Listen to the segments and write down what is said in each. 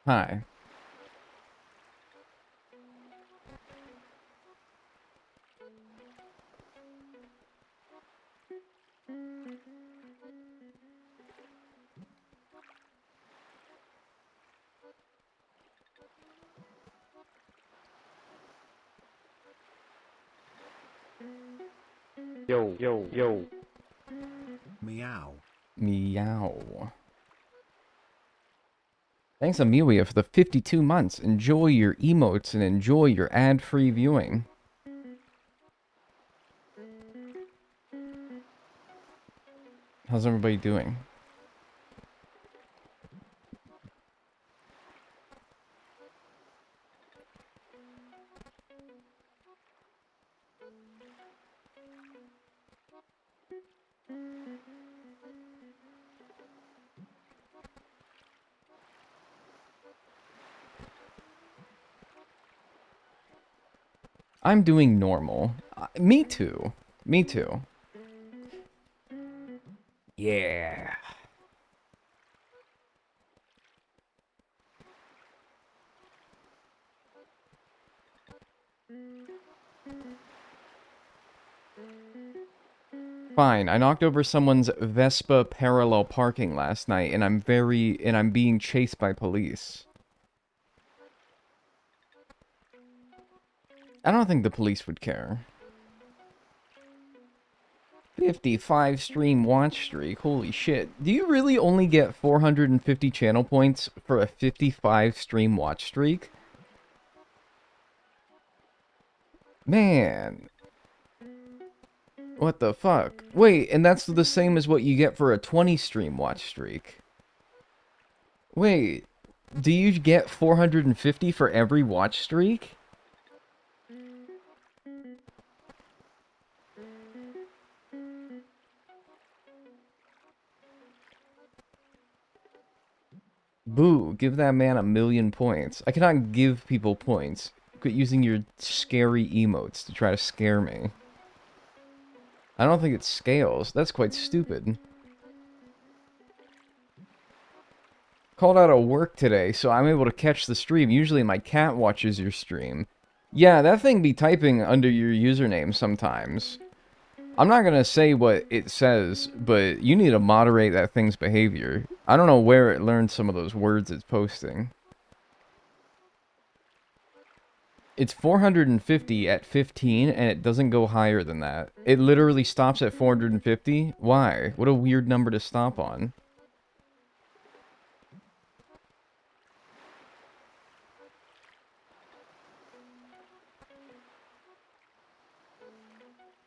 Hi. Yo, yo, yo. Meow. Meow. Thanks, Amelia, for the 52 months. Enjoy your emotes and enjoy your ad-free viewing. How's everybody doing? I'm doing normal. Me too. Me too. Yeah. Fine. I knocked over someone's Vespa parallel parking last night, and I'm being chased by police. I don't think the police would care. 55 stream watch streak. Holy shit. Do you really only get 450 channel points for a 55 stream watch streak? Man. What the fuck? Wait, and that's the same as what you get for a 20 stream watch streak. Wait, do you get 450 for every watch streak? Boo, give that man 1,000,000 points. I cannot give people points. Quit using your scary emotes to try to scare me. I don't think it scales. That's quite stupid. Called out of work today, so I'm able to catch the stream. Usually my cat watches your stream. Yeah, that thing be typing under your username sometimes. I'm not gonna say what it says, but you need to moderate that thing's behavior. I don't know where it learned some of those words it's posting. It's 450 at 15, and it doesn't go higher than that. It literally stops at 450? Why? What a weird number to stop on.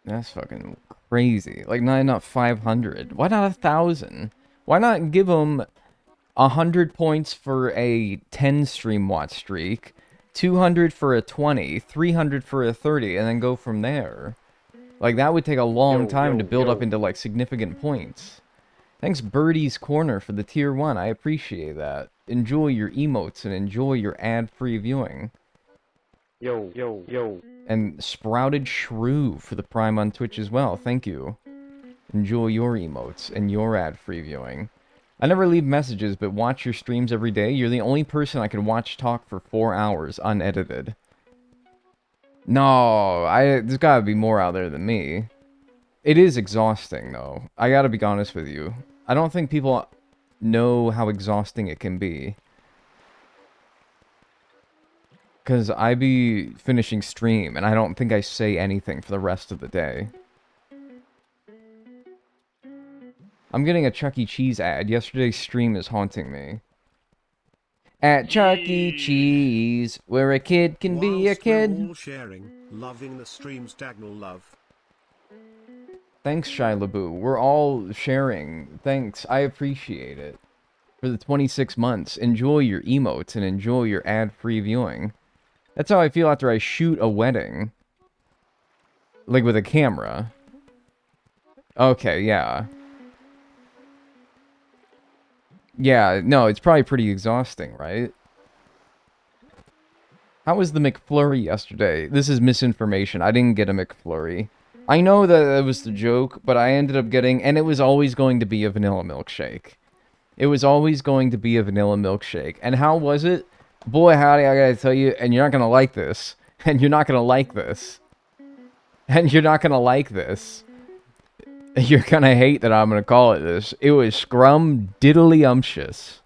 That's fucking crazy. Like, not 500. Why not 1,000? Why not give them 100 points for a 10 stream watch streak, 200 for a 20, 300 for a 30, and then go from there? Like, that would take a long time to build up into, like, significant points. Thanks, Birdie's Corner, for the tier 1. I appreciate that. Enjoy your emotes and enjoy your ad-free viewing. Yo. And Sprouted Shrew for the Prime on Twitch as well. Thank you. Enjoy your emotes and your ad-free viewing. I never leave messages, but watch your streams every day. You're the only person I can watch talk for 4 hours unedited. No, there's gotta be more out there than me. It is exhausting, though. I gotta be honest with you. I don't think people know how exhausting it can be. Because I be finishing stream, and I don't think I say anything for the rest of the day. I'm getting a Chuck E. Cheese ad. Yesterday's stream is haunting me. At Chuck E. Cheese, where a kid can be a Whilst kid. we're all sharing, loving the stream's Dagnel love. Thanks, Shia LaBeouf. We're all sharing. Thanks. I appreciate it. For the 26 months, enjoy your emotes and enjoy your ad-free viewing. That's how I feel after I shoot a wedding. Like with a camera. Okay, yeah. Yeah, no, it's probably pretty exhausting, right? How was the McFlurry yesterday? This is misinformation. I didn't get a McFlurry. I know that it was the joke, but I ended up getting... And it was always going to be a vanilla milkshake. It was always going to be a vanilla milkshake. And how was it? Boy, howdy, I gotta tell you, and you're not gonna like this. And you're not gonna like this. And you're not gonna like this. You're gonna hate that I'm gonna call it this. It was scrum diddly-umptious.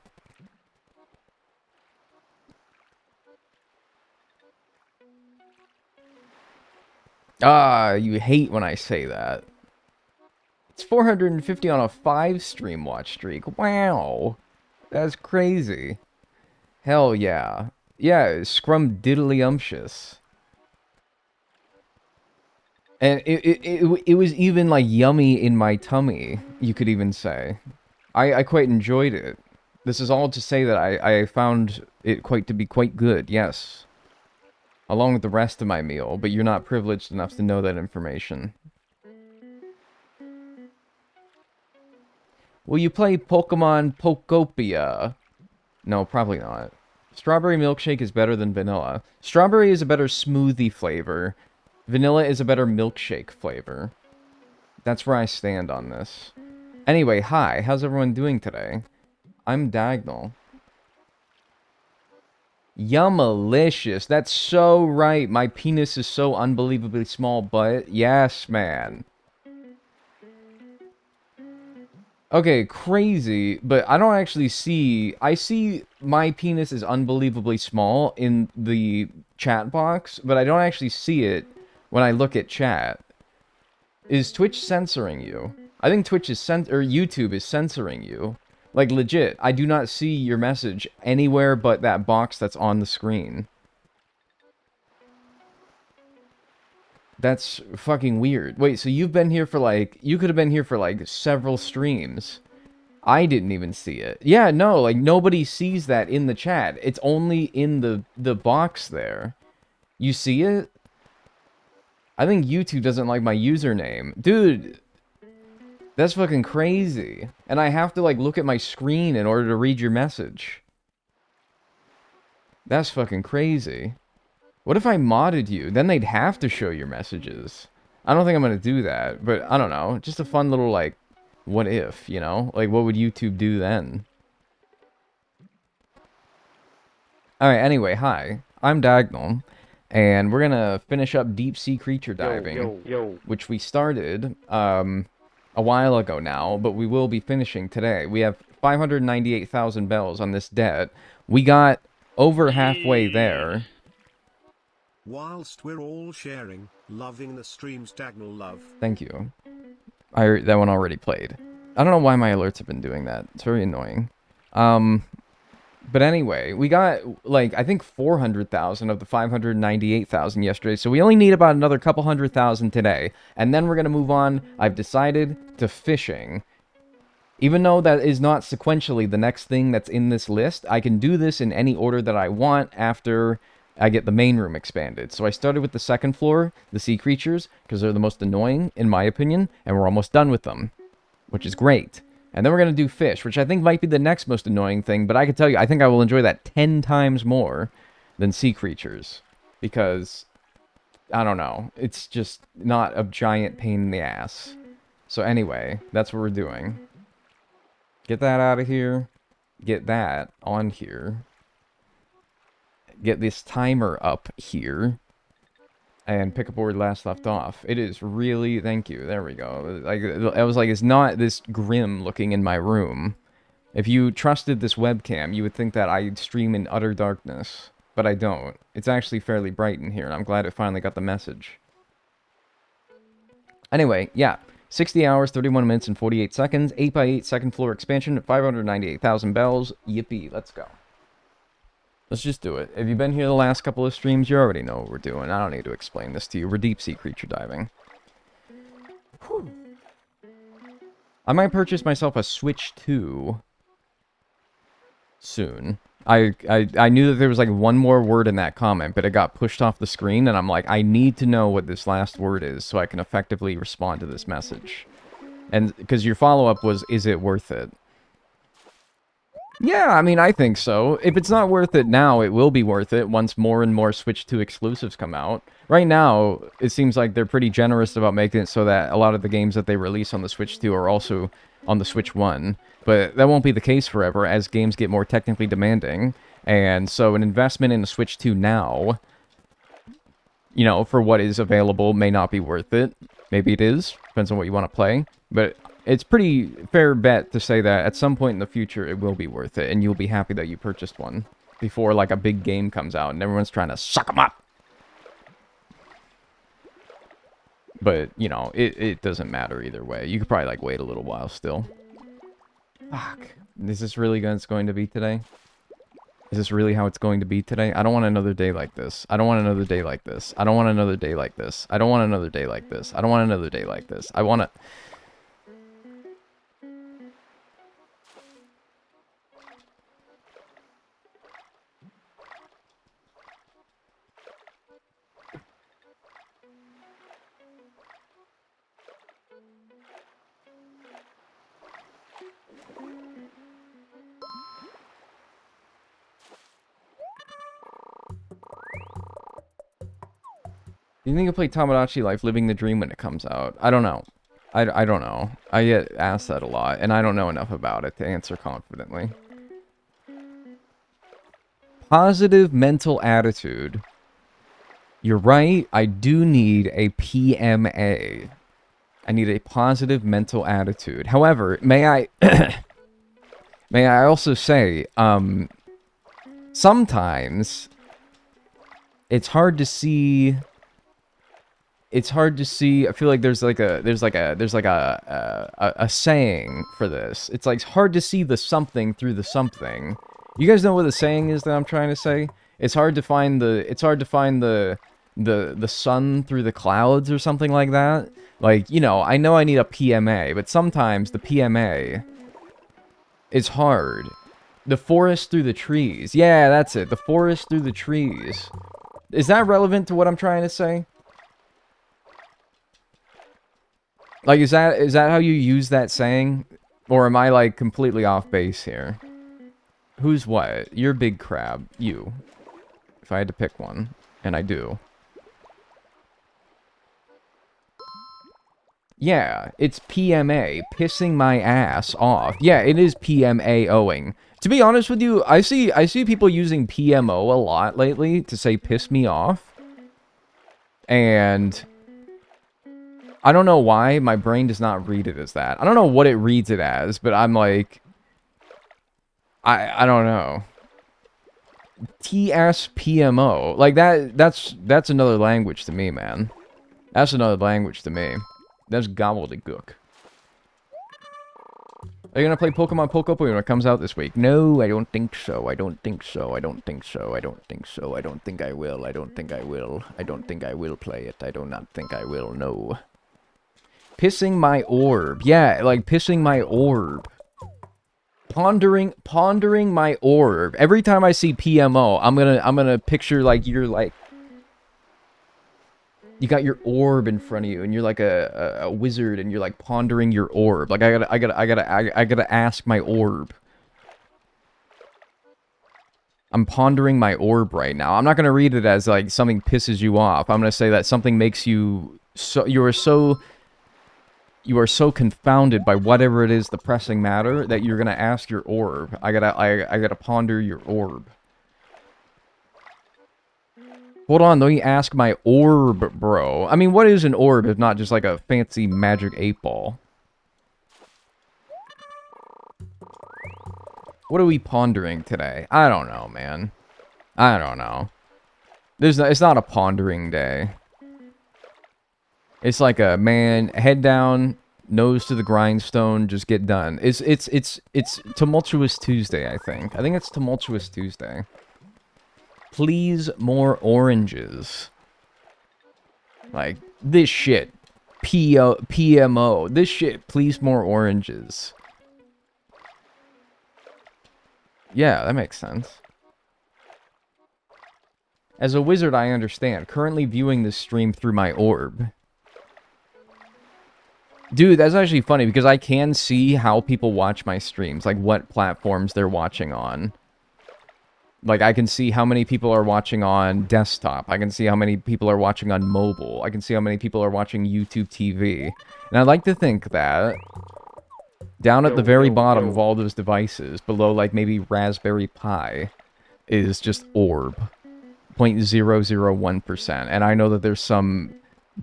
Ah, you hate when I say that. It's 450 on a 5-stream watch streak. Wow. That's crazy. Hell yeah. Yeah, scrum diddly-umptious. And it was even, like, yummy in my tummy, you could even say. I quite enjoyed it. This is all to say that I found it to be quite good, yes. Along with the rest of my meal, but you're not privileged enough to know that information. Will you play Pokemon Pokopia? No, probably not. Strawberry milkshake is better than vanilla. Strawberry is a better smoothie flavor. Vanilla is a better milkshake flavor. That's where I stand on this. Anyway, hi. How's everyone doing today? I'm Dagnel. Yummalicious. That's so right. My penis is so unbelievably small, but yes, man. Okay, crazy, but I don't actually see... I see my penis is unbelievably small in the chat box, but I don't actually see it when I look at chat. Is Twitch censoring you? I think Twitch is or YouTube is censoring you. Like, legit, I do not see your message anywhere but that box that's on the screen. That's fucking weird. Wait, so you've been here for, like... You could have been here for, like, several streams. I didn't even see it. Yeah, no, like, nobody sees that in the chat. It's only in the box there. You see it? I think YouTube doesn't like my username. Dude, that's fucking crazy. And I have to, like, look at my screen in order to read your message. That's fucking crazy. What if I modded you? Then they'd have to show your messages. I don't think I'm gonna do that, but I don't know. Just a fun little, like, what if, you know? Like, what would YouTube do then? Alright, anyway, hi. I'm Dagnel, and we're gonna finish up deep-sea creature diving, which we started, a while ago now, but we will be finishing today. We have 598,000 bells on this debt. We got over halfway there. Whilst we're all sharing, loving the streams Dagnel love. Thank you. That one already played. I don't know why my alerts have been doing that. It's very annoying. But anyway, we got, like, I think 400,000 of the 598,000 yesterday, so we only need about another couple 100,000 today, and then we're going to move on, I've decided, to fishing. Even though that is not sequentially the next thing that's in this list, I can do this in any order that I want after I get the main room expanded. So I started with the second floor, the sea creatures, because they're the most annoying, in my opinion, and we're almost done with them, which is great. And then we're going to do fish, which I think might be the next most annoying thing, but I can tell you, I think I will enjoy that 10 times more than sea creatures. Because, I don't know, it's just not a giant pain in the ass. So anyway, that's what we're doing. Get that out of here. Get that on here. Get this timer up here. And pick up where we last left off. It is really... Thank you. There we go. Like, I was like, it's not this grim looking in my room. If you trusted this webcam, you would think that I'd stream in utter darkness. But I don't. It's actually fairly bright in here, and I'm glad it finally got the message. Anyway, yeah. 60 hours, 31 minutes, and 48 seconds. 8x8 second floor expansion. 598,000 bells. Yippee. Let's go. Let's just do it. If you've been here the last couple of streams, you already know what we're doing. I don't need to explain this to you. We're deep-sea creature diving. Whew. I might purchase myself a Switch 2 soon. I knew that there was like one more word in that comment, but it got pushed off the screen, and I'm like, I need to know what this last word is so I can effectively respond to this message. And because your follow-up was, is it worth it? Yeah, I mean, I think so. If it's not worth it now, it will be worth it once more and more Switch 2 exclusives come out. Right now, it seems like they're pretty generous about making it so that a lot of the games that they release on the Switch 2 are also on the Switch 1. But that won't be the case forever as games get more technically demanding. And so an investment in the Switch 2 now, you know, for what is available may not be worth it. Maybe it is. Depends on what you want to play. But it's pretty fair bet to say that at some point in the future it will be worth it, and you'll be happy that you purchased one before like a big game comes out and everyone's trying to suck them up. But, you know, it doesn't matter either way. You could probably like wait a little while still. Fuck. Is this really how it's going to be today? Is this really how it's going to be today? I don't want another day like this. I don't want another day like this. I don't want another day like this. I don't want another day like this. I don't want another day like this. I want to... You think you'll play Tamagotchi Life Living the Dream when it comes out? I don't know. I don't know. I get asked that a lot, and I don't know enough about it to answer confidently. Positive mental attitude. You're right, I do need a PMA. I need a positive mental attitude. However, may I may I also say, sometimes it's hard to see. It's hard to see. I feel like there's like a saying for this. It's like hard to see the something through the something. You guys know what the saying is that I'm trying to say? It's hard to find the sun through the clouds or something like that. Like, you know I need a PMA, but sometimes the PMA is hard. The forest through the trees. Yeah, that's it. The forest through the trees. Is that relevant to what I'm trying to say? Like, is that how you use that saying? Or am I, like, completely off base here? Who's what? You're Big Crab. You. If I had to pick one. And I do. Yeah, it's PMA. Pissing my ass off. Yeah, it is PMA-ing. To be honest with you, I see people using PMO a lot lately to say piss me off. And I don't know why my brain does not read it as that. I don't know what it reads it as, but I'm like, I don't know. TSPMO. Like that's another language to me, man. That's another language to me. That's gobbledygook. Are you gonna play Pokemon Pocopo when it comes out this week? No, I don't think so. I don't think so. I don't think so. I don't think so. I don't think I will. I don't think I will. I don't think I will play it. I do not think I will. No. Pissing my orb. Yeah, like pissing my orb. Pondering my orb. Every time I see PMO, I'm gonna picture like you're like you got your orb in front of you, and you're like a wizard, and you're like pondering your orb. Like I gotta ask my orb. I'm pondering my orb right now. I'm not gonna read it as like something pisses you off. I'm gonna say that something makes you you are so confounded by whatever it is, the pressing matter, that you're gonna ask your orb. I gotta ponder your orb. Hold on, let me ask my orb, bro. I mean, what is an orb if not just like a fancy magic 8-ball? What are we pondering today? I don't know, man. I don't know. It's not a pondering day. It's like a, man, head down, nose to the grindstone, just get done. It's Tumultuous Tuesday, I think. I think it's Tumultuous Tuesday. Please more oranges. Like, this shit. PMO. This shit, please more oranges. Yeah, that makes sense. As a wizard, I understand. Currently viewing this stream through my orb. Dude, that's actually funny, because I can see how people watch my streams. Like, what platforms they're watching on. Like, I can see how many people are watching on desktop. I can see how many people are watching on mobile. I can see how many people are watching YouTube TV. And I like to think that down at the very bottom of all those devices, below, like, maybe Raspberry Pi, is just orb. 0.001%. And I know that there's some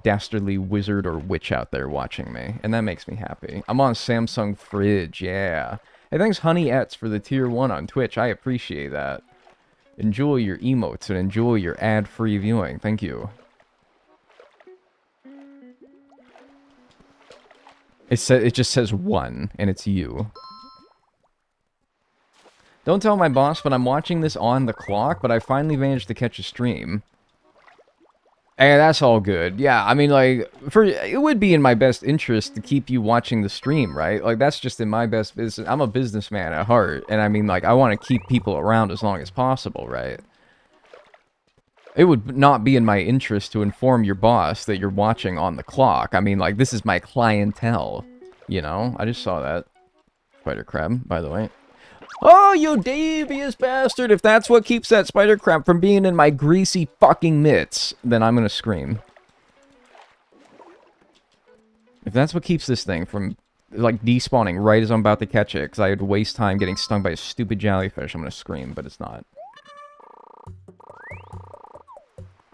dastardly wizard or witch out there watching me. And that makes me happy. I'm on Samsung Fridge, yeah. Hey, thanks Honey Etz for the tier 1 on Twitch. I appreciate that. Enjoy your emotes and enjoy your ad-free viewing. Thank you. It just says 1, and it's you. Don't tell my boss, but I'm watching this on the clock, but I finally managed to catch a stream. And that's all good. Yeah, I mean, like, it would be in my best interest to keep you watching the stream, right? Like, that's just in my best business. I'm a businessman at heart, and I mean, like, I want to keep people around as long as possible, right? It would not be in my interest to inform your boss that you're watching on the clock. I mean, like, this is my clientele, you know? I just saw that. Spider crab, by the way. Oh, you devious bastard! If that's what keeps that spider crab from being in my greasy fucking mitts, then I'm gonna scream. If that's what keeps this thing from, like, despawning right as I'm about to catch it, because I had to waste time getting stung by a stupid jellyfish, I'm gonna scream, but it's not.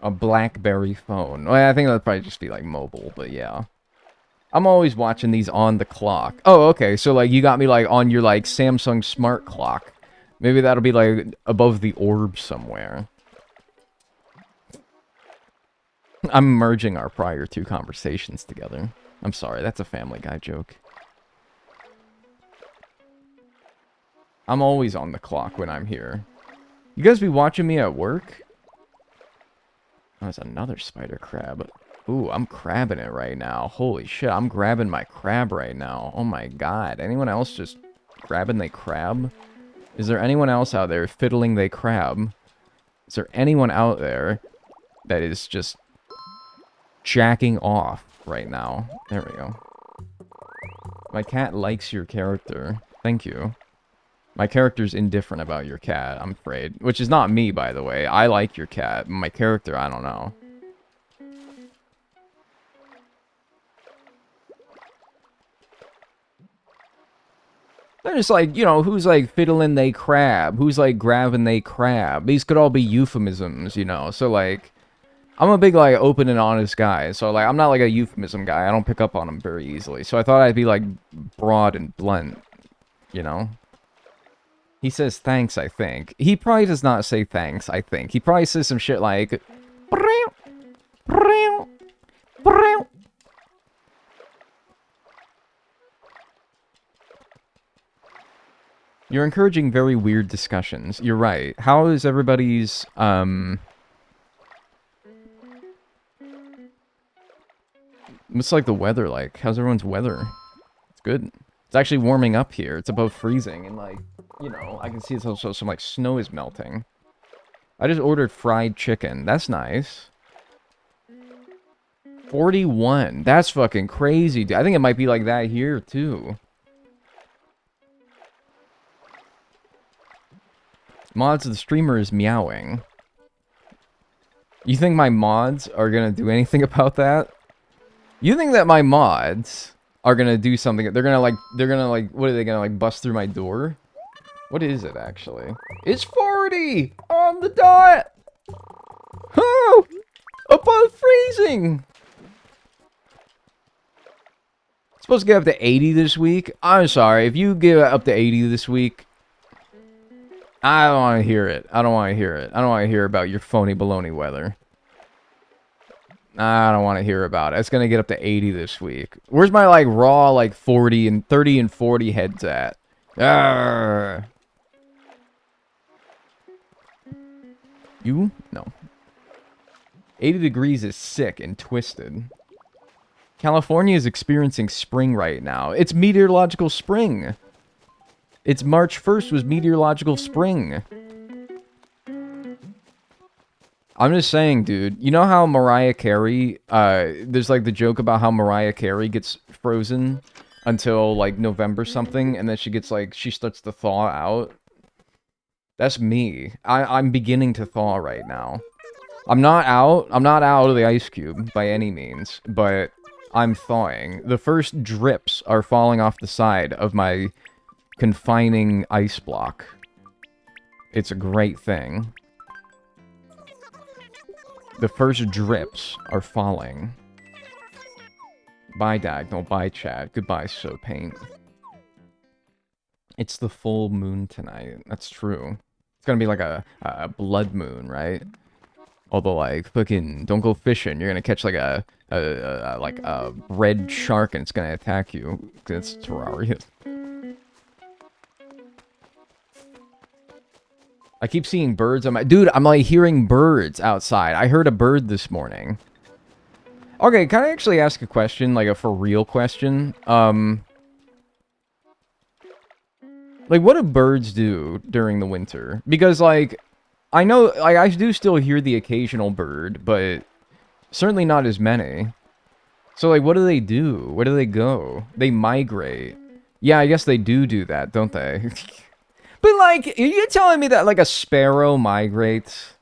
A BlackBerry phone. Well, I think that'd probably just be, like, mobile, but yeah. I'm always watching these on the clock. Oh, okay, so, like, you got me, like, on your, like, Samsung smart clock. Maybe that'll be, like, above the orb somewhere. I'm merging our prior two conversations together. I'm sorry, that's a Family Guy joke. I'm always on the clock when I'm here. You guys be watching me at work? Oh, there's another spider crab. Ooh, I'm crabbing it right now. Holy shit, I'm grabbing my crab right now. Oh my god. Anyone else just grabbing they crab? Is there anyone else out there fiddling they crab? Is there anyone out there that is just jacking off right now? There we go. My cat likes your character. Thank you. My character's indifferent about your cat, I'm afraid. Which is not me, by the way. I like your cat. My character, I don't know. They're just like, you know, who's like fiddling they crab? Who's like grabbing they crab? These could all be euphemisms, you know? So like, I'm a big like open and honest guy. So like, I'm not like a euphemism guy. I don't pick up on them very easily. So I thought I'd be like broad and blunt, you know? He says thanks, I think. He probably does not say thanks, I think. He probably says some shit like... You're encouraging very weird discussions. You're right. How is everybody's, what's like the weather like? How's everyone's weather? It's good. It's actually warming up here. It's above freezing, and like, you know, I can see it's also some like snow is melting. I just ordered fried chicken. That's nice. 41. That's fucking crazy, dude. I think it might be like that here, too. Mods, the streamer is meowing. You think my mods are gonna do anything about that? You think that my mods are gonna do something? They're gonna like, what are they gonna like bust through my door? What is it actually? It's 40 on the dot. Oh, above freezing. It's supposed to get up to 80 this week. I'm sorry if you get up to 80 this week. I don't want to hear it. I don't want to hear it. I don't want to hear about your phony baloney weather. I don't want to hear about it. It's going to get up to 80 this week. Where's my, like, raw, like, 40 and 30 and 40 heads at? Arrgh. You? No. 80 degrees is sick and twisted. California is experiencing spring right now. It's meteorological spring. It's March 1st was meteorological spring. I'm just saying, dude. You know how Mariah Carey, there's like the joke about how Mariah Carey gets frozen until like November something, and then she gets like, she starts to thaw out. That's me. I'm beginning to thaw right now. I'm not out of the ice cube by any means, but I'm thawing. The first drips are falling off the side of my confining ice block. It's a great thing. The first drips are falling. Bye, Dagnel. Bye, chat. Goodbye, So Paint. It's the full moon tonight. That's true. It's gonna be like a blood moon, right? Although, like, fucking, don't go fishing. You're gonna catch like a red shark and it's gonna attack you. It's Terraria. I keep seeing birds on my... Dude, I'm like hearing birds outside. I heard a bird this morning. Okay, can I actually ask a question? Like a for real question? Like, what do birds do during the winter? Because, like, I know... Like, I do still hear the occasional bird, but certainly not as many. So, like, what do they do? Where do they go? They migrate. Yeah, I guess they do that, don't they? But, like, are you telling me that, like, a sparrow migrates?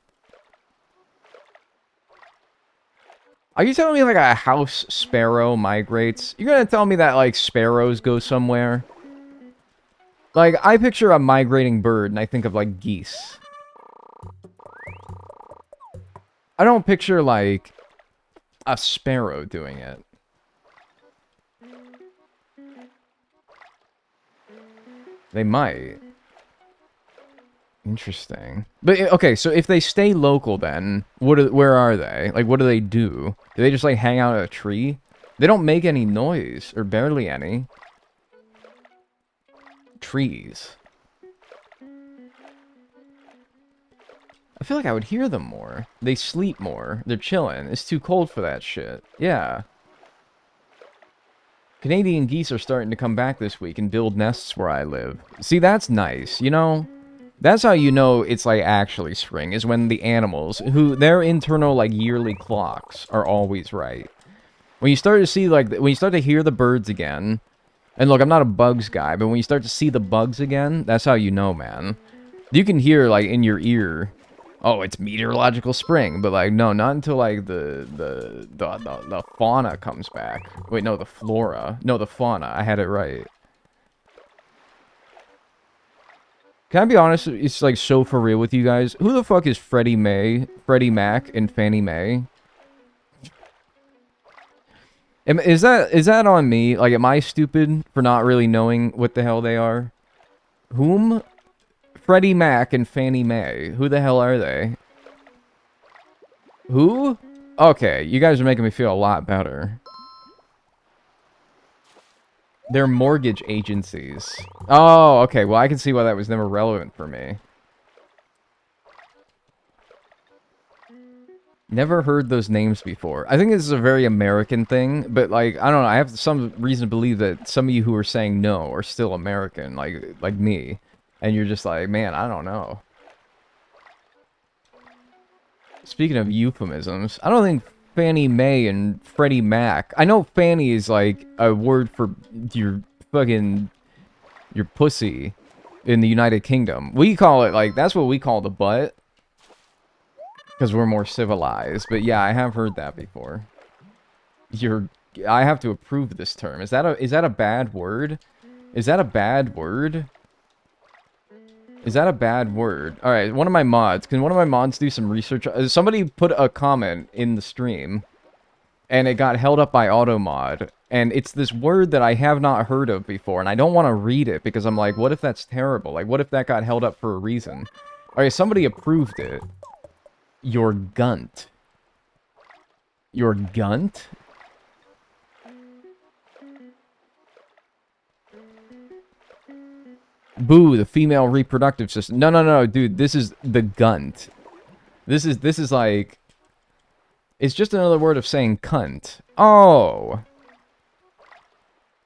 Are you telling me like a house sparrow migrates? You're gonna tell me that like sparrows go somewhere? Like, I picture a migrating bird and I think of like geese. I don't picture like a sparrow doing it. They might. Interesting. But, okay, so if they stay local then, where are they? Like, what do they do? Do they just, like, hang out at a tree? They don't make any noise, or barely any. Trees. I feel like I would hear them more. They sleep more. They're chilling. It's too cold for that shit. Yeah. Canadian geese are starting to come back this week and build nests where I live. See, that's nice, you know? That's how you know it's, like, actually spring, is when the animals, who, their internal, like, yearly clocks are always right. When you start to see, like, when you start to hear the birds again, and look, I'm not a bugs guy, but when you start to see the bugs again, that's how you know, man. You can hear, like, in your ear, oh, it's meteorological spring, but, like, no, not until, like, the fauna comes back. Wait, no, the flora. No, the fauna. I had it right. Can I be honest? It's, like, so for real with you guys. Who the fuck is Freddie Mac, and Fannie Mae? Is that on me? Like, am I stupid for not really knowing what the hell they are? Whom? Freddie Mac and Fannie Mae. Who the hell are they? Who? Okay, you guys are making me feel a lot better. They're mortgage agencies. Oh, okay. Well, I can see why that was never relevant for me. Never heard those names before. I think this is a very American thing, but, like, I don't know. I have some reason to believe that some of you who are saying no are still American, like me. And you're just like, man, I don't know. Speaking of euphemisms, I don't think Fannie Mae and Freddie Mac. I know Fanny is like a word for your fucking your pussy in the United Kingdom. We call it like that's what we call the butt because we're more civilized. But yeah, I have heard that before. I have to approve this term. Is that a bad word? Is that a bad word? Is that a bad word? Alright, one of my mods. Can one of my mods do some research? Somebody put a comment in the stream, and it got held up by AutoMod. And it's this word that I have not heard of before, and I don't want to read it, because I'm like, what if that's terrible? Like, what if that got held up for a reason? Alright, somebody approved it. Your gunt. Your gunt? Boo, the female reproductive system. No, dude, this is the gunt. This is like... It's just another word of saying cunt. Oh!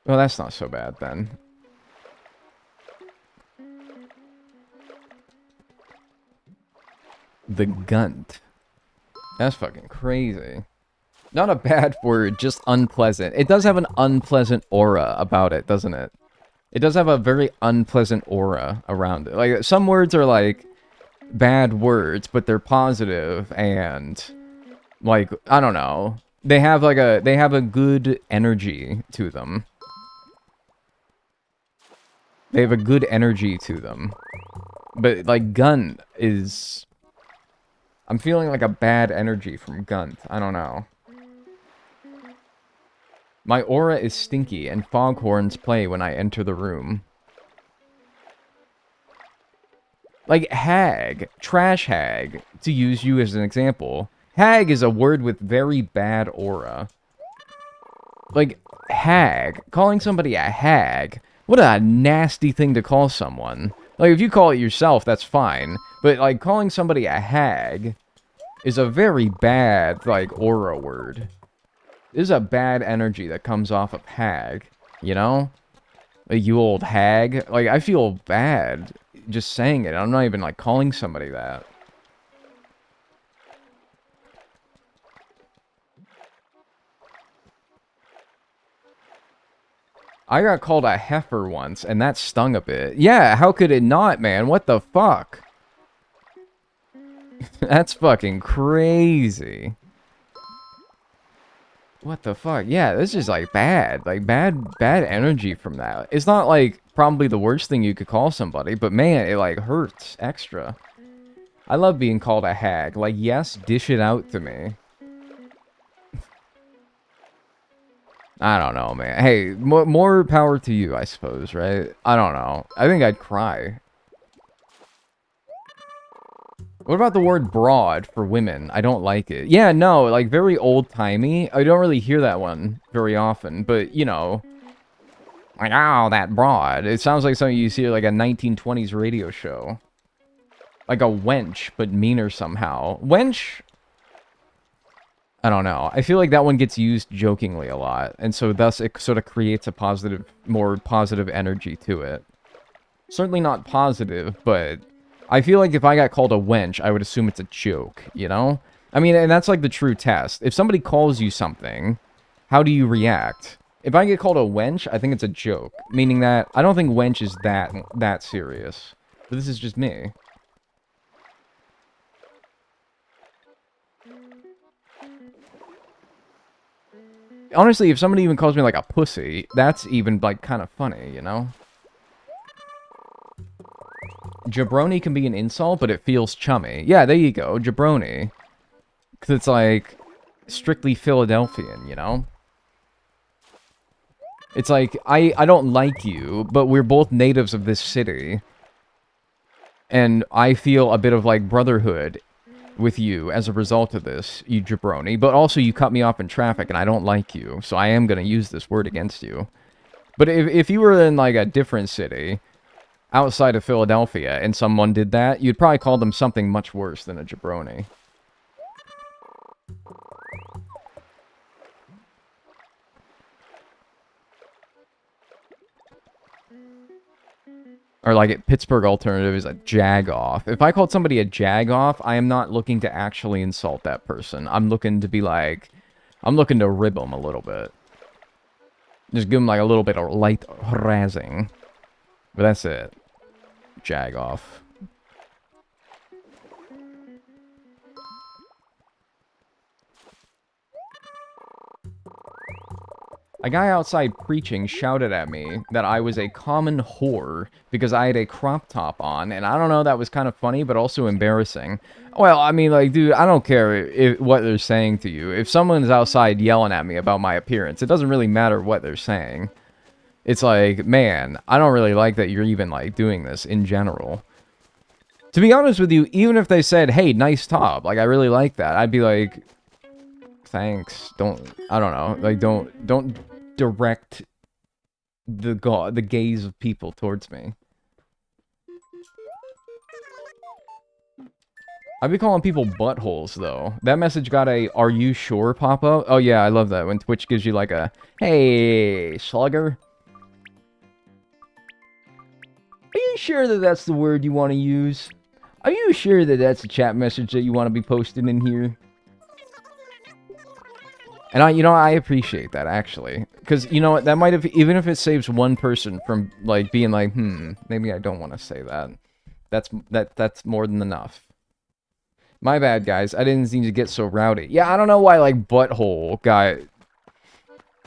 Well, that's not so bad, then. The gunt. That's fucking crazy. Not a bad word, just unpleasant. It does have an unpleasant aura about it, doesn't it? It does have a very unpleasant aura around it. Like, some words are, like, bad words, but they're positive, and, like, I don't know. They have, like, they have a good energy to them. They have a good energy to them. But, like, gunt is... I'm feeling, like, a bad energy from gunt. I don't know. My aura is stinky, and foghorns play when I enter the room. Like, hag. Trash hag. To use you as an example. Hag is a word with very bad aura. Like, hag. Calling somebody a hag. What a nasty thing to call someone. Like, if you call it yourself, that's fine. But, like, calling somebody a hag is a very bad, like, aura word. This is a bad energy that comes off of hag, you know? Like, you old hag. Like, I feel bad just saying it. I'm not even, like, calling somebody that. I got called a heifer once, and that stung a bit. Yeah, how could it not, man? What the fuck? That's fucking crazy. What the fuck? Yeah, this is like bad. Like bad energy from that. It's not like probably the worst thing you could call somebody, but man, it like hurts extra. I love being called a hag. Like, yes, dish it out to me. I don't know, man. Hey, more power to you, I suppose, right? I don't know. I think I'd cry. What about the word broad for women? I don't like it. Yeah, no, like very old-timey. I don't really hear that one very often, but, you know, like, oh, that broad. It sounds like something you see like a 1920s radio show. Like a wench, but meaner somehow. Wench? I don't know. I feel like that one gets used jokingly a lot, and so thus it sort of creates a positive, more positive energy to it. Certainly not positive, but I feel like if I got called a wench, I would assume it's a joke, you know? I mean, and that's like the true test. If somebody calls you something, how do you react? If I get called a wench, I think it's a joke, meaning that I don't think wench is that serious. But this is just me. Honestly, if somebody even calls me like a pussy, that's even like kind of funny, you know? Jabroni can be an insult, but it feels chummy. Yeah, there you go, jabroni. Because it's like strictly Philadelphian, you know? It's like, I don't like you, but we're both natives of this city. And I feel a bit of like brotherhood with you as a result of this, you jabroni. But also you cut me off in traffic and I don't like you, so I am going to use this word against you. But if you were in like a different city, outside of Philadelphia, and someone did that, you'd probably call them something much worse than a jabroni. Or like Pittsburgh alternative is a jag-off. If I called somebody a jag-off, I am not looking to actually insult that person. I'm looking to be like, I'm looking to rib them a little bit. Just give them like a little bit of light harassing. But that's it. Jag-off. A guy outside preaching shouted at me that I was a common whore because I had a crop top on, and I don't know, that was kind of funny, but also embarrassing. Well, I mean, like, dude, I don't care what they're saying to you. If someone's outside yelling at me about my appearance, it doesn't really matter what they're saying. It's like, man, I don't really like that you're even, like, doing this in general. To be honest with you, even if they said, hey, nice top, like, I really like that, I'd be like, thanks, I don't know, like, don't direct the gaze of people towards me. I'd be calling people buttholes, though. That message got a, are you sure, pop-up? Oh, yeah, I love that, when Twitch gives you, like, a, hey, slugger. Are you sure that that's the word you want to use? Are you sure that that's a chat message that you want to be posted in here? And I appreciate that, actually. Because, you know what, that might have, even if it saves one person from, like, being like, maybe I don't want to say that. That's more than enough. My bad, guys. I didn't need to get so rowdy. Yeah, I don't know why, like, butthole guy...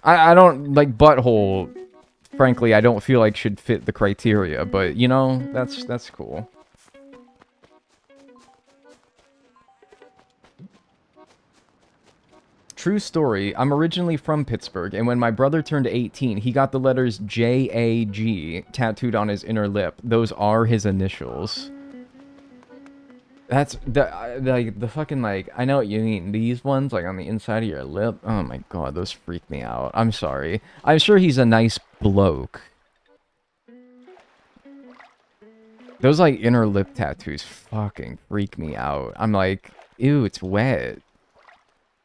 I don't, like, butthole, frankly, I don't feel like should fit the criteria, but, you know, that's cool. True story, I'm originally from Pittsburgh, and when my brother turned 18, he got the letters J-A-G tattooed on his inner lip. Those are his initials. That's, the fucking, like, I know what you mean. These ones, like, on the inside of your lip. Oh my god, those freak me out. I'm sorry. I'm sure he's a nice bloke. Those, like, inner lip tattoos fucking freak me out. I'm like, ew, it's wet.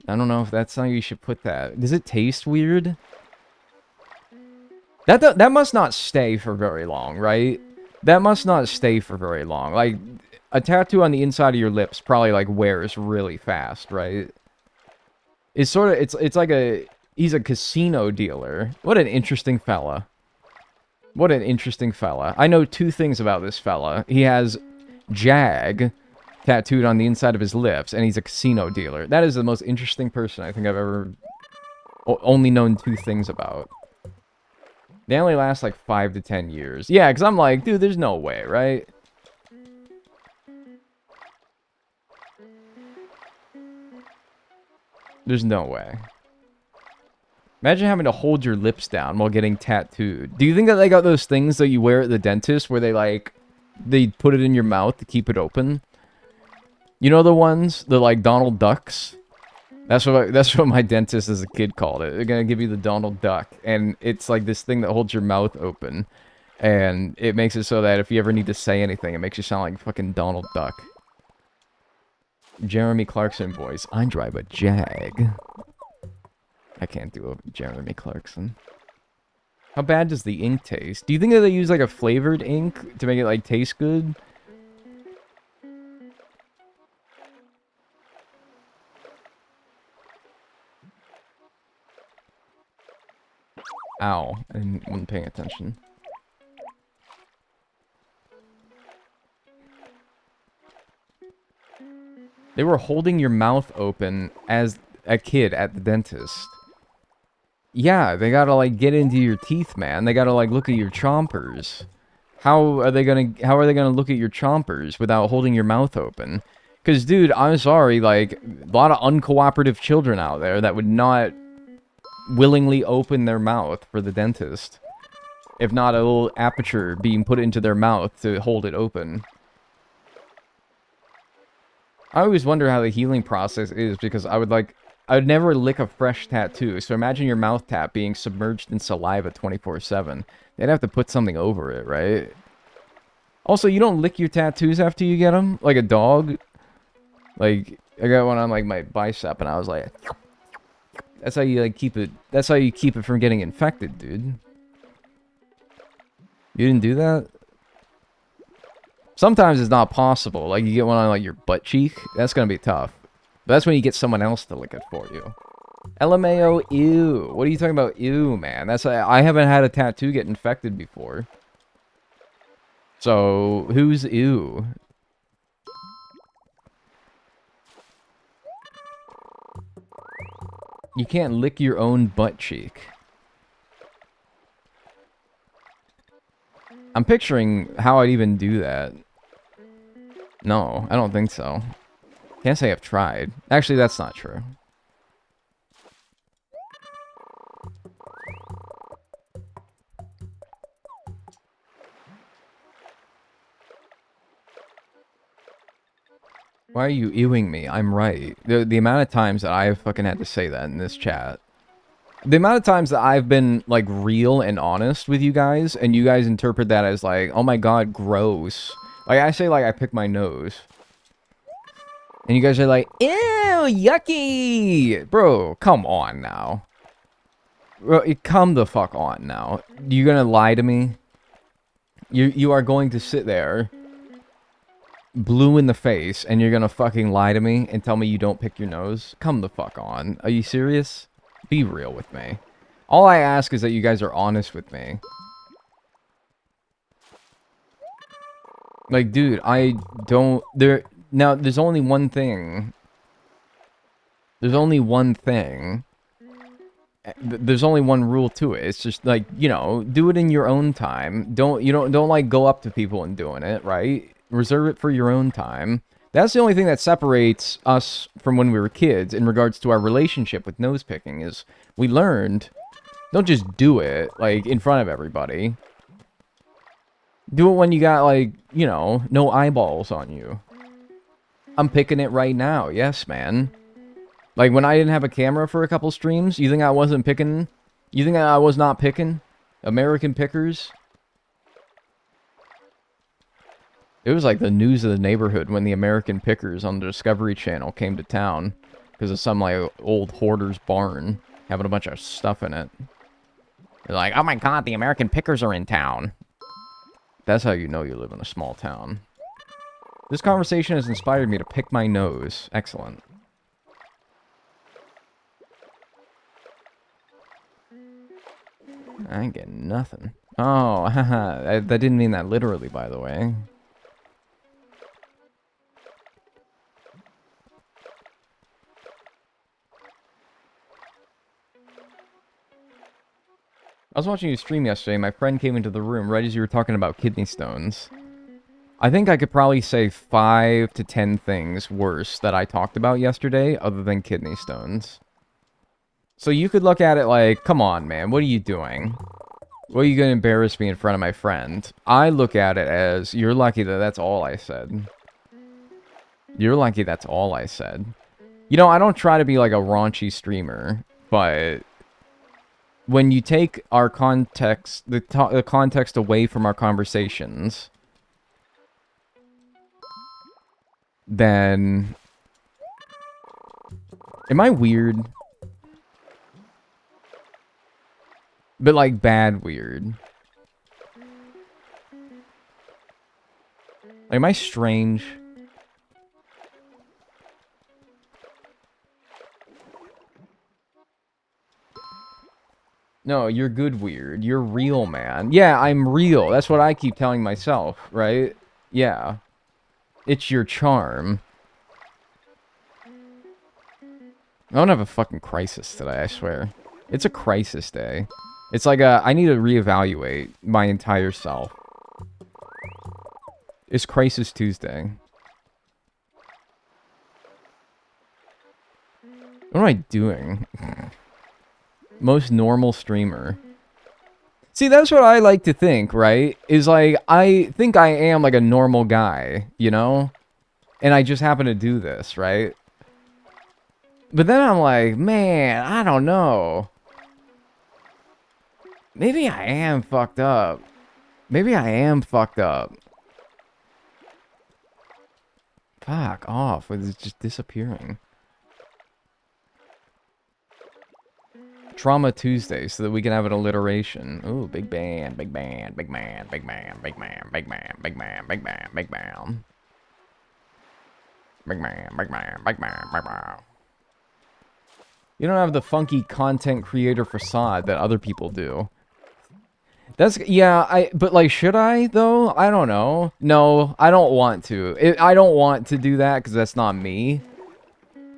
I don't know if that's how you should put that. Does it taste weird? That must not stay for very long, right? That must not stay for very long. Like, a tattoo on the inside of your lips probably, like, wears really fast, right? It's sort of, it's like a, he's a casino dealer. What an interesting fella. What an interesting fella. I know two things about this fella. He has Jag tattooed on the inside of his lips, and he's a casino dealer. That is the most interesting person I think I've ever only known 2 things about. They only last like 5 to 10 years. Yeah, because I'm like, dude, there's no way, right? There's no way. Imagine having to hold your lips down while getting tattooed. Do you think that they got those things that you wear at the dentist where they put it in your mouth to keep it open? You know the ones, the like Donald Ducks? That's what my dentist as a kid called it. They're gonna give you the Donald Duck, and it's like this thing that holds your mouth open, and it makes it so that if you ever need to say anything, it makes you sound like fucking Donald Duck. Jeremy Clarkson voice. I drive a Jag. I can't do a Jeremy Clarkson. How bad does the ink taste? Do you think that they use like a flavored ink to make it like taste good? Ow, I wasn't paying attention. They were holding your mouth open as a kid at the dentist. Yeah, they gotta like get into your teeth, man. They gotta like look at your chompers. How are they gonna look at your chompers without holding your mouth open? Cause dude, I'm sorry, like a lot of uncooperative children out there that would not willingly open their mouth for the dentist. If not a little aperture being put into their mouth to hold it open. I always wonder how the healing process is because I would never lick a fresh tattoo. So imagine your mouth tap being submerged in saliva 24/7. They'd have to put something over it, right? Also, you don't lick your tattoos after you get them? Like a dog? Like, I got one on like my bicep and I was like... That's how you like keep it... That's how you keep it from getting infected, dude. You didn't do that? Sometimes it's not possible. Like, you get one on, like, your butt cheek. That's gonna be tough. But that's when you get someone else to lick it for you. LMAO, ew. What are you talking about? Ew, man. I haven't had a tattoo get infected before. So, who's ew? You can't lick your own butt cheek. I'm picturing how I'd even do that. No, I don't think so. Can't say I've tried. Actually, that's not true. Why are you ewing me? I'm right. The amount of times that I've fucking had to say that in this chat. The amount of times that I've been, like, real and honest with you guys, and you guys interpret that as, like, oh my god, gross. Like, I say, like, I pick my nose. And you guys are like, ew, yucky! Bro, come on now. Bro, come the fuck on now. You gonna lie to me? You are going to sit there, blue in the face, and you're gonna fucking lie to me and tell me you don't pick your nose? Come the fuck on. Are you serious? Be real with me. All I ask is that you guys are honest with me. Like, dude, I don't... Now, there's only one thing. There's only one thing. There's only one rule to it. It's just, like, you know, do it in your own time. Don't like, go up to people and doing it, right? Reserve it for your own time. That's the only thing that separates us from when we were kids in regards to our relationship with nose picking is we learned, don't just do it, like, in front of everybody. Do it when you got, like, you know, no eyeballs on you. I'm picking it right now. Yes, man. Like, when I didn't have a camera for a couple streams, you think I wasn't picking? You think I was not picking? American pickers? It was like the news of the neighborhood when the American pickers on the Discovery Channel came to town. Because of some, like, old hoarder's barn having a bunch of stuff in it. They're like, oh my god, the American pickers are in town. That's how you know you live in a small town. This conversation has inspired me to pick my nose. Excellent. I ain't getting nothing. Oh, haha. That didn't mean that literally, by the way. I was watching you stream yesterday. My friend came into the room right as you were talking about kidney stones. I think I could probably say 5 to 10 things worse that I talked about yesterday other than kidney stones. So you could look at it like, come on, man, what are you doing? What are you going to embarrass me in front of my friend? I look at it as, you're lucky that that's all I said. You're lucky that's all I said. You know, I don't try to be like a raunchy streamer, but when you take our context, the context away from our conversations, then... Am I weird? But like bad weird. Like, am I strange? No, you're good weird. You're real, man. Yeah, I'm real. That's what I keep telling myself, right? Yeah. It's your charm. I don't have a fucking crisis today, I swear. It's a crisis day. It's like I need to reevaluate my entire self. It's Crisis Tuesday. What am I doing? Most normal streamer. See, that's what I like to think, right? Is like, I think I am like a normal guy, you know? And I just happen to do this, right? But then I'm like, man, I don't know. Maybe I am fucked up. Maybe I am fucked up. Fuck off. It's just disappearing. Trauma Tuesday, so that we can have an alliteration. Ooh, big band, big band, big man, big man, big man, big man, big man, big man, big man. Big man, big man, big man, big man. You don't have the funky content creator facade that other people do. That's, yeah, but like, should I, though? I don't know. No, I don't want to. I don't want to do that, because that's not me.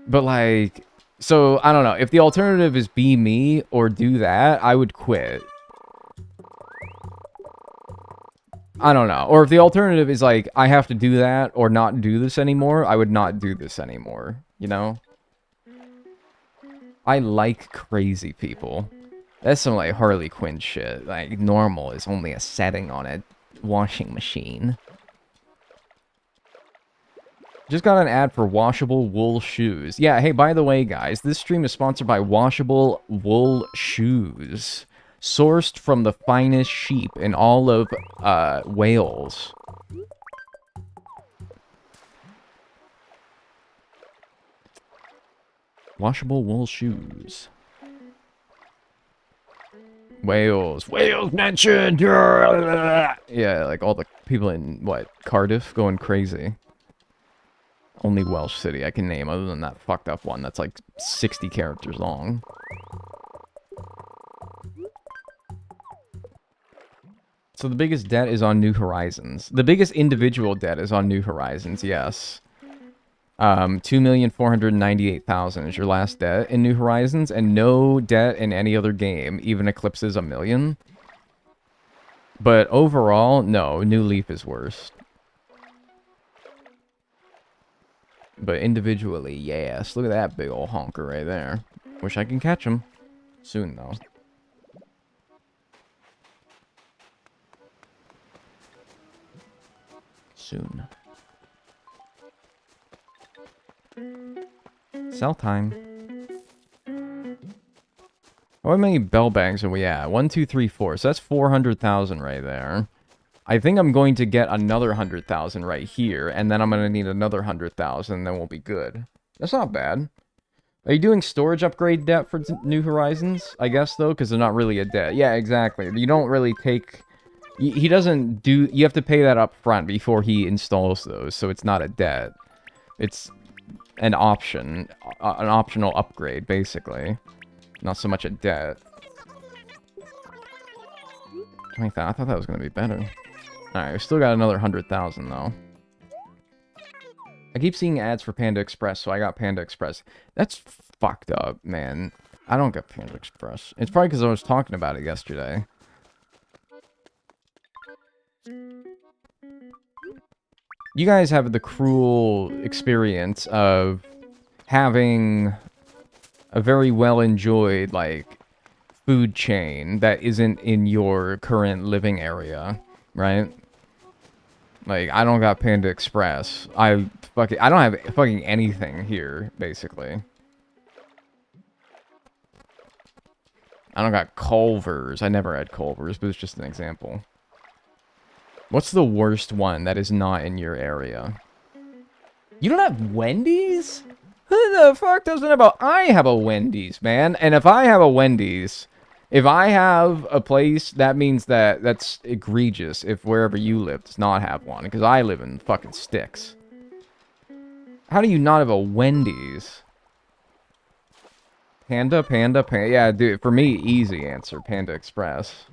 But like, so, I don't know. If the alternative is be me, or do that, I would quit. I don't know. Or if the alternative is like, I have to do that, or not do this anymore, I would not do this anymore. You know? I like crazy people. That's some, like, Harley Quinn shit. Like, normal is only a setting on a washing machine. Just got an ad for washable wool shoes. Yeah, hey, by the way, guys, this stream is sponsored by washable wool shoes. Sourced from the finest sheep in all of, Wales. Washable wool shoes. Wales. Wales mentioned! Yeah, like all the people in, what, Cardiff going crazy. Only Welsh city I can name other than that fucked up one that's like 60 characters long. So the biggest debt is on New Horizons. The biggest individual debt is on New Horizons, yes. 2,498,000 is your last debt in New Horizons, and no debt in any other game even eclipses 1 million. But overall, no, New Leaf is worse. But individually, yes. Look at that big old honker right there. Wish I can catch him. Soon, though. Soon. Sell time. How many bell bags are we at? 1, 2, 3, 4. So that's 400,000 right there. I think I'm going to get another 100,000 right here, and then I'm going to need another 100,000, and then we'll be good. That's not bad. Are you doing storage upgrade debt for New Horizons? I guess, though, because they're not really a debt. Yeah, exactly. You don't really take... He doesn't do... You have to pay that up front before he installs those, so it's not a debt. It's an option. An optional upgrade, basically. Not so much a debt. 20,000. I thought that was going to be better. Alright, we still got another 100,000, though. I keep seeing ads for Panda Express, so I got Panda Express. That's fucked up, man. I don't get Panda Express. It's probably because I was talking about it yesterday. You guys have the cruel experience of having a very well-enjoyed, like, food chain that isn't in your current living area, right? Like, I don't got Panda Express. I don't have fucking anything here, basically. I don't got Culver's. I never had Culver's, but it's just an example. What's the worst one that is not in your area? You don't have Wendy's? Who the fuck doesn't have a... I have a Wendy's, man. And if I have a Wendy's... If I have a place, that means that's egregious if wherever you live does not have one. Because I live in fucking sticks. How do you not have a Wendy's? Panda. Yeah, dude, for me, easy answer. Panda Express.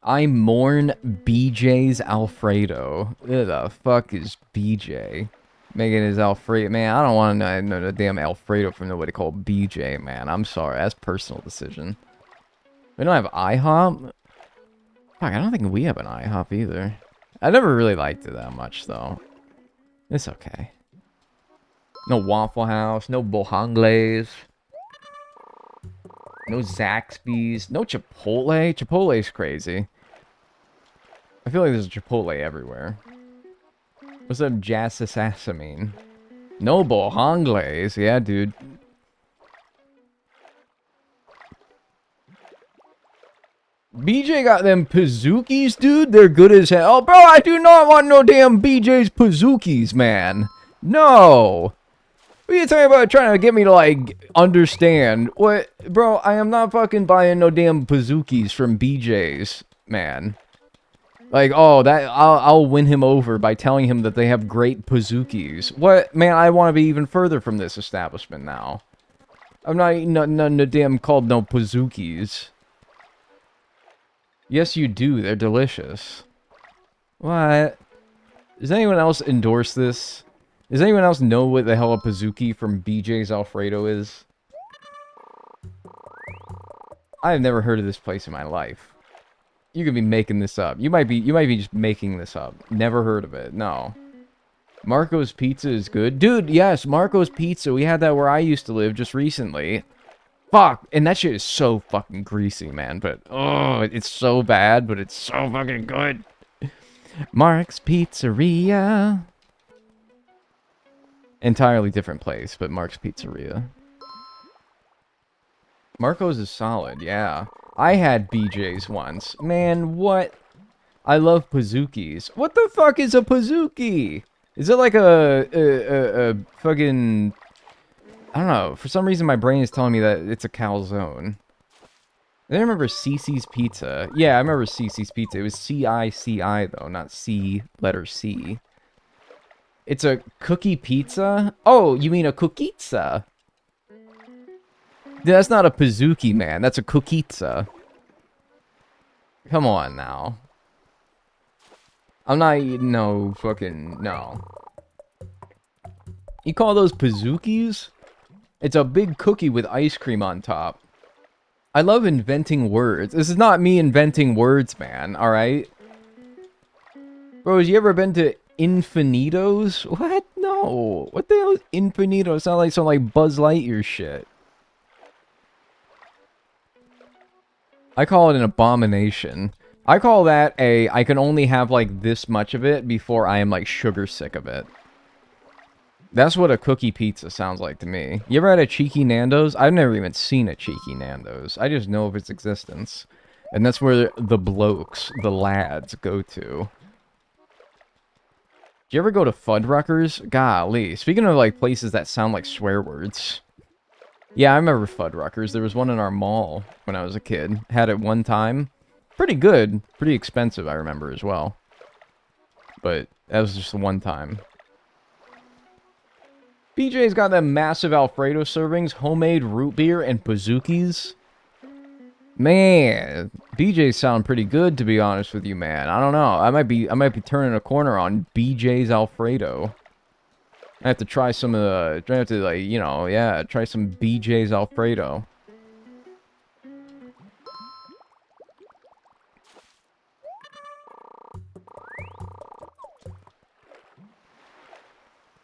I mourn BJ's Alfredo. Who the fuck is BJ? Making his Alfredo. Man, I don't want to know the damn Alfredo from nobody called BJ, man. I'm sorry. That's a personal decision. We don't have IHOP? Fuck, I don't think we have an IHOP either. I never really liked it that much, though. It's okay. No Waffle House. No Bojangles. No Zaxby's. No Chipotle. Chipotle's crazy. I feel like there's a Chipotle everywhere. What's up, Jassasassa mean? No Bojangles. Yeah, dude. BJ got them Pazookies, dude. They're good as hell. Oh, bro, I do not want no damn BJ's Pazookies, man. No. What are you talking about trying to get me to, like, understand? What? Bro, I am not fucking buying no damn Pazookies from BJ's, man. Like, oh, that I'll win him over by telling him that they have great Pazookies. What? Man, I want to be even further from this establishment now. I'm not eating nothing damn called no Pazookies. Yes, you do. They're delicious. What? Does anyone else endorse this? Does anyone else know what the hell a Pazookie from BJ's Alfredo is? I have never heard of this place in my life. You could be making this up. You might be just making this up. Never heard of it. No. Marco's Pizza is good. Dude, yes, Marco's Pizza. We had that where I used to live just recently. Fuck. And that shit is so fucking greasy, man. But, oh, it's so bad, but it's so fucking good. Mark's Pizzeria. Entirely different place, but Mark's Pizzeria. Marco's is solid, yeah. I had BJ's once. Man, what? I love Pazookies. What the fuck is a Pazookie? Is it like a fucking... I don't know. For some reason, my brain is telling me that it's a calzone. I remember Cece's Pizza. Yeah, I remember Cece's Pizza. It was C-I-C-I, though, not C, letter C. It's a cookie pizza? Oh, you mean a cookiezza? That's not a Pazookie, man. That's a cookiezza. Come on, now. I'm not eating no fucking... No. You call those Pazookies? It's a big cookie with ice cream on top. I love inventing words. This is not me inventing words, man. Alright? Bro, have you ever been to Infinitos? What? No. What the hell is Infinitos? Sound like some like Buzz Lightyear shit. I call it an abomination. I call that a, I can only have like this much of it before I am like sugar sick of it. That's what a cookie pizza sounds like to me. You ever had a Cheeky Nando's? I've never even seen a Cheeky Nando's. I just know of its existence. And that's where the blokes, the lads, go to. Do you ever go to Fuddruckers? Golly. Speaking of like places that sound like swear words. Yeah, I remember Fuddruckers. There was one in our mall when I was a kid. Had it one time. Pretty good. Pretty expensive, I remember, as well. But that was just one time. BJ's got them massive Alfredo servings, homemade root beer, and Pazookies. Man, BJ's sound pretty good, to be honest with you, man. I don't know. I might be turning a corner on BJ's Alfredo. I have to try some of the, I have to, like, you know, yeah, try some BJ's Alfredo.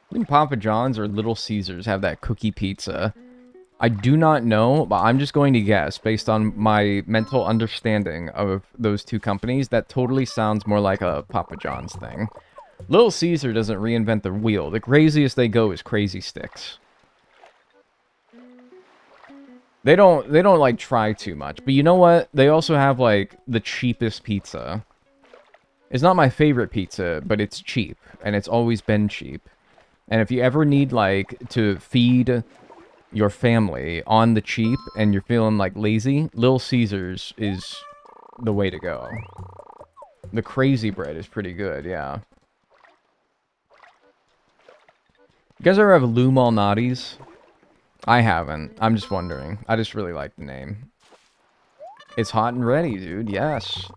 I think Papa John's or Little Caesars have that cookie pizza. I do not know, but I'm just going to guess, based on my mental understanding of those two companies, that totally sounds more like a Papa John's thing. Little Caesar doesn't reinvent the wheel. The craziest they go is Crazy Sticks. They don't like try too much. But you know what? They also have like the cheapest pizza. It's not my favorite pizza, but it's cheap and it's always been cheap. And if you ever need like to feed your family on the cheap and you're feeling like lazy, Little Caesars is the way to go. The crazy bread is pretty good, yeah. You guys ever have Lou Malnati's? I haven't. I'm just wondering. I just really like the name. It's hot and ready, dude. Yes.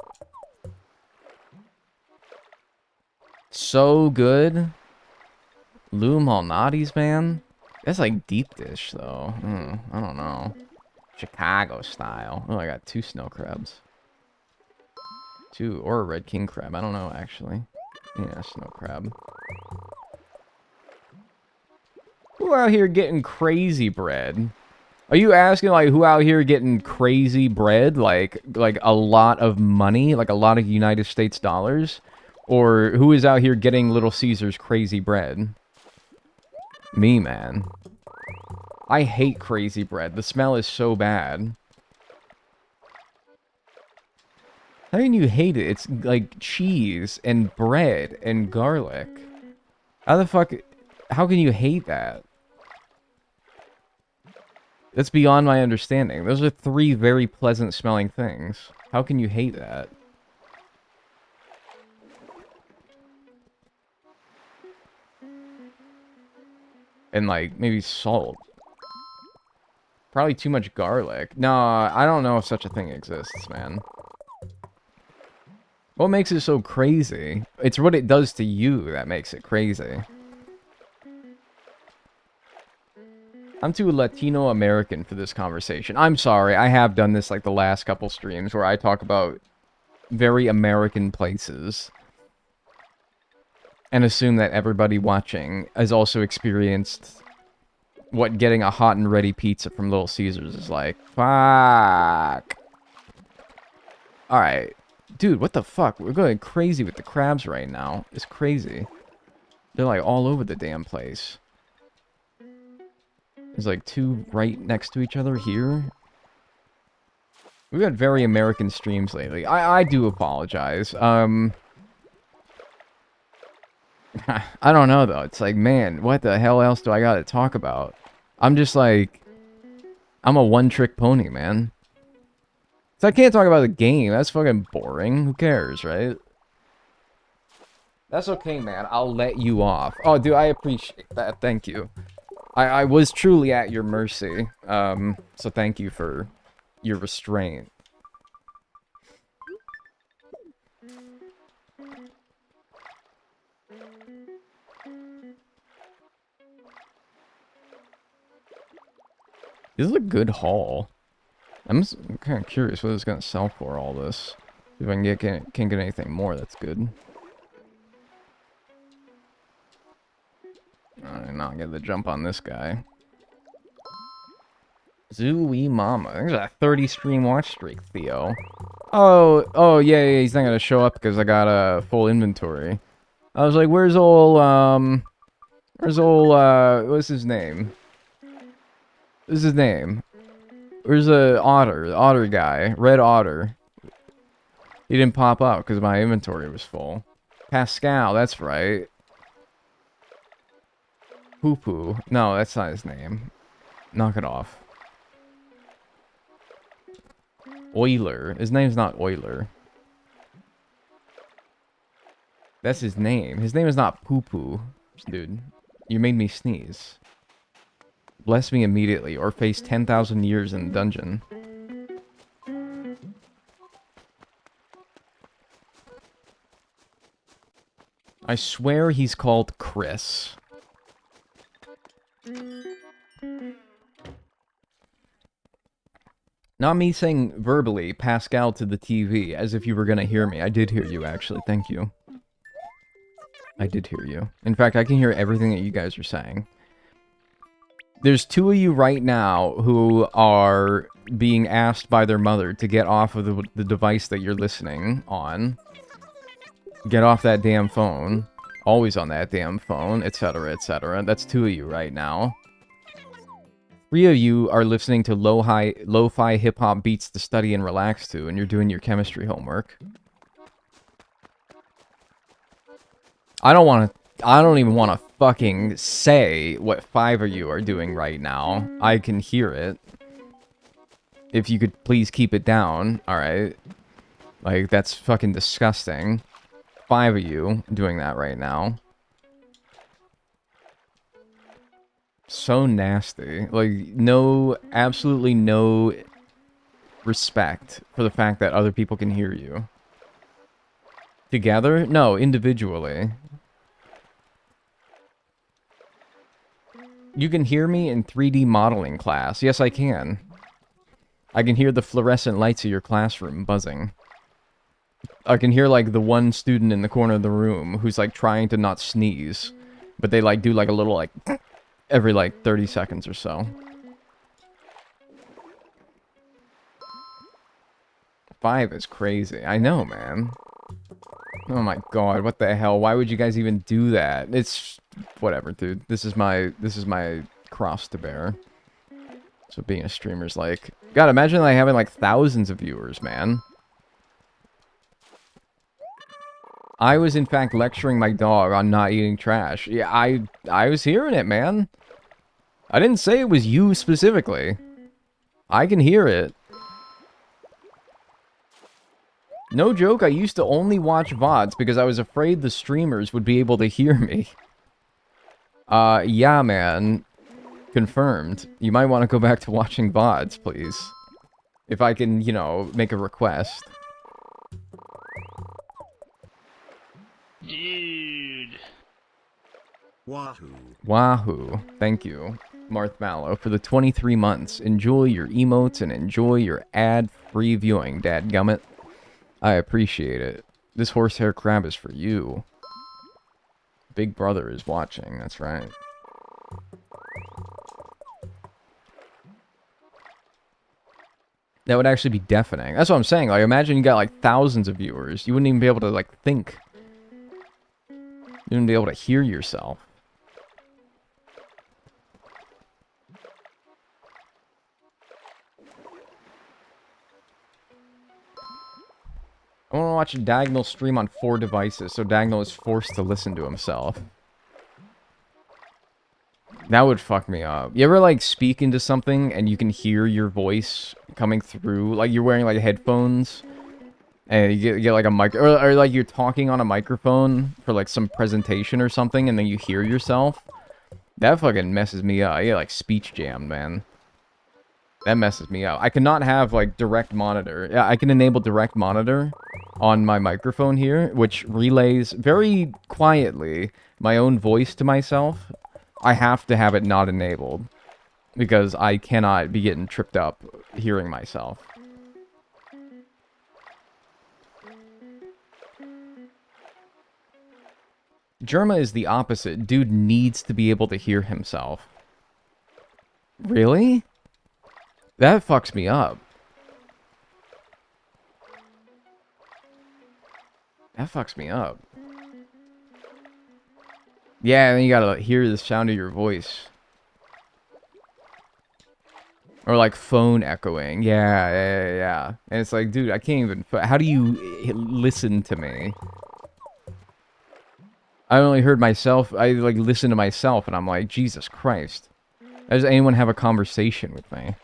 So good. Lou Malnati's, man. That's like deep dish, though. I don't know. Chicago style. Oh, I got 2 snow crabs. 2, or a red king crab. I don't know, actually. Yeah, snow crab. Who out here getting crazy bread? Are you asking, like, who out here getting crazy bread? Like a lot of money? Like a lot of United States dollars? Or who is out here getting Little Caesars crazy bread? Me, man. I hate crazy bread. The smell is so bad. How can you hate it? It's like cheese and bread and garlic. How the fuck... How can you hate that? That's beyond my understanding. Those are 3 very pleasant smelling things. How can you hate that? And like, maybe salt. Probably too much garlic. No, I don't know if such a thing exists, man. What makes it so crazy? It's what it does to you that makes it crazy. I'm too Latino American for this conversation. I'm sorry, I have done this like the last couple streams where I talk about very American places. And assume that everybody watching has also experienced what getting a hot and ready pizza from Little Caesars is like. Fuck. Alright. Dude, what the fuck? We're going crazy with the crabs right now. It's crazy. They're like all over the damn place. There's like 2 right next to each other here. We've had very American streams lately. I do apologize. I don't know, though. It's like, man, what the hell else do I gotta talk about? I'm just like... I'm a one-trick pony, man. So I can't talk about the game. That's fucking boring. Who cares, right? That's okay, man. I'll let you off. Oh, dude, I appreciate that. Thank you. I was truly at your mercy. So thank you for your restraint. This is a good haul. I'm kind of curious what it's going to sell for, all this. If I can't get anything more, that's good. Alright, now I get the jump on this guy. Zooey Mama. There's a 30 stream watch streak, Theo. Oh, yeah, he's not going to show up because I got a full inventory. I was like, where's old, what's his name? What's his name? Where's the otter guy? Red Otter. He didn't pop up because my inventory was full. Pascal, that's right. Poo-poo. No, that's not his name. Knock it off. Euler. His name's not Euler. That's his name. His name is not Poo-poo. Dude, you made me sneeze. Bless me immediately, or face 10,000 years in the dungeon. I swear he's called Chris. Not me saying verbally, Pascal to the TV, as if you were gonna hear me. I did hear you, actually. Thank you. I did hear you. In fact, I can hear everything that you guys are saying. There's two of you right now who are being asked by their mother to get off of the device that you're listening on. Get off that damn phone. Always on that damn phone, etc., etc. That's two of you right now. Three of you are listening to lo-fi hip-hop beats to study and relax to, and you're doing your chemistry homework. I don't even want to fucking say what five of you are doing right now. I can hear it. If you could please keep it down, alright? Like, that's fucking disgusting. Five of you doing that right now. So nasty. Like, absolutely no respect for the fact that other people can hear you. Together? No, individually. You can hear me in 3D modeling class. Yes, I can. I can hear the fluorescent lights of your classroom buzzing. I can hear, like, the one student in the corner of the room who's, like, trying to not sneeze. But they, like, do, like, a little, like, every, like, 30 seconds or so. 5 is crazy. I know, man. Oh my god, what the hell? Why would you guys even do that? It's... whatever, dude. This is my cross to bear. So being a streamer's like... God, imagine, like, having, like, thousands of viewers, man. I was, in fact, lecturing my dog on not eating trash. Yeah, I was hearing it, man. I didn't say it was you specifically. I can hear it. No joke, I used to only watch VODs because I was afraid the streamers would be able to hear me. Yeah, man. Confirmed. You might want to go back to watching VODs, please. If I can, you know, make a request. Dude. Wahoo. Wahoo. Thank you, Marth Mallow, for the 23 months. Enjoy your emotes and enjoy your ad-free viewing, dadgummit. I appreciate it. This horsehair crab is for you. Big brother is watching, that's right. That would actually be deafening. That's what I'm saying. Like, imagine you got, like, thousands of viewers. You wouldn't even be able to, like, think. You wouldn't be able to hear yourself. I want to watch Dagnel stream on 4 devices, so Dagnel is forced to listen to himself. That would fuck me up. You ever, like, speak into something and you can hear your voice coming through? Like, you're wearing, like, headphones, and you get like, a mic... Or, like, you're talking on a microphone for, like, some presentation or something, and then you hear yourself? That fucking messes me up. I get, like, speech jammed, man. That messes me up. I cannot have, like, direct monitor. Yeah, I can enable direct monitor on my microphone here, which relays very quietly my own voice to myself. I have to have it not enabled, because I cannot be getting tripped up hearing myself. Germa is the opposite. Dude needs to be able to hear himself. Really? That fucks me up. That fucks me up. Yeah, and then you gotta hear the sound of your voice. Or like phone echoing. Yeah. And it's like, dude, I can't even... How do you listen to me? I only heard myself. I, like, listen to myself, and I'm like, Jesus Christ. Does anyone have a conversation with me?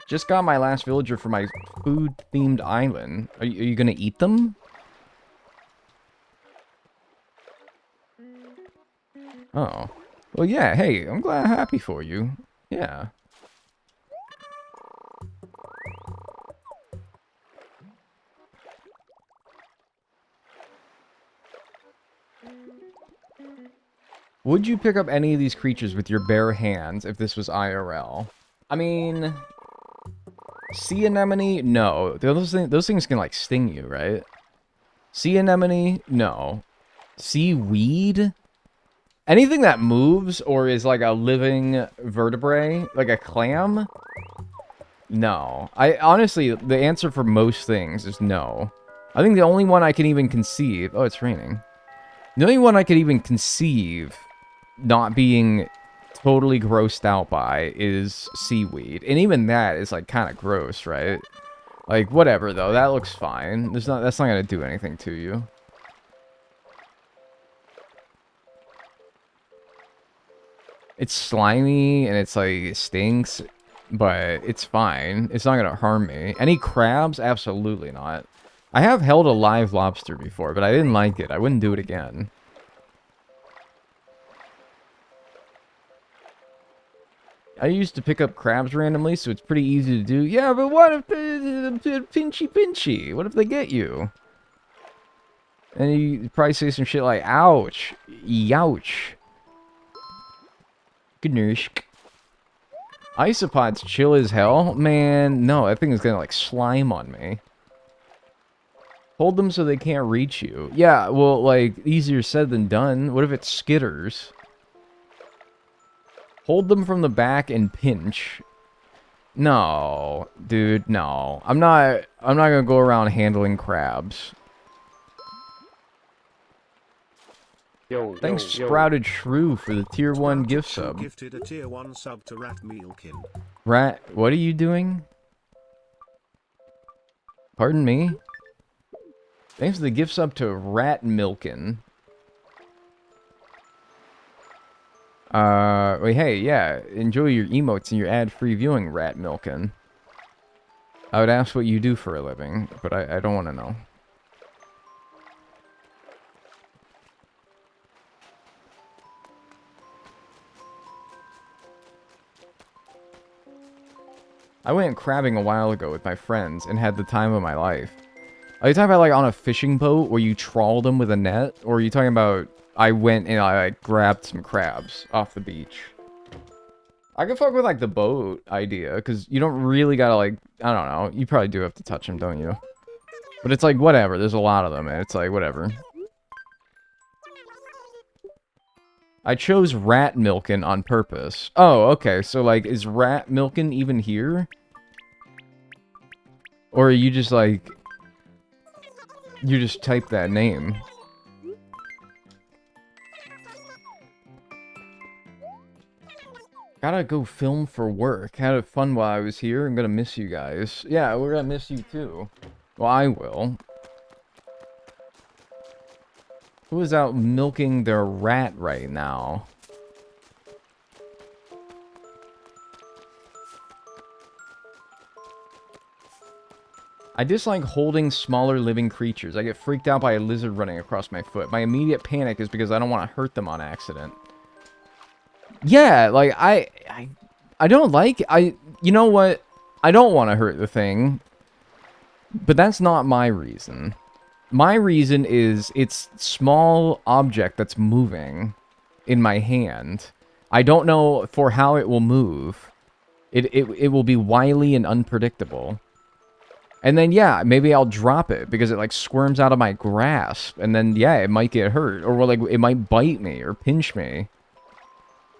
Just got my last villager for my food-themed island. Are you gonna eat them? Oh. Well, yeah, hey, I'm happy for you. Yeah. Would you pick up any of these creatures with your bare hands if this was IRL? I mean, sea anemone, no. Those things can like sting you, right? Sea anemone, no. Seaweed? Anything that moves or is like a living vertebrae, like a clam? No. I honestly, the answer for most things is no. I think the only one I can even conceive... Oh, it's raining. The only one I could even conceive not being totally grossed out by is seaweed. And even that is like kind of gross, right? Like, whatever, though. That looks fine. That's not going to do anything to you. It's slimy, and it's like, it stinks, but it's fine. It's not gonna harm me. Any crabs? Absolutely not. I have held a live lobster before, but I didn't like it. I wouldn't do it again. I used to pick up crabs randomly, so it's pretty easy to do. Yeah, but what if pinchy? What if they get you? And you probably say some shit like, ouch, youch. Gnurshk. Isopods chill as hell? Man, no, that thing is gonna like slime on me. Hold them so they can't reach you. Yeah, well, like, easier said than done. What if it skitters? Hold them from the back and pinch. No, dude, no. I'm not gonna go around handling crabs. Thanks, Sprouted Shrew, for the tier 1 gift sub. Gifted a tier 1 sub to Rat Mealkin. Rat, what are you doing? Pardon me? Thanks for the gift sub to Rat Milkin. Wait, hey, yeah, enjoy your emotes and your ad-free viewing, Rat Milkin. I would ask what you do for a living, but I don't want to know. I went crabbing a while ago with my friends and had the time of my life. Are you talking about like on a fishing boat where you trawl them with a net? Or are you talking about I went and I like grabbed some crabs off the beach? I can fuck with like the boat idea because you don't really gotta like, I don't know. You probably do have to touch them, don't you? But it's like whatever. There's a lot of them and it's like whatever. I chose Rat Milkin on purpose. Oh, okay. So, like, is Rat Milkin even here? Or are you just, like... You just type that name. Gotta go film for work. Had fun while I was here. I'm gonna miss you guys. Yeah, we're gonna miss you too. Well, I will. Who is out milking their rat right now? I dislike holding smaller living creatures. I get freaked out by a lizard running across my foot. My immediate panic is because I don't want to hurt them on accident. Yeah, like, I don't like... You know what? I don't want to hurt the thing. But that's not my reason. My reason is it's small object that's moving in my hand. I don't know for how it will move. It will be wily and unpredictable. And then, yeah, maybe I'll drop it because it, like, squirms out of my grasp. And then, yeah, it might get hurt. Or, like, it might bite me or pinch me.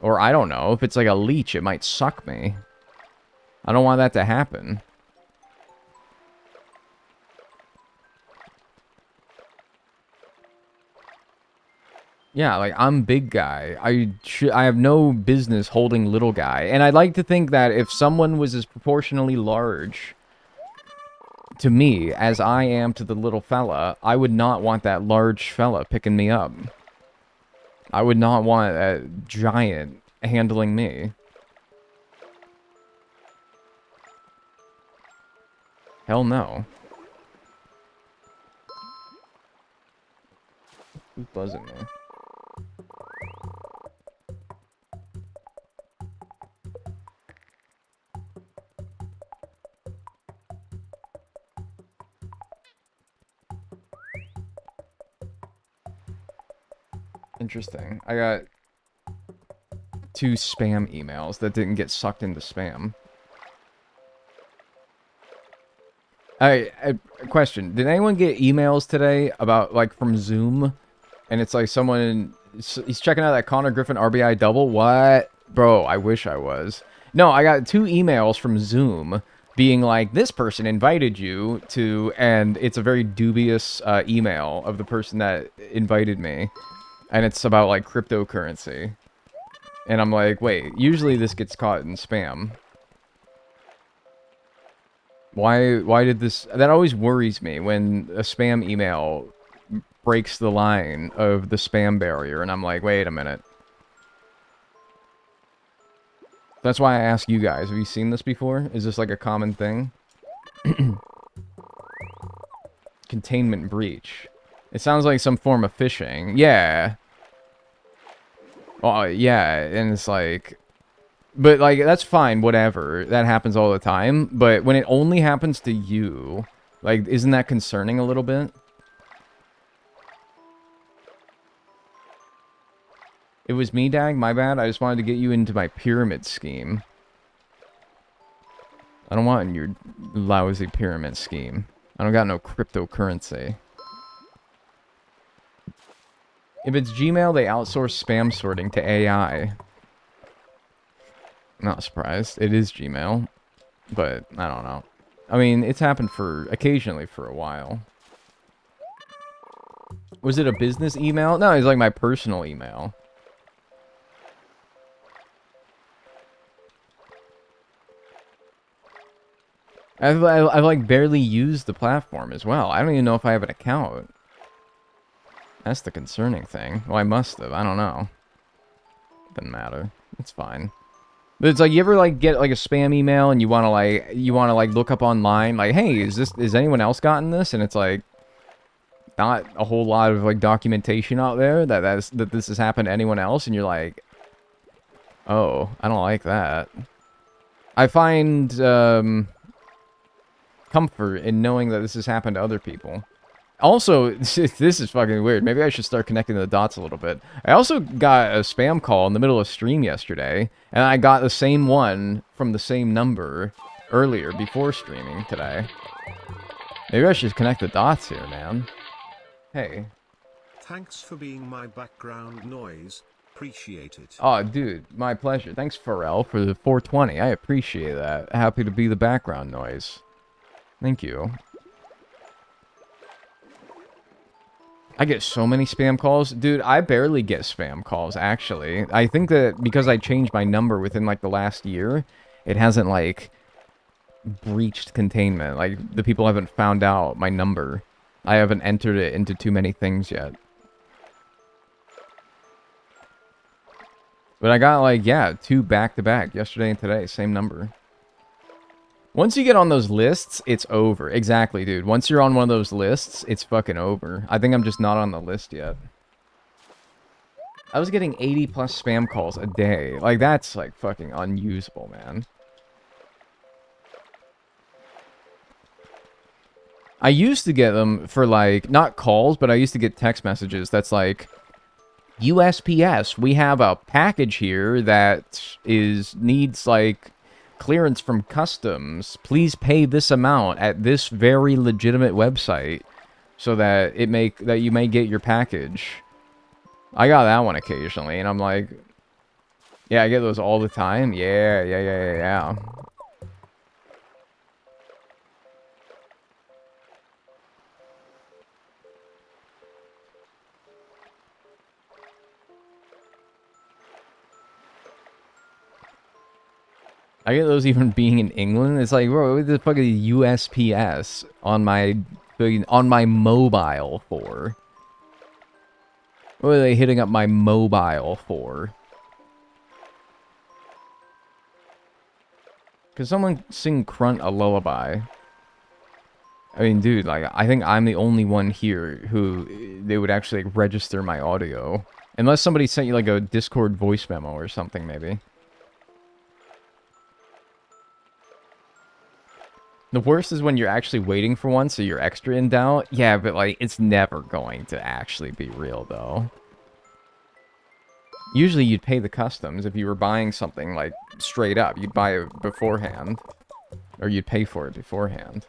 Or, I don't know. If it's like a leech, it might suck me. I don't want that to happen. Yeah, like, I'm big guy. I have no business holding little guy. And I'd like to think that if someone was as proportionally large to me as I am to the little fella, I would not want that large fella picking me up. I would not want a giant handling me. Hell no. Who's buzzing me? Interesting. I got 2 spam emails that didn't get sucked into spam. A question. Did anyone get emails today about, like, from Zoom? And it's like someone... He's checking out that Connor Griffin RBI double? What? Bro, I wish I was. No, I got 2 emails from Zoom being like, this person invited you to... And it's a very dubious email of the person that invited me. And it's about, like, cryptocurrency. And I'm like, wait, usually this gets caught in spam. Why did this... That always worries me when a spam email breaks the line of the spam barrier, and I'm like, wait a minute. That's why I ask you guys, have you seen this before? Is this like a common thing? Containment breach. It sounds like some form of phishing. Yeah. Oh, yeah, and it's like... But, like, that's fine, whatever. That happens all the time. But when it only happens to you, like, isn't that concerning a little bit? It was me, Dag. My bad. I just wanted to get you into my pyramid scheme. I don't want your lousy pyramid scheme. I don't got no cryptocurrency. If it's Gmail, they outsource spam sorting to AI. Not surprised. It is Gmail. But, I don't know. I mean, it's happened occasionally for a while. Was it a business email? No, it's like my personal email. I've like barely used the platform as well. I don't even know if I have an account. That's the concerning thing. Well, I must have. I don't know. Doesn't matter. It's fine. But it's like, you ever like get like a spam email and you want to like look up online like, hey, is anyone else gotten this? And it's like not a whole lot of like documentation out there that this has happened to anyone else, and you're like, oh, I don't like that. I find comfort in knowing that this has happened to other people. Also, this is fucking weird. Maybe I should start connecting the dots a little bit. I also got a spam call in the middle of stream yesterday, and I got the same one from the same number earlier before streaming today. Maybe I should connect the dots here, man. Hey. Thanks for being my background noise. Appreciate it. Oh, dude, my pleasure. Thanks, Pharrell, for the 420. I appreciate that. Happy to be the background noise. Thank you. I get so many spam calls. Dude, I barely get spam calls, actually. I think that because I changed my number within, like, the last year, it hasn't, like, breached containment. Like, the people haven't found out my number. I haven't entered it into too many things yet. But I got, like, yeah, 2 back-to-back, yesterday and today, same number. Once you get on those lists, it's over. Exactly, dude. Once you're on one of those lists, it's fucking over. I think I'm just not on the list yet. I was getting 80 plus spam calls a day. Like, that's, like, fucking unusable, man. I used to get them for, like, not calls, but I used to get text messages that's like, USPS, we have a package here that needs, like, clearance from customs. Please pay this amount at this very legitimate website so that you may get your package. I got that one occasionally, and I'm like, yeah, I get those all the time. Yeah. I get those even being in England. It's like, bro, what the fuck is USPS on my mobile for? What are they hitting up my mobile for? Could someone sing Crunt a lullaby? I mean, dude, like, I think I'm the only one here who they would actually like, register my audio. Unless somebody sent you like a Discord voice memo or something, maybe. The worst is when you're actually waiting for one, so you're extra in doubt. Yeah, but, like, it's never going to actually be real, though. Usually you'd pay the customs if you were buying something, like, straight up. You'd buy it beforehand. Or you'd pay for it beforehand.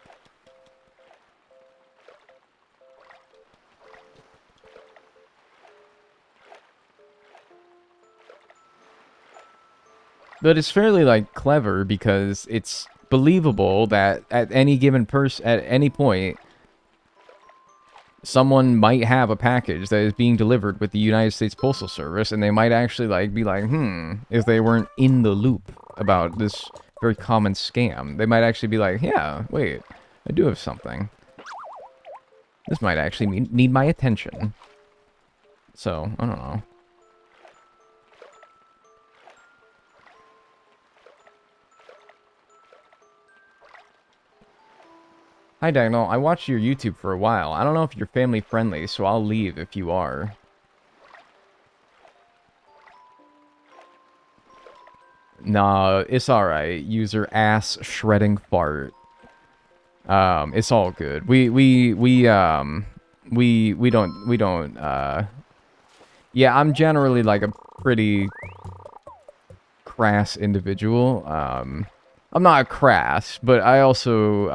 But it's fairly, like, clever because it's believable that at any given at any point, someone might have a package that is being delivered with the United States Postal Service, and they might actually, like, be like, if they weren't in the loop about this very common scam, they might actually be like, yeah, wait, I do have something. This might actually need my attention. So, I don't know. Hi, Dagnel. I watched your YouTube for a while. I don't know if you're family friendly, so I'll leave if you are. Nah, it's alright. User ass shredding fart. It's all good. We don't, yeah, I'm generally, like, a pretty crass individual. I'm not crass, but I also,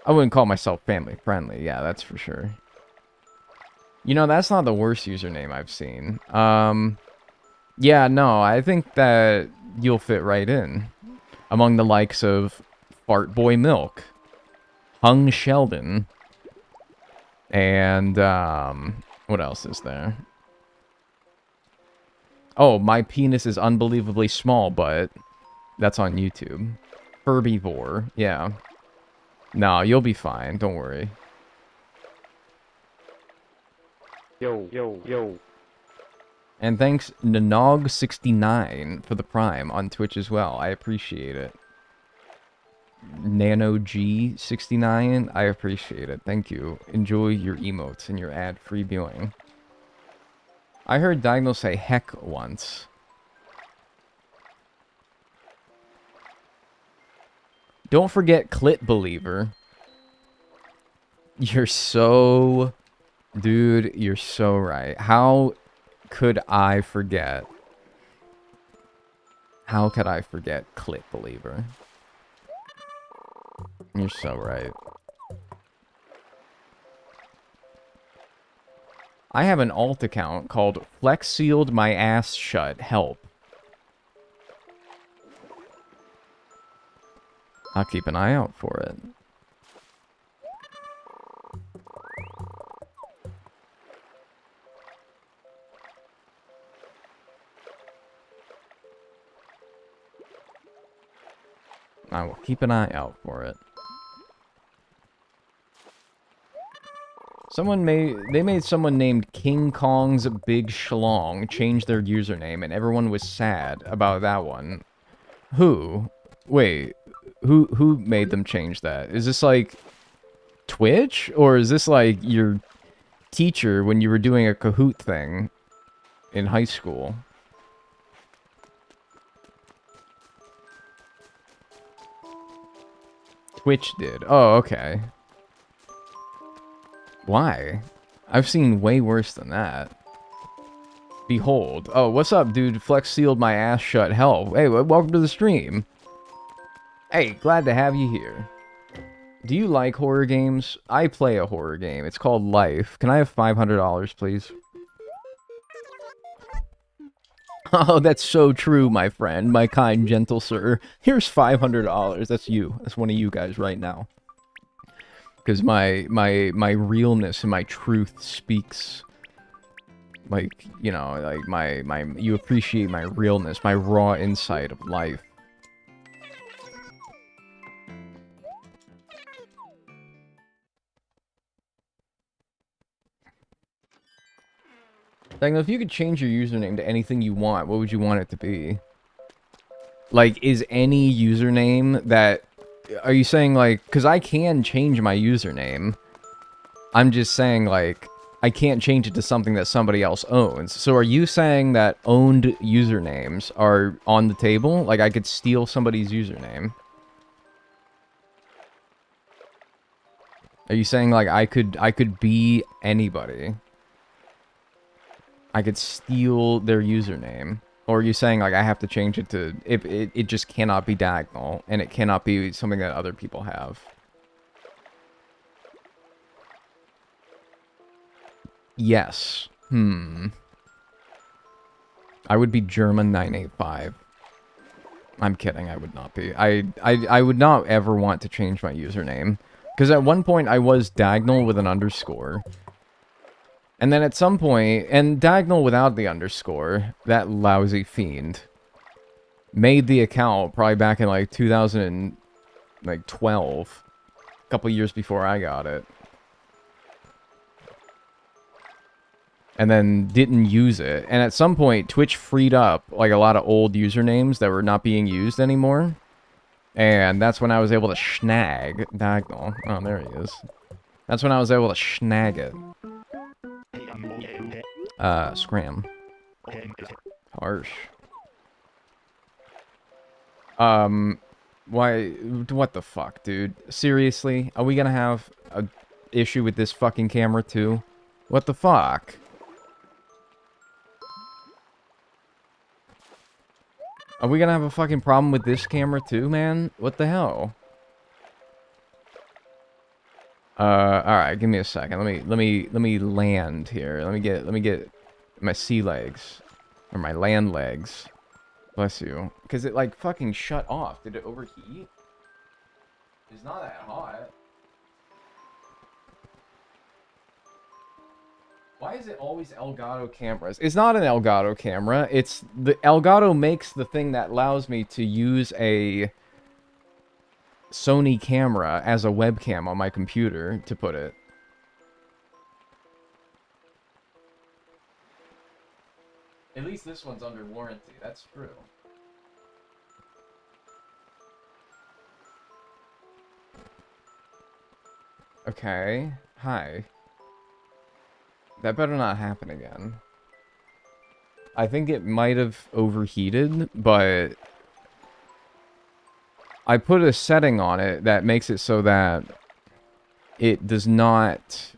I wouldn't call myself family friendly, yeah, that's for sure. You know, that's not the worst username I've seen. Yeah, no, I think that you'll fit right in. Among the likes of Fart Boy Milk, Hung Sheldon, and, what else is there? Oh, my penis is unbelievably small, but that's on YouTube. Herbivore, yeah. No, you'll be fine, don't worry. Yo, yo, yo. And thanks Nanog69 for the Prime on Twitch as well. I appreciate it. NanoG69, I appreciate it. Thank you. Enjoy your emotes and your ad-free viewing. I heard Dagnel say heck once. Don't forget Clit Believer. You're so... Dude, you're so right. How could I forget? How could I forget Clit Believer? You're so right. I have an alt account called Flex Sealed My Ass Shut Help. I'll keep an eye out for it. I will keep an eye out for it. They made someone named King Kong's Big Schlong change their username, and everyone was sad about that one. Who? Wait, who made them change that? Is this like Twitch, or is this like your teacher when you were doing a Kahoot thing in high school? Twitch did. Oh, okay. Why? I've seen way worse than that. Behold. Oh, what's up, dude? Flex sealed my ass shut. Hell. Hey, welcome to the stream. Hey, glad to have you here. Do you like horror games? I play a horror game. It's called Life. Can I have $500, please? Oh, that's so true, my friend. My kind, gentle sir. Here's $500. That's you. That's one of you guys right now. Because my realness and my truth speaks. Like, you know, like you appreciate my realness, my raw insight of life. Dagnel, if you could change your username to anything you want, what would you want it to be? Like, is any username that... Are you saying, like... Because I can change my username. I'm just saying, like... I can't change it to something that somebody else owns. So are you saying that owned usernames are on the table? Like, I could steal somebody's username? Are you saying, like, I could be anybody? I could steal their username. Or are you saying, like, I have to change it to... It just cannot be Dagnel, and it cannot be something that other people have. Yes. I would be German 985. I'm kidding, I would not be. I would not ever want to change my username. Because at one point, I was Dagnel with an underscore. And then at some point, and Dagnel without the underscore, that lousy fiend, made the account probably back in like 2012, a couple years before I got it. And then didn't use it. And at some point, Twitch freed up like a lot of old usernames that were not being used anymore. And that's when I was able to snag Dagnel. Oh, there he is. That's when I was able to snag it. Scram. Harsh. Why? What the fuck, dude? Seriously? Are we gonna have a issue with this fucking camera too? What the fuck? Are we gonna have a fucking problem with this camera too, man? What the hell? Alright, give me a second. Let me land here. Let me get my sea legs. Or my land legs. Bless you. Because it, like, fucking shut off. Did it overheat? It's not that hot. Why is it always Elgato cameras? It's not an Elgato camera. It's... The Elgato makes the thing that allows me to use a Sony camera as a webcam on my computer, to put it. At least this one's under warranty. That's true. Okay. Hi. That better not happen again. I think it might have overheated, but I put a setting on it that makes it so that it does not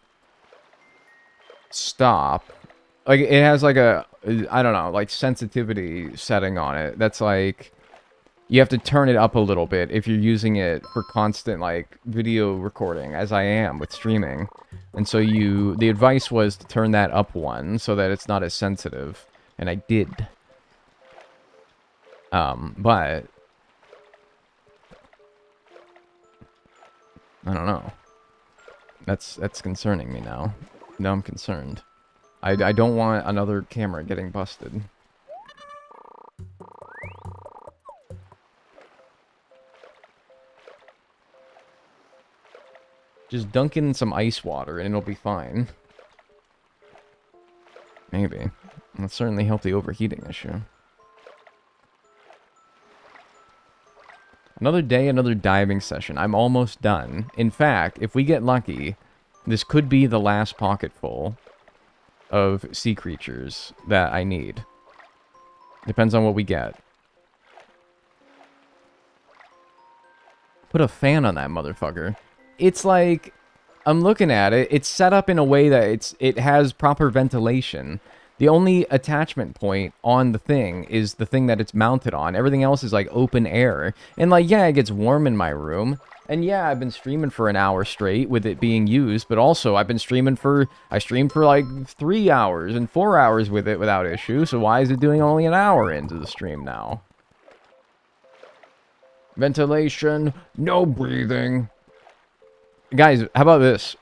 stop. Like, it has like a, I don't know, like sensitivity setting on it. That's like, you have to turn it up a little bit if you're using it for constant, like, video recording, as I am with streaming. And so the advice was to turn that up one so that it's not as sensitive. And I did. But I don't know. That's concerning me now. Now I'm concerned. I don't want another camera getting busted. Just dunk it in some ice water and it'll be fine. Maybe. That'll certainly help the overheating issue. Another day, another diving session. I'm almost done. In fact, if we get lucky, this could be the last pocketful of sea creatures that I need. Depends on what we get. Put a fan on that motherfucker. It's like, I'm looking at it, it's set up in a way that it has proper ventilation. The only attachment point on the thing is the thing that it's mounted on. Everything else is like open air. And like, yeah, it gets warm in my room. And yeah, I've been streaming for an hour straight with it being used, but also I've been streaming I streamed for like 3 hours and 4 hours with it without issue, so why is it doing only an hour into the stream now? Ventilation, no breathing. Guys, how about this?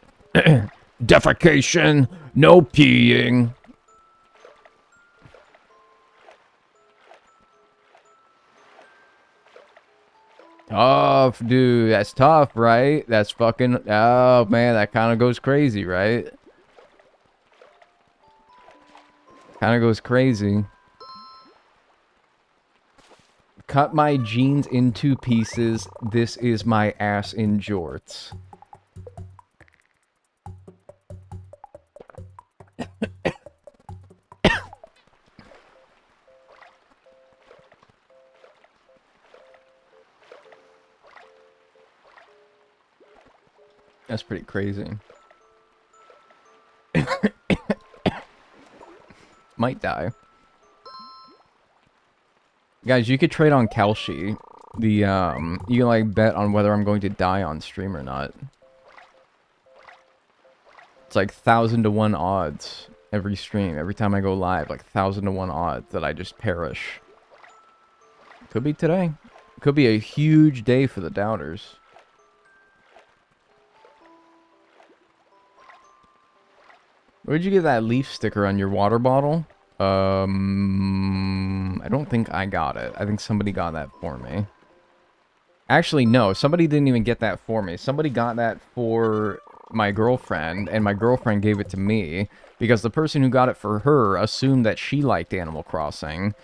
Defecation, no peeing. Tough, dude. That's tough, right? That's fucking... Oh, man, that kind of goes crazy, right? Kind of goes crazy. Cut my jeans in 2 pieces. This is my ass in jorts. That's pretty crazy. might die. Guys, you could trade on Kalshi. You can, like, bet on whether I'm going to die on stream or not. It's like 1,000 to 1 odds every stream. Every time I go live, like 1,000 to 1 odds that I just perish. Could be today. Could be a huge day for the doubters. Where'd you get that leaf sticker on your water bottle? I don't think I got it. I think somebody got that for me. Actually, no. Somebody didn't even get that for me. Somebody got that for my girlfriend, and my girlfriend gave it to me because the person who got it for her assumed that she liked Animal Crossing,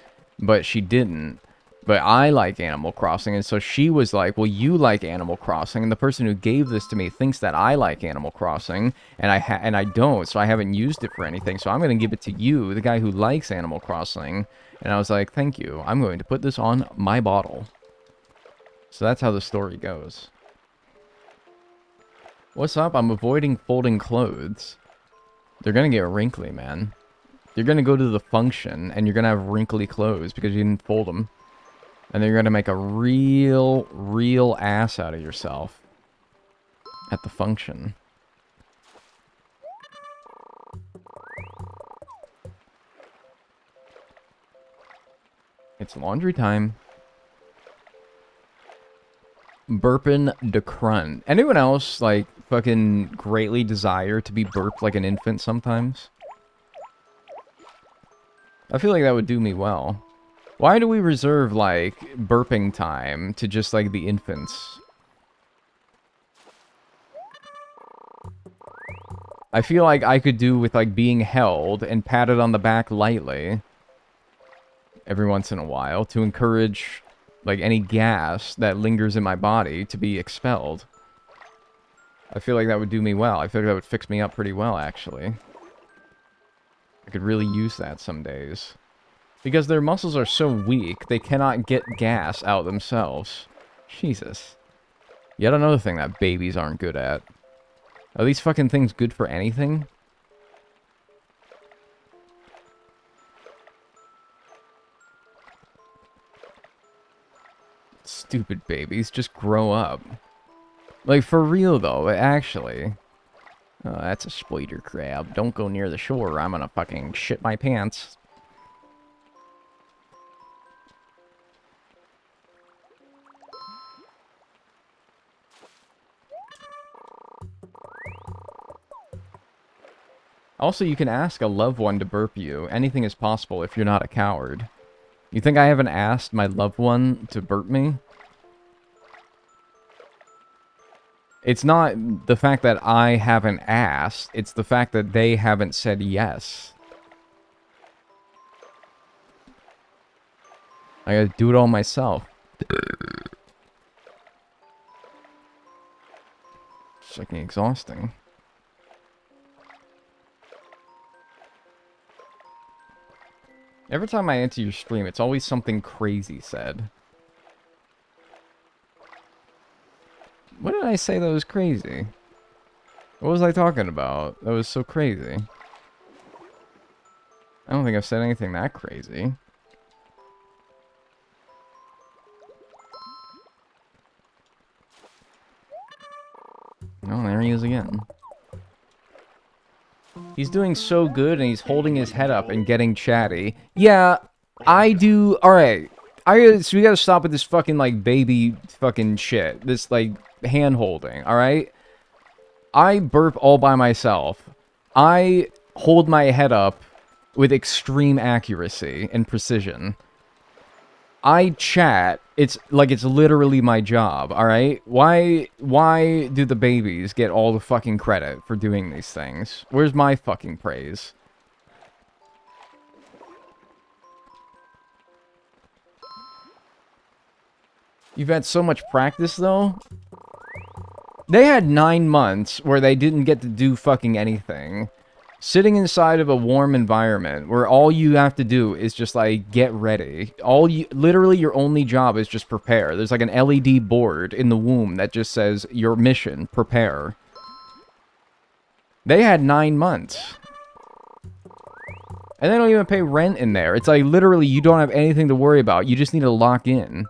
but she didn't. But I like Animal Crossing, and so she was like, well, you like Animal Crossing, and the person who gave this to me thinks that I like Animal Crossing, and I don't, so I haven't used it for anything, so I'm going to give it to you, the guy who likes Animal Crossing. And I was like, thank you, I'm going to put this on my bottle. So that's how the story goes. What's up? I'm avoiding folding clothes. They're going to get wrinkly, man. You're going to go to the function, and you're going to have wrinkly clothes because you didn't fold them. And then you're going to make a real ass out of yourself at the function. It's laundry time. Burpin' de crun. Anyone else, like, fucking greatly desire to be burped like an infant sometimes? I feel like that would do me well. Why do we reserve, like, burping time to just, like, the infants? I feel like I could do with, like, being held and patted on the back lightly every once in a while to encourage, like, any gas that lingers in my body to be expelled. I feel like that would do me well. I feel like that would fix me up pretty well, actually. I could really use that some days. Because their muscles are so weak, they cannot get gas out themselves. Jesus. Yet another thing that babies aren't good at. Are these fucking things good for anything? Stupid babies, just grow up. Like, for real though, actually. Oh, that's a spider crab. Don't go near the shore, I'm gonna fucking shit my pants. Also, you can ask a loved one to burp you. Anything is possible if you're not a coward. You think I haven't asked my loved one to burp me? It's not the fact that I haven't asked, it's the fact that they haven't said yes. I gotta do it all myself. It's fucking exhausting. Every time I enter your stream, it's always something crazy said. What did I say that was crazy? What was I talking about that was so crazy? I don't think I've said anything that crazy. Oh, there he is again. He's doing so good, and he's holding his head up and getting chatty. Yeah, I do. Alright. So we gotta stop with this fucking, like, baby fucking shit. This, like, hand-holding, alright? I burp all by myself. I hold my head up with extreme accuracy and precision. I chat. It's like it's literally my job, alright? Why do the babies get all the fucking credit for doing these things? Where's my fucking praise? You've had so much practice, though? They had 9 months where they didn't get to do fucking anything. Sitting inside of a warm environment where all you have to do is just, like, get ready. Literally, your only job is just prepare. There's, like, an LED board in the womb that just says, your mission, prepare. They had 9 months. And they don't even pay rent in there. It's like, literally, you don't have anything to worry about. You just need to lock in.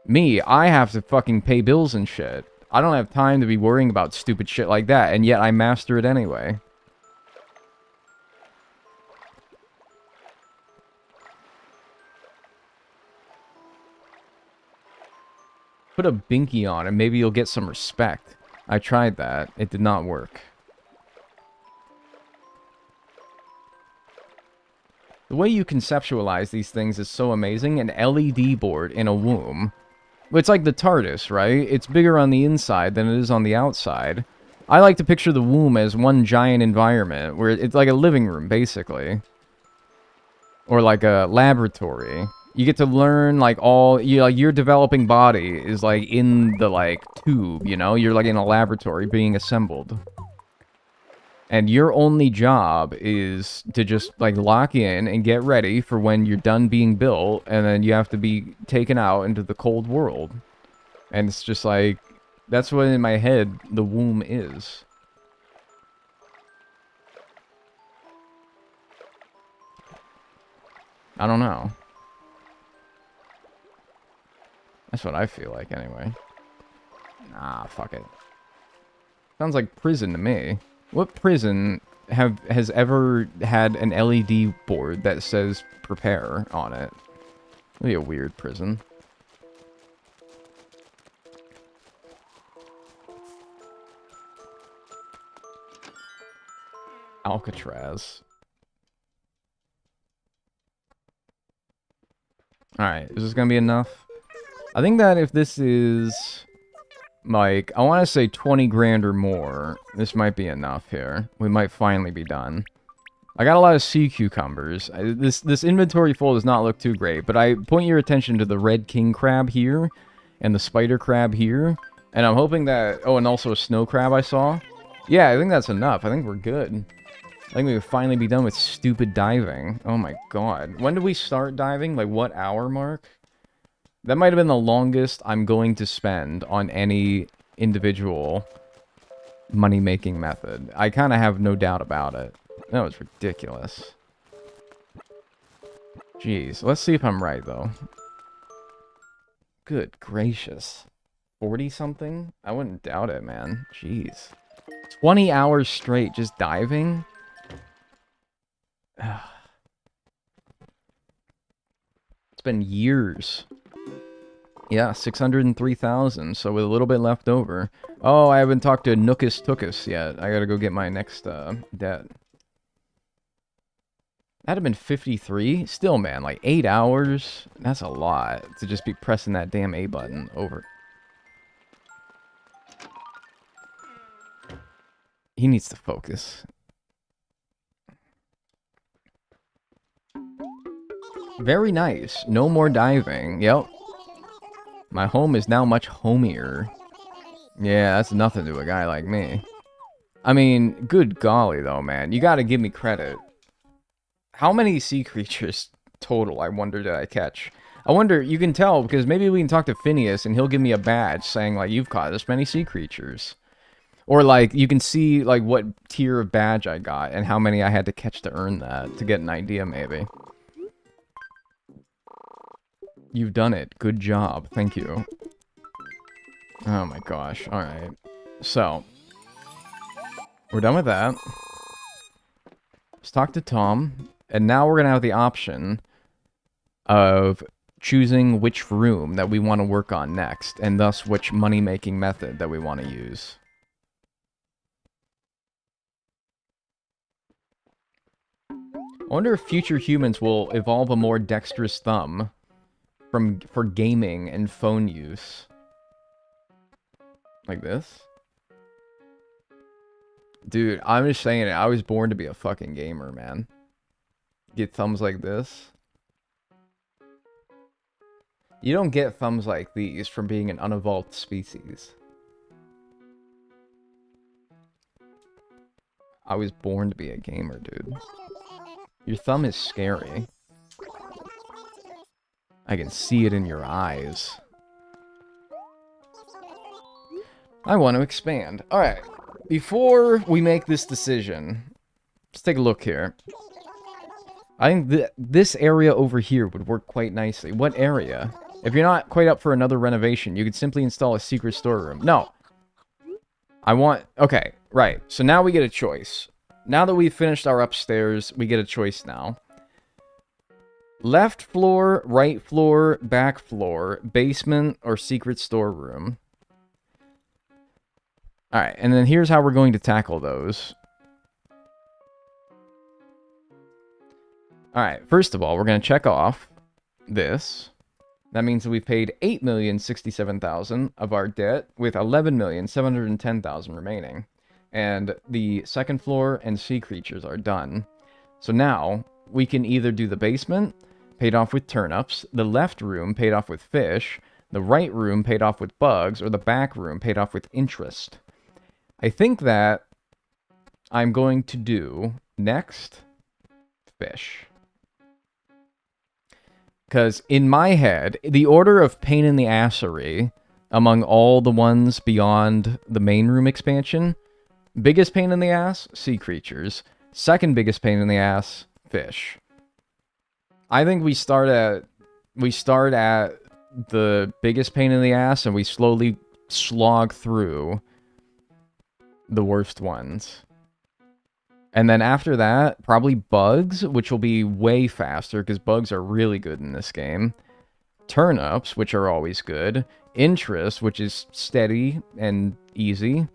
Me, I have to fucking pay bills and shit. I don't have time to be worrying about stupid shit like that, and yet I master it anyway. Put a binky on and maybe you'll get some respect. I tried that. It did not work. The way you conceptualize these things is so amazing. An LED board in a womb. It's like the TARDIS, right? It's bigger on the inside than it is on the outside. I like to picture the womb as one giant environment, where it's like a living room, basically. Or like a laboratory. You get to learn, like, your developing body is, like, in the, like, tube, you know? You're, like, in a laboratory being assembled. And your only job is to just, like, lock in and get ready for when you're done being built, and then you have to be taken out into the cold world. And it's just like, that's what in my head the womb is. I don't know. That's what I feel like, anyway. Nah, fuck it. Sounds like prison to me. What prison has ever had an LED board that says prepare on it? It'd be a weird prison. Alcatraz. Alright, is this gonna be enough? I think that if this is... like, I want to say 20 grand or more. This might be enough here. We might finally be done. I got a lot of sea cucumbers. This inventory full does not look too great, but I point your attention to the red king crab here, and the spider crab here, and I'm hoping that... oh, and also a snow crab I saw. Yeah, I think that's enough. I think we're good. I think we will finally be done with stupid diving. Oh my god. When did we start diving? Like, what hour mark? That might have been the longest I'm going to spend on any individual money-making method. I kind of have no doubt about it. That was ridiculous. Jeez, let's see if I'm right, though. Good gracious. 40-something? I wouldn't doubt it, man. Jeez. 20 hours straight just diving? It's been years. Yeah, 603,000, so with a little bit left over. Oh, I haven't talked to Nookus Tookus yet. I gotta go get my next, debt. That'd have been 53? Still, man, like 8 hours? That's a lot to just be pressing that damn A button over. He needs to focus. Very nice. No more diving. Yep. My home is now much homier. Yeah, that's nothing to a guy like me. I mean, good golly, though, man. You gotta give me credit. How many sea creatures total, I wonder, did I catch? I wonder, you can tell, because maybe we can talk to Phineas, and he'll give me a badge saying, like, you've caught this many sea creatures. Or, like, you can see, like, what tier of badge I got, and how many I had to catch to earn that, to get an idea, maybe. You've done it. Good job. Thank you. Oh my gosh. Alright. So. We're done with that. Let's talk to Tom. And now we're going to have the option of choosing which room that we want to work on next. And thus which money-making method that we want to use. I wonder if future humans will evolve a more dexterous thumb for gaming and phone use. Like this? Dude, I'm just saying it. I was born to be a fucking gamer, man. Get thumbs like this. You don't get thumbs like these from being an unevolved species. I was born to be a gamer, dude. Your thumb is scary. I can see it in your eyes. I want to expand. Alright. Before we make this decision, let's take a look here. I think this area over here would work quite nicely. What area? If you're not quite up for another renovation, you could simply install a secret storeroom. No. I want... Okay, right. So now we get a choice. Now that we've finished our upstairs, we get a choice now. Left floor, right floor, back floor, basement, or secret storeroom. Alright, and then here's how we're going to tackle those. Alright, first of all, we're going to check off this. That means that we've paid $8,067,000 of our debt, with $11,710,000 remaining. And the second floor and sea creatures are done. So now, we can either do the basement, paid off with turnips, the left room paid off with fish, the right room paid off with bugs, or the back room paid off with interest. I think that I'm going to do next fish. Because in my head, the order of pain in the assery among all the ones beyond the main room expansion, biggest pain in the ass, sea creatures. Second biggest pain in the ass, fish. I think we start at the biggest pain in the ass and we slowly slog through the worst ones. And then after that, probably bugs, which will be way faster because bugs are really good in this game. Turnips, which are always good. Interest, which is steady and easy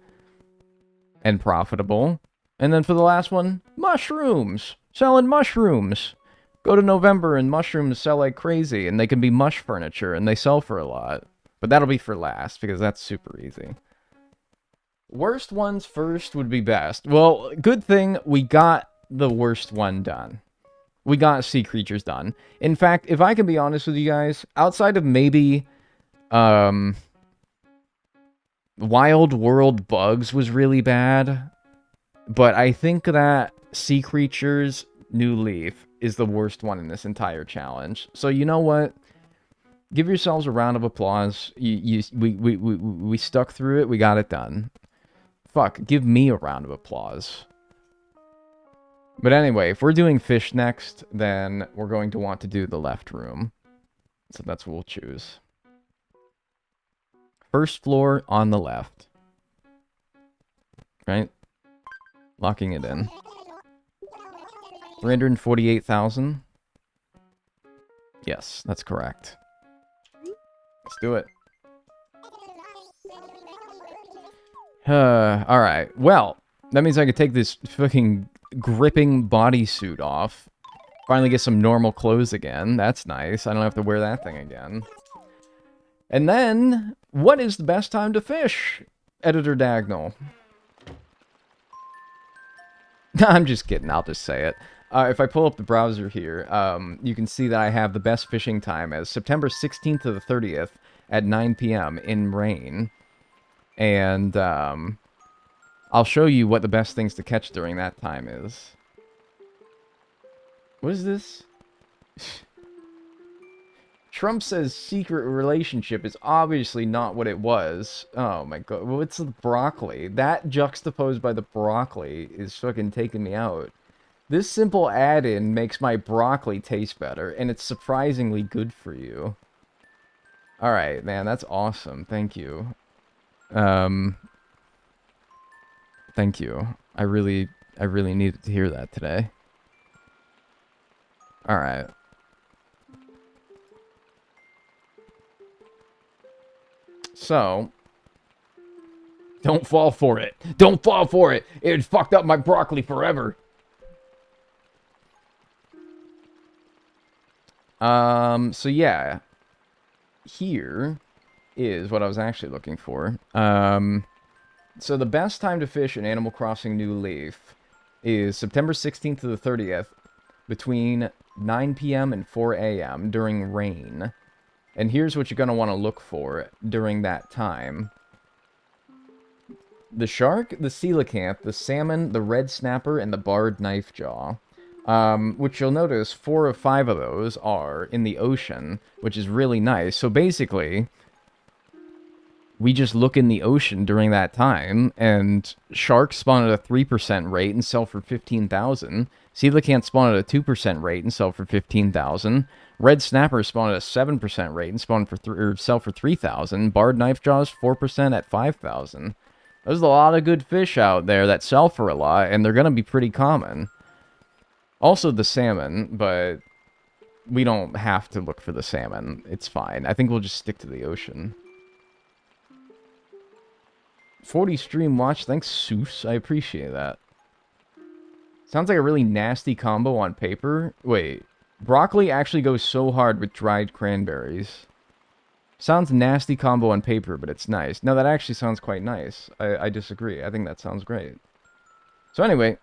and profitable. And then for the last one, mushrooms. Selling mushrooms. Go to November and mushrooms sell like crazy, and they can be mush furniture, and they sell for a lot. But that'll be for last, because that's super easy. Worst ones first would be best. Well, good thing we got the worst one done. We got sea creatures done. In fact, if I can be honest with you guys, outside of maybe Wild World Bugs was really bad, but I think that Sea Creatures New Leaf is the worst one in this entire challenge. So you know what? Give yourselves a round of applause. We stuck through it. We got it done. Fuck, give me a round of applause. But anyway, if we're doing fish next, then we're going to want to do the left room. So that's what we'll choose. First floor on the left. Right? Locking it in. 348,000. Yes, that's correct. Let's do it. Alright. Well, that means I could take this fucking gripping bodysuit off. Finally get some normal clothes again. That's nice. I don't have to wear that thing again. And then, what is the best time to fish? Editor Dagnel. I'm just kidding. I'll just say it. If I pull up the browser here, you can see that I have the best fishing time as September 16th to the 30th at 9 p.m. in rain. And I'll show you what the best things to catch during that time is. What is this? Trump says secret relationship is obviously not what it was. Oh my god. What's the broccoli? That juxtaposed by the broccoli is fucking taking me out. This simple add-in makes my broccoli taste better, and it's surprisingly good for you. Alright, man, that's awesome. Thank you. Thank you. I really needed to hear that today. Alright. So, don't fall for it. Don't fall for it. It fucked up my broccoli forever. So yeah. Here is what I was actually looking for. So the best time to fish in Animal Crossing New Leaf is September 16th to the 30th between 9 p.m. and 4 a.m. during rain. And here's what you're going to want to look for during that time. The shark, the coelacanth, the salmon, the red snapper, and the barred knifejaw. Which you'll notice 4 of 5 of those are in the ocean, which is really nice. So basically, we just look in the ocean during that time, and sharks spawn at a 3% rate and sell for 15,000. Coelacanth spawn at a 2% rate and sell for 15,000. Red snappers spawn at a 7% rate and sell for 3,000. Barred knife jaws 4% at 5,000. There's a lot of good fish out there that sell for a lot, and they're gonna be pretty common. Also the salmon, but we don't have to look for the salmon. It's fine. I think we'll just stick to the ocean. 40 stream watch. Thanks, Seuss. I appreciate that. Sounds like a really nasty combo on paper. Wait. Broccoli actually goes so hard with dried cranberries. Sounds nasty combo on paper, but it's nice. No, that actually sounds quite nice. I disagree. I think that sounds great. So anyway,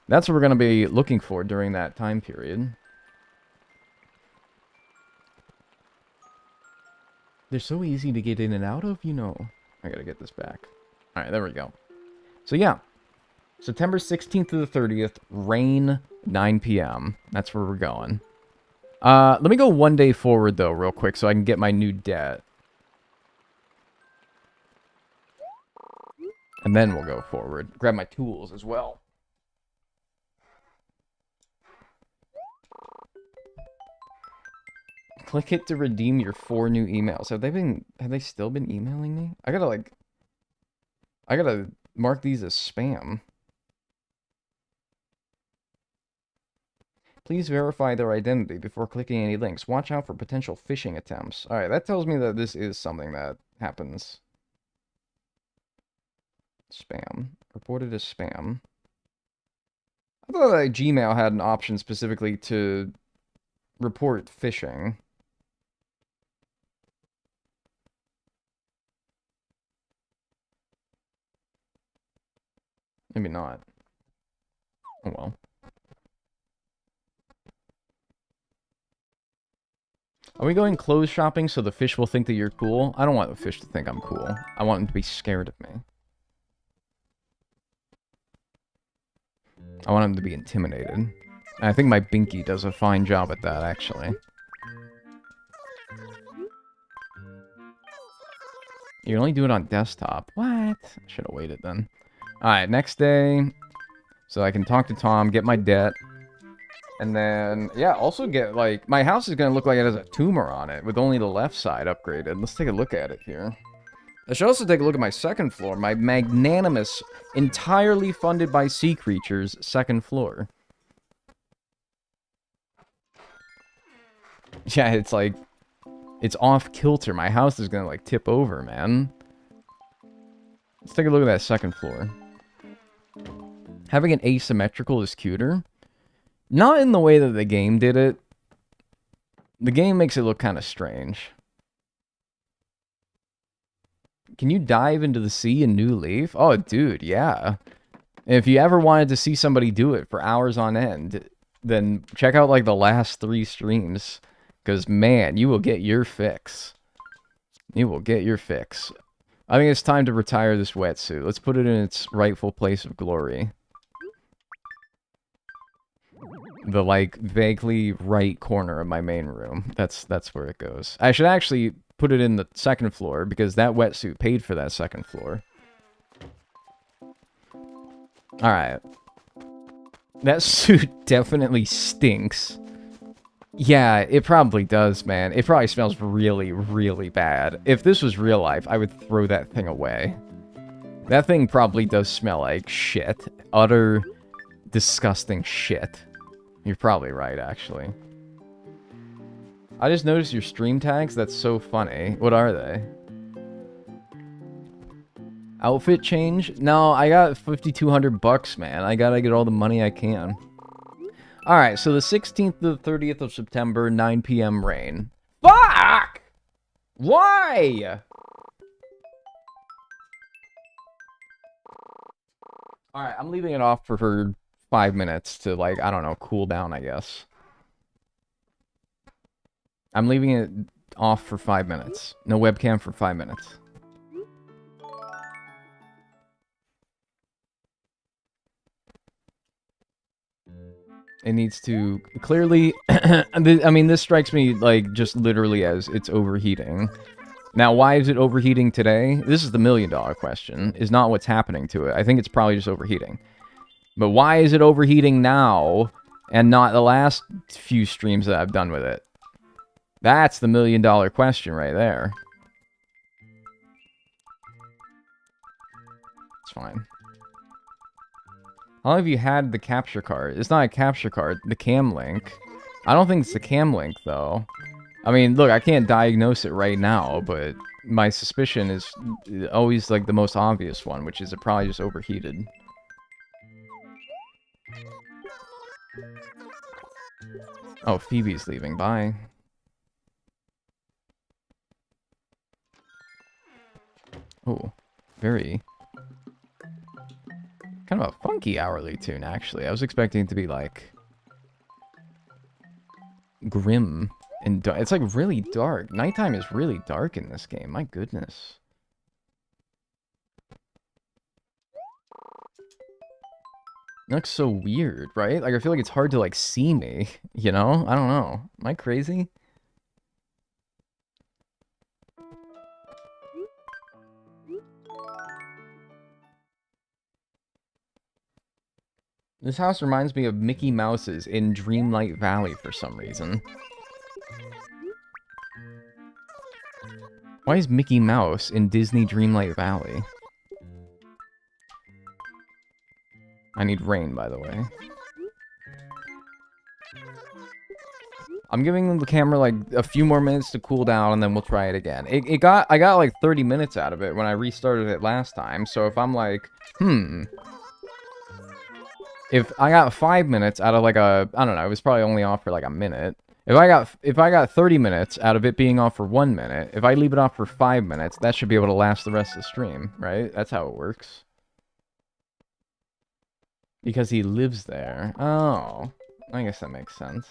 that's what we're going to be looking for during that time period. They're so easy to get in and out of, you know. I gotta get this back. Alright, there we go. So yeah, September 16th to the 30th, rain, 9 p.m. That's where we're going. Let me go one day forward, though, real quick, so I can get my new debt. And then we'll go forward. Grab my tools as well. Click it to redeem your 4 new emails. Have they still been emailing me? I gotta mark these as spam. Please verify their identity before clicking any links. Watch out for potential phishing attempts. Alright, that tells me that this is something that happens. Spam. Reported as spam. I thought that Gmail had an option specifically to report phishing. Maybe not. Oh well. Are we going clothes shopping so the fish will think that you're cool? I don't want the fish to think I'm cool. I want them to be scared of me. I want them to be intimidated. And I think my Binky does a fine job at that, actually. You only do it on desktop. What? Should have waited then. Alright, next day. So I can talk to Tom, get my debt. And then, yeah, also get, like, my house is going to look like it has a tumor on it with only the left side upgraded. Let's take a look at it here. I should also take a look at my second floor, my magnanimous, entirely funded by sea creatures, second floor. Yeah, it's like, it's off kilter. My house is going to, like, tip over, man. Let's take a look at that second floor. Having an asymmetrical is cuter. Not in the way that the game did it. The game makes it look kind of strange. Can you dive into the sea in New Leaf? Oh, dude, yeah. If you ever wanted to see somebody do it for hours on end, then check out, like, the last 3 streams. Because, man, you will get your fix. You will get your fix. I think it's time to retire this wetsuit. Let's put it in its rightful place of glory. The, like, vaguely right corner of my main room. That's where it goes. I should actually put it in the second floor, because that wetsuit paid for that second floor. Alright. That suit definitely stinks. Yeah, it probably does, man. It probably smells really, really bad. If this was real life, I would throw that thing away. That thing probably does smell like shit. Utter, disgusting shit. You're probably right, actually. I just noticed your stream tags. That's so funny. What are they? Outfit change? No, I got 5,200 bucks, man. I gotta get all the money I can. Alright, so the 16th to the 30th of September, 9 p.m. rain. Fuck! Why? Alright, I'm leaving it off for 5 minutes to, like, I don't know, cool down, I guess. I'm leaving it off for 5 minutes. No webcam for 5 minutes. It needs to clearly, I mean, this strikes me like just literally as it's overheating. Now, why is it overheating today? This is the million-dollar question, is not what's happening to it. I think it's probably just overheating. But why is it overheating now and not the last few streams that I've done with it? That's the million-dollar question right there. It's fine. How long have you had the capture card? It's not a capture card, the cam link. I don't think it's the cam link, though. I mean, look, I can't diagnose it right now, but my suspicion is always, like, the most obvious one, which is it probably just overheated. Oh, Phoebe's leaving. Bye. Oh, very... kind of a funky hourly tune, actually. I was expecting it to be, like... grim and dark. It's, like, really dark. Nighttime is really dark in this game. My goodness. It looks so weird, right? Like, I feel like it's hard to, like, see me, you know? I don't know. Am I crazy? This house reminds me of Mickey Mouse's in Dreamlight Valley for some reason. Why is Mickey Mouse in Disney Dreamlight Valley? I need rain, by the way. I'm giving the camera, like, a few more minutes to cool down, and then we'll try it again. I got, like, 30 minutes out of it when I restarted it last time, so if I'm like, if I got 5 minutes out of, like, I don't know, it was probably only off for, like, a minute. If I got 30 minutes out of it being off for 1 minute, if I leave it off for 5 minutes, that should be able to last the rest of the stream, right? That's how it works. Because he lives there. Oh, I guess that makes sense.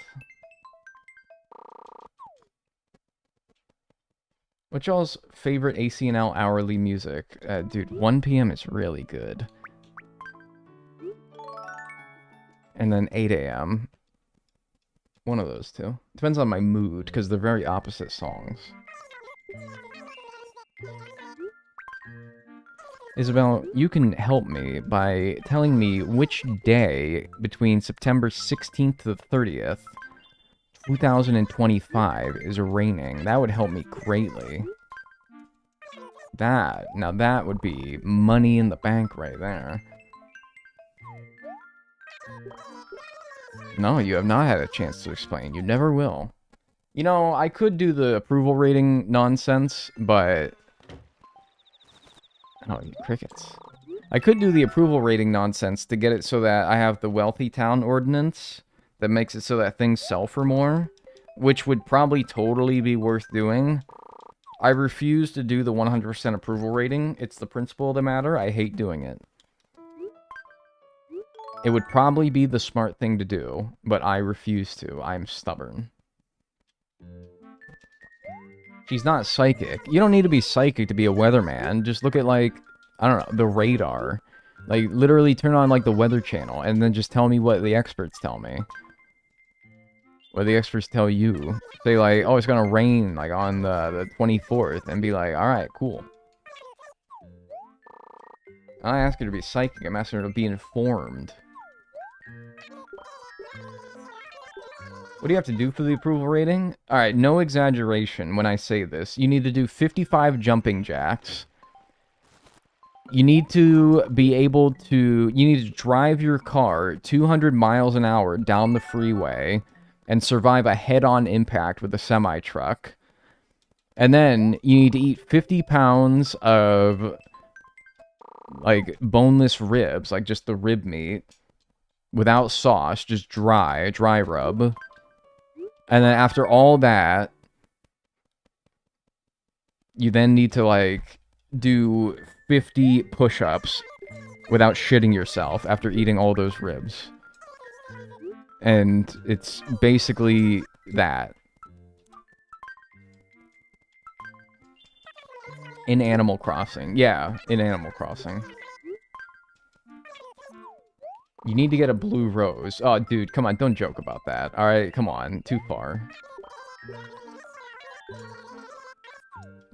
What's y'all's favorite ACNL hourly music? Dude, 1 PM is really good. And then 8 AM. One of those two. Depends on my mood, because they're very opposite songs. Isabel, you can help me by telling me which day between September 16th to the 30th, 2025 is raining. That would help me greatly. Now that would be money in the bank right there. No, you have not had a chance to explain. You never will. You know, I could do the approval rating nonsense, but... oh, crickets. I could do the approval rating nonsense to get it so that I have the wealthy town ordinance that makes it so that things sell for more, which would probably totally be worth doing. I refuse to do the 100% approval rating. It's the principle of the matter. I hate doing it. It would probably be the smart thing to do, but I refuse to. I'm stubborn. She's not psychic. You don't need to be psychic to be a weatherman. Just look at, like, I don't know, the radar. Like, literally turn on, like, the weather channel, and then just tell me what the experts tell me. What the experts tell you. Say, like, oh, it's gonna rain, like, on the 24th, and be like, alright, cool. I'm not asking her to be psychic, I'm asking her to be informed. What do you have to do for the approval rating? Alright, no exaggeration when I say this. You need to do 55 jumping jacks. You need to be able to... you need to drive your car 200 miles an hour down the freeway and survive a head-on impact with a semi-truck. And then you need to eat 50 pounds of, like, boneless ribs, like just the rib meat, without sauce, just dry rub. And then after all that, you then need to, like, do 50 push-ups without shitting yourself after eating all those ribs. And it's basically that. In Animal Crossing. Yeah, in Animal Crossing. You need to get a blue rose. Oh, dude, come on, don't joke about that. Alright, come on, too far.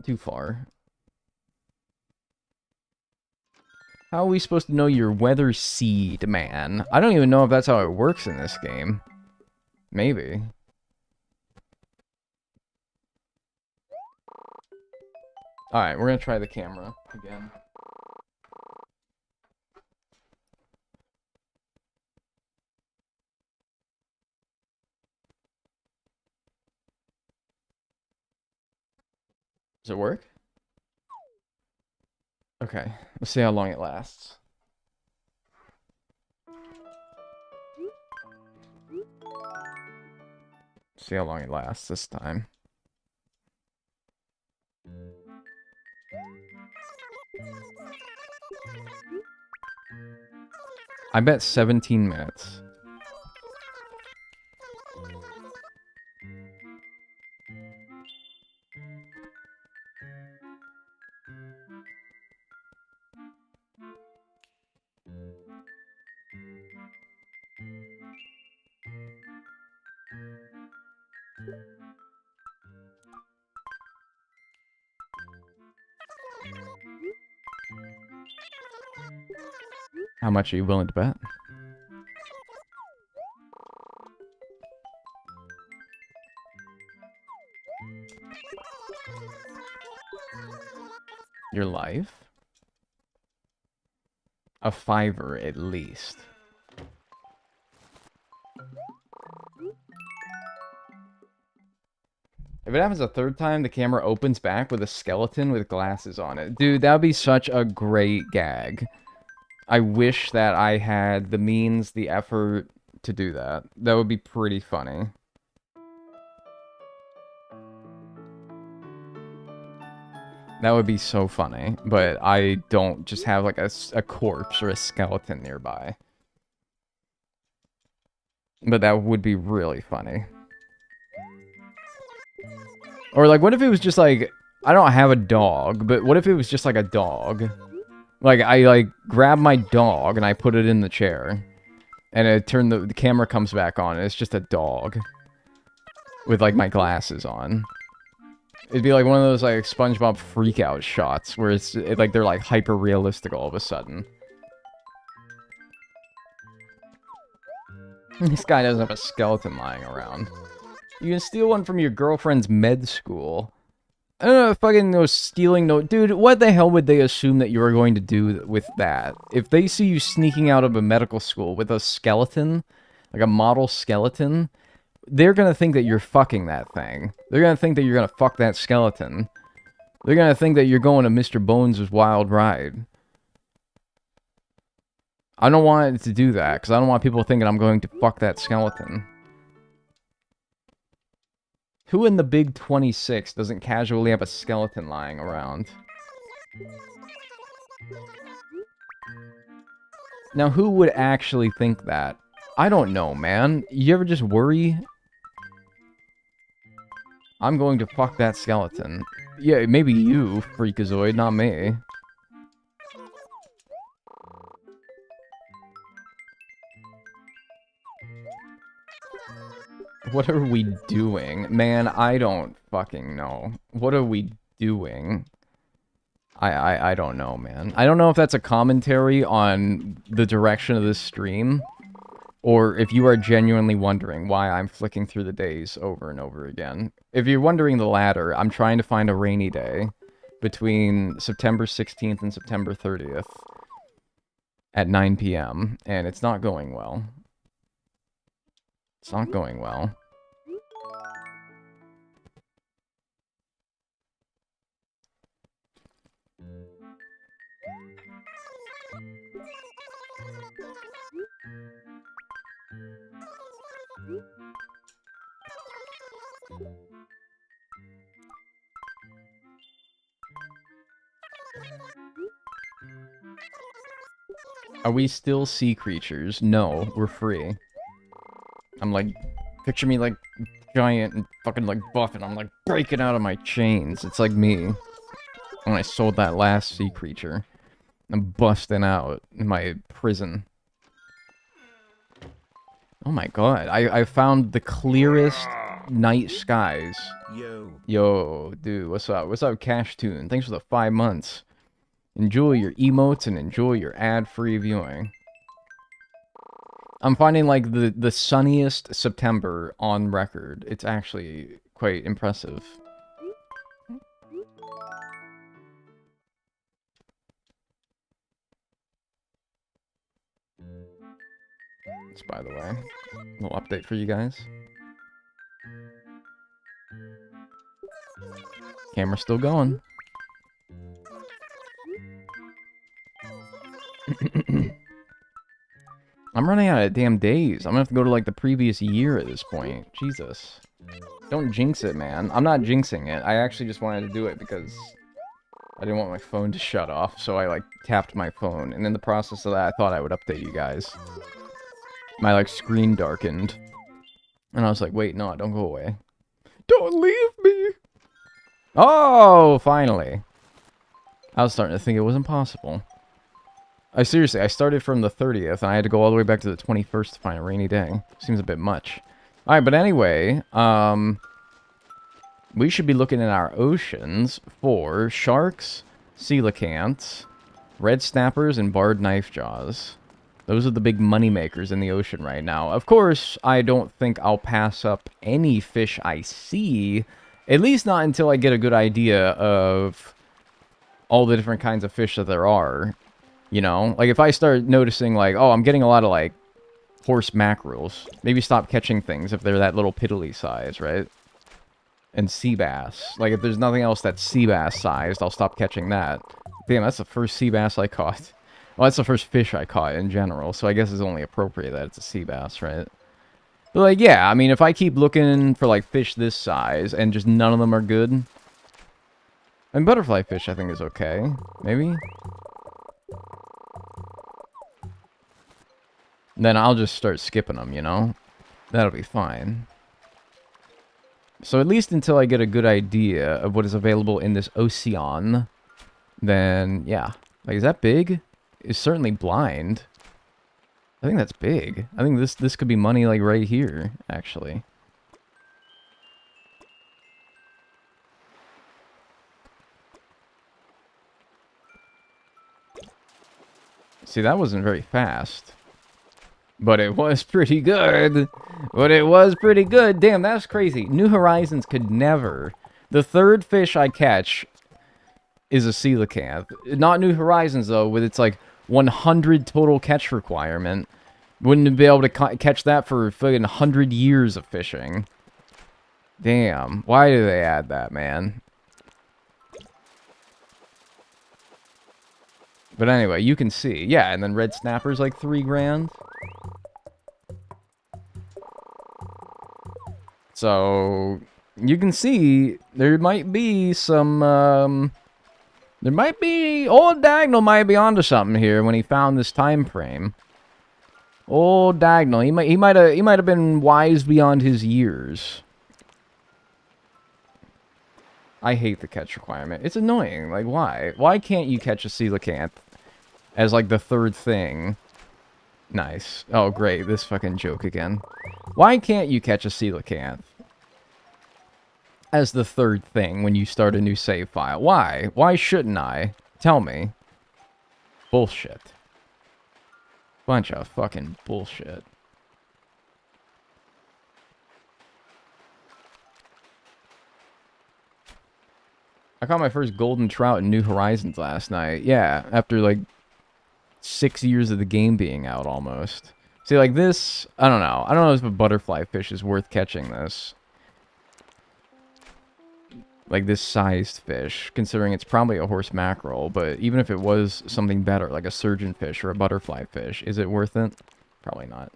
Too far. How are we supposed to know your weather seed, man? I don't even know if that's how it works in this game. Maybe. Alright, we're gonna try the camera again. Does it work? Okay, let's see how long it lasts. See how long it lasts this time. I bet 17 minutes. How much are you willing to bet? Your life? A $5 at least. If it happens a third time, the camera opens back with a skeleton with glasses on it. Dude, that would be such a great gag. I wish that I had the means, the effort to do that. That would be pretty funny. That would be so funny, but I don't just have like a corpse or a skeleton nearby. But that would be really funny. Or like, what if it was just like, I don't have a dog, but what if it was just like a dog? Like, I like grab my dog and I put it in the chair. And it turned the camera comes back on and it's just a dog. With like my glasses on. It'd be like one of those like SpongeBob freakout shots where it's like they're like hyper realistic all of a sudden. This guy doesn't have a skeleton lying around. You can steal one from your girlfriend's med school. I don't know, fucking no stealing no... Dude, what the hell would they assume that you were going to do with that? If they see you sneaking out of a medical school with a skeleton, like a model skeleton, they're gonna think that you're fucking that thing. They're gonna think that you're gonna fuck that skeleton. They're gonna think that you're going to Mr. Bones' wild ride. I don't want it to do that, because I don't want people thinking I'm going to fuck that skeleton. Who in the Big 26 doesn't casually have a skeleton lying around? Now, who would actually think that? I don't know, man. You ever just worry? I'm going to fuck that skeleton. Yeah, maybe you, freakazoid, not me. What are we doing? Man, I don't fucking know. What are we doing? I don't know, man. I don't know if that's a commentary on the direction of this stream, or if you are genuinely wondering why I'm flicking through the days over and over again. If you're wondering the latter, I'm trying to find a rainy day between September 16th and September 30th at 9 p.m., and it's not going well. It's not going well. Are we still sea creatures? No, we're free. I'm like, picture me like giant and fucking like buff, and I'm like breaking out of my chains. It's like me when I sold that last sea creature. I'm busting out in my prison. Oh my god, I found the clearest night skies. Yo. Yo, dude, what's up? What's up, Cash Tune? Thanks for the 5 months. Enjoy your emotes and enjoy your ad-free viewing. I'm finding, like, the sunniest September on record. It's actually quite impressive. That's, by the way, a little update for you guys. Camera's still going. I'm running out of damn days. I'm gonna have to go to, like, the previous year at this point. Jesus. Don't jinx it, man. I'm not jinxing it. I actually just wanted to do it because I didn't want my phone to shut off, so I, like, tapped my phone. And in the process of that, I thought I would update you guys. My, like, screen darkened. And I was like, wait, no, don't go away. Don't leave me! Oh, finally. I was starting to think it was impossible. I started from the 30th, and I had to go all the way back to the 21st to find a rainy day. Seems a bit much. Alright, but anyway, we should be looking in our oceans for sharks, coelacanths, red snappers, and barred knife jaws. Those are the big money makers in the ocean right now. Of course, I don't think I'll pass up any fish I see, at least not until I get a good idea of all the different kinds of fish that there are. You know, like if I start noticing like, oh, I'm getting a lot of like horse mackerels, maybe stop catching things if they're that little piddly size, right? And sea bass. Like if there's nothing else that's sea bass sized, I'll stop catching that. Damn, that's the first sea bass I caught. Well, that's the first fish I caught in general, so I guess it's only appropriate that it's a sea bass, right? But like, yeah, I mean, if I keep looking for like fish this size and just none of them are good, and butterfly fish I think is okay, maybe? Then I'll just start skipping them, you know? That'll be fine. So at least until I get a good idea of what is available in this ocean, then, yeah. Like, is that big? It's certainly blind. I think that's big. I think this could be money, like, right here, actually. See, that wasn't very fast. But it was pretty good. Damn, that's crazy. New Horizons could never. The third fish I catch is a coelacanth. Not New Horizons, though, with its, like, 100 total catch requirement. Wouldn't be able to catch that for fucking 100 years of fishing. Damn. Why do they add that, man? But anyway, you can see. Yeah, and then red snapper's like 3 grand. So, you can see, there might be some, old Dagnel might be onto something here when he found this time frame. Old Dagnel, he might have been wise beyond his years. I hate the catch requirement. It's annoying. Like, why? Why can't you catch a coelacanth as, like, the third thing? Nice. Oh, great. This fucking joke again. Why can't you catch a coelacanth as the third thing when you start a new save file? Why? Why shouldn't I? Tell me. Bullshit. Bunch of fucking bullshit. I caught my first golden trout in New Horizons last night. Yeah, after like 6 years of the game being out almost. See, like this, I don't know. I don't know if a butterfly fish is worth catching this. Like this sized fish, considering it's probably a horse mackerel, but even if it was something better, like a surgeon fish or a butterfly fish, is it worth it? Probably not.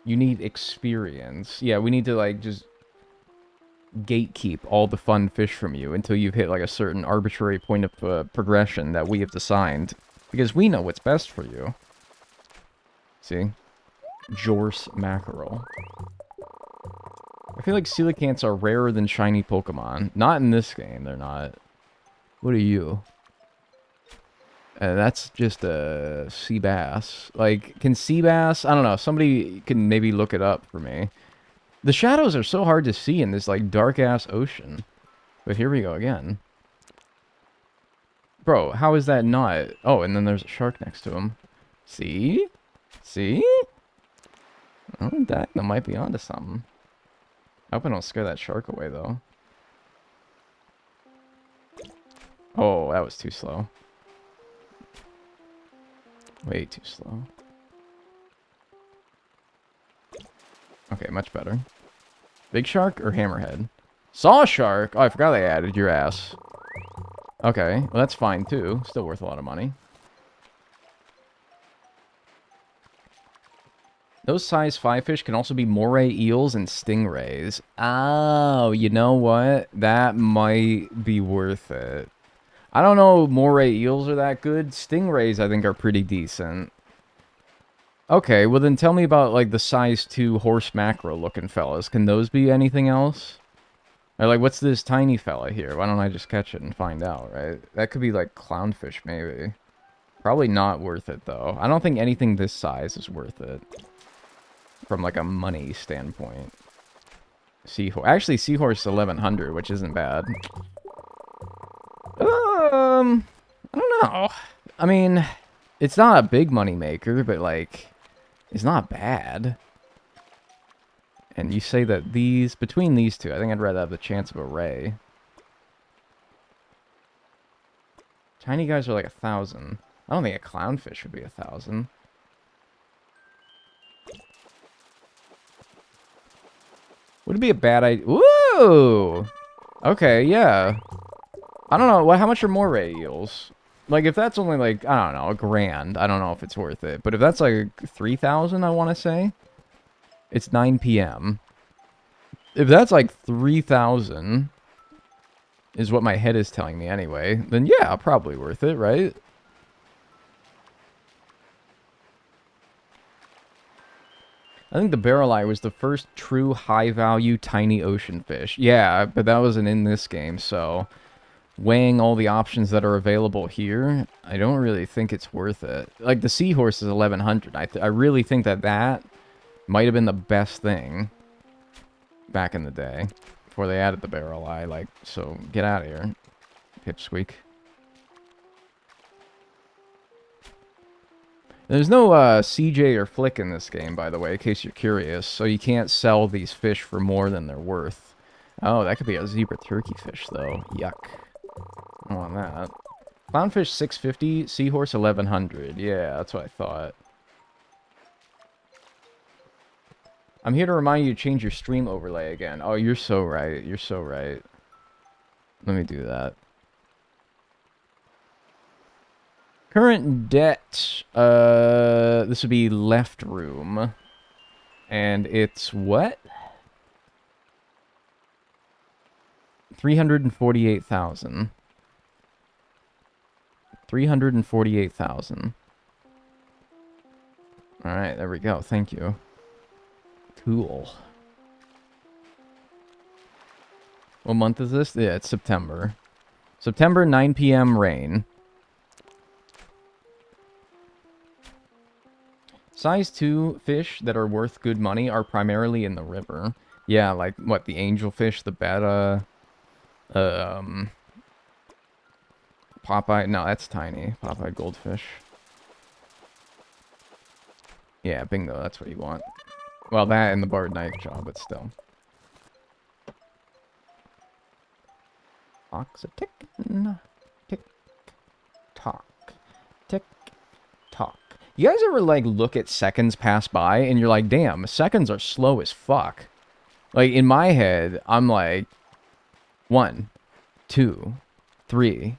You need experience. Yeah, we need to like just gatekeep all the fun fish from you until you've hit like a certain arbitrary point of progression that we have assigned. Because we know what's best for you. See? Jorce mackerel. I feel like coelacanths are rarer than shiny Pokemon. Not in this game, they're not. What are you? That's just a sea bass. Like, can sea bass... I don't know, somebody can maybe look it up for me. The shadows are so hard to see in this, like, dark-ass ocean. But here we go again. Bro, how is that not... Oh, and then there's a shark next to him. See? See? Oh, that might be onto something. I hope I don't scare that shark away, though. Oh, that was too slow. Way too slow. Okay, much better. Big shark or hammerhead? Saw shark? Oh, I forgot they added your ass. Okay, well that's fine too. Still worth a lot of money. Those size 5 fish can also be moray eels and stingrays. Oh, you know what? That might be worth it. I don't know moray eels are that good. Stingrays, I think, are pretty decent. Okay, well then tell me about, like, the size 2 horse mackerel looking fellas. Can those be anything else? Or, like, what's this tiny fella here? Why don't I just catch it and find out, right? That could be, like, clownfish, maybe. Probably not worth it, though. I don't think anything this size is worth it. From, like, a money standpoint. Seahorse. Actually, seahorse 1100, which isn't bad. I don't know. I mean, it's not a big money maker, but, like, it's not bad. And you say that these, between these two, I think I'd rather have the chance of a ray. Tiny guys are like 1,000. I don't think a clownfish would be 1,000. Would it be a bad idea? Woo! Okay, yeah. I don't know. How much are moray eels? Like, if that's only like, I don't know, $1,000, I don't know if it's worth it. But if that's like 3,000, I want to say. It's 9 p.m. If that's like 3,000, is what my head is telling me anyway, then yeah, probably worth it, right? I think the barrel eye was the first true high-value tiny ocean fish. Yeah, but that wasn't in this game, so weighing all the options that are available here, I don't really think it's worth it. Like, the seahorse is 1,100. I really think that might have been the best thing back in the day before they added the barrel eye. Like, so get out of here, pipsqueak. There's no CJ or flick in this game, by the way, in case you're curious. So you can't sell these fish for more than they're worth. Oh, that could be a zebra turkey fish, though. Yuck. I don't want that. Clownfish 650, seahorse 1,100. Yeah, that's what I thought. I'm here to remind you to change your stream overlay again. Oh, you're so right. You're so right. Let me do that. Current debt. This would be left room. And it's what? 348,000. 348,000. Alright, there we go. Thank you. Cool. What month is this? Yeah, it's September. September, 9 p.m. rain. Size 2 fish that are worth good money are primarily in the river. Yeah, like, what, the angelfish, the betta, Popeye, no, that's tiny. Popeye goldfish. Yeah, bingo, that's what you want. Well, that and the barred knife jaw, but still. Clock's a tickin'. Tick, tock. Tick, tock. You guys ever, like, look at seconds pass by, and you're like, damn, seconds are slow as fuck. Like, in my head, I'm like, 1, 2, 3,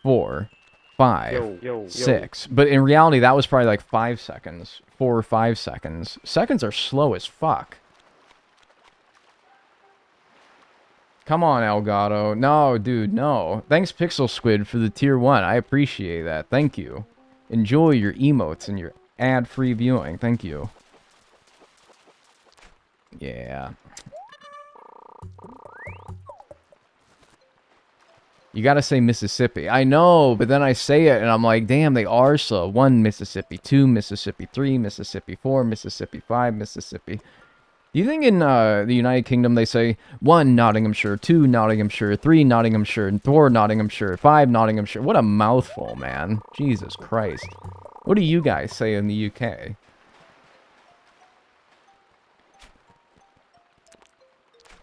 4, 5, 6. But in reality, that was probably like 5 seconds. 4 or 5 seconds. Seconds are slow as fuck. Come on, Elgato. No, dude, no. Thanks, Pixel Squid, for the tier 1. I appreciate that. Thank you. Enjoy your emotes and your ad-free viewing. Thank you. Yeah. You gotta say Mississippi. I know, but then I say it and I'm like, damn, they are slow. 1 Mississippi, 2 Mississippi, 3 Mississippi, 4 Mississippi, 5 Mississippi. Do you think in the United Kingdom they say 1 Nottinghamshire, 2 Nottinghamshire, 3 Nottinghamshire, 4 Nottinghamshire, 5 Nottinghamshire? What a mouthful, man. Jesus Christ. What do you guys say in the UK?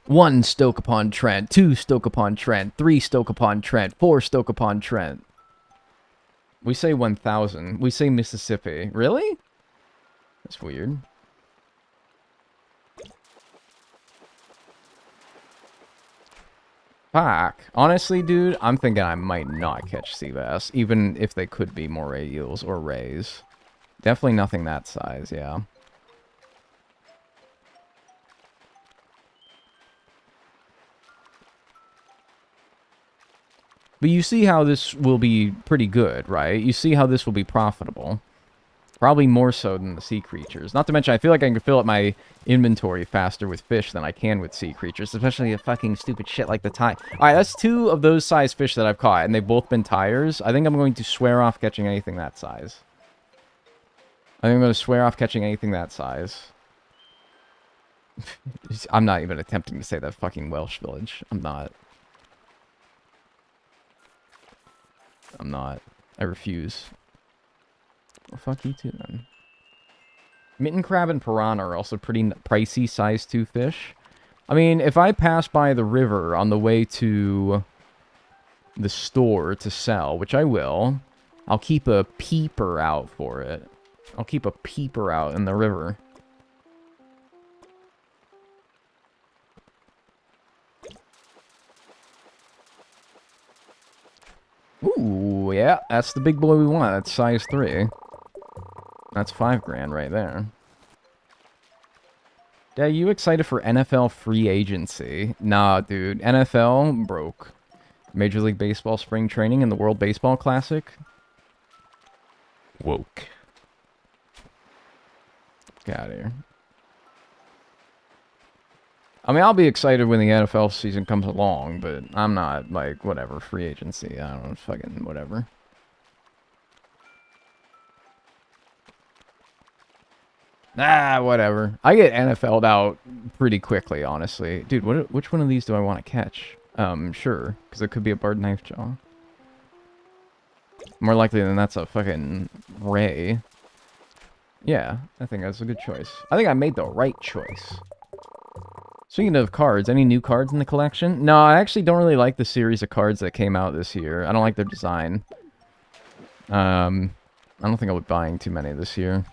One Stoke-upon-Trent, 2 Stoke-upon-Trent, 3 Stoke-upon-Trent, 4 Stoke-upon-Trent. We say 1,000. We say Mississippi. Really? That's weird. Fuck. Honestly, dude, I'm thinking I might not catch sea bass, even if they could be moray eels or rays. Definitely nothing that size, yeah. But you see how this will be pretty good, right? You see how this will be profitable. Probably more so than the sea creatures. Not to mention, I feel like I can fill up my inventory faster with fish than I can with sea creatures. Especially a fucking stupid shit like the tie. Alright, that's 2 of those size fish that I've caught. And they've both been tires. I think I'm going to swear off catching anything that size. I think I'm going to swear off catching anything that size. I'm not even attempting to say that fucking Welsh village. I'm not. I refuse. Well, fuck you too, then. Mitten crab and piranha are also pretty pricey size 2 fish. I mean, if I pass by the river on the way to the store to sell, which I will, I'll keep a peeper out for it. I'll keep a peeper out in the river. Ooh, yeah, that's the big boy we want. That's size 3. That's 5 grand right there. Yeah, you excited for NFL free agency? Nah, dude. NFL broke. Major League Baseball spring training and the World Baseball Classic. Woke. Get out of here. I mean, I'll be excited when the NFL season comes along, but I'm not, like, whatever, free agency. I don't know, fucking whatever. Ah, whatever. I get NFL'd out pretty quickly, honestly. Dude, which one of these do I want to catch? Sure, because it could be a barred knife jaw. More likely than that's a fucking ray. Yeah, I think that's a good choice. I think I made the right choice. Speaking of cards, any new cards in the collection? No, I actually don't really like the series of cards that came out this year. I don't like their design. I don't think I'll be buying too many this year.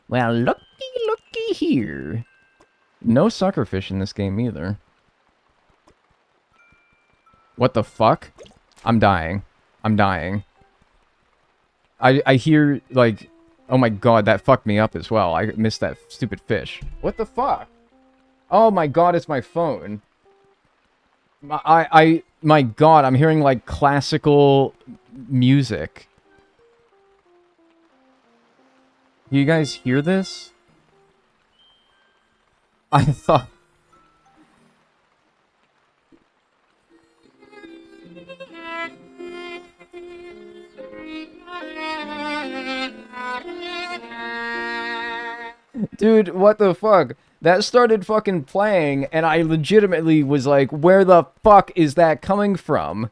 Well, looky here. No suckerfish in this game either. What the fuck? I'm dying. I'm dying. I hear, like... Oh my god, that fucked me up as well. I missed that stupid fish. What the fuck? Oh my god, it's my phone. My god, I'm hearing, like, classical music. You guys hear this? I thought... Dude, what the fuck? That started fucking playing, and I legitimately was like, where the fuck is that coming from?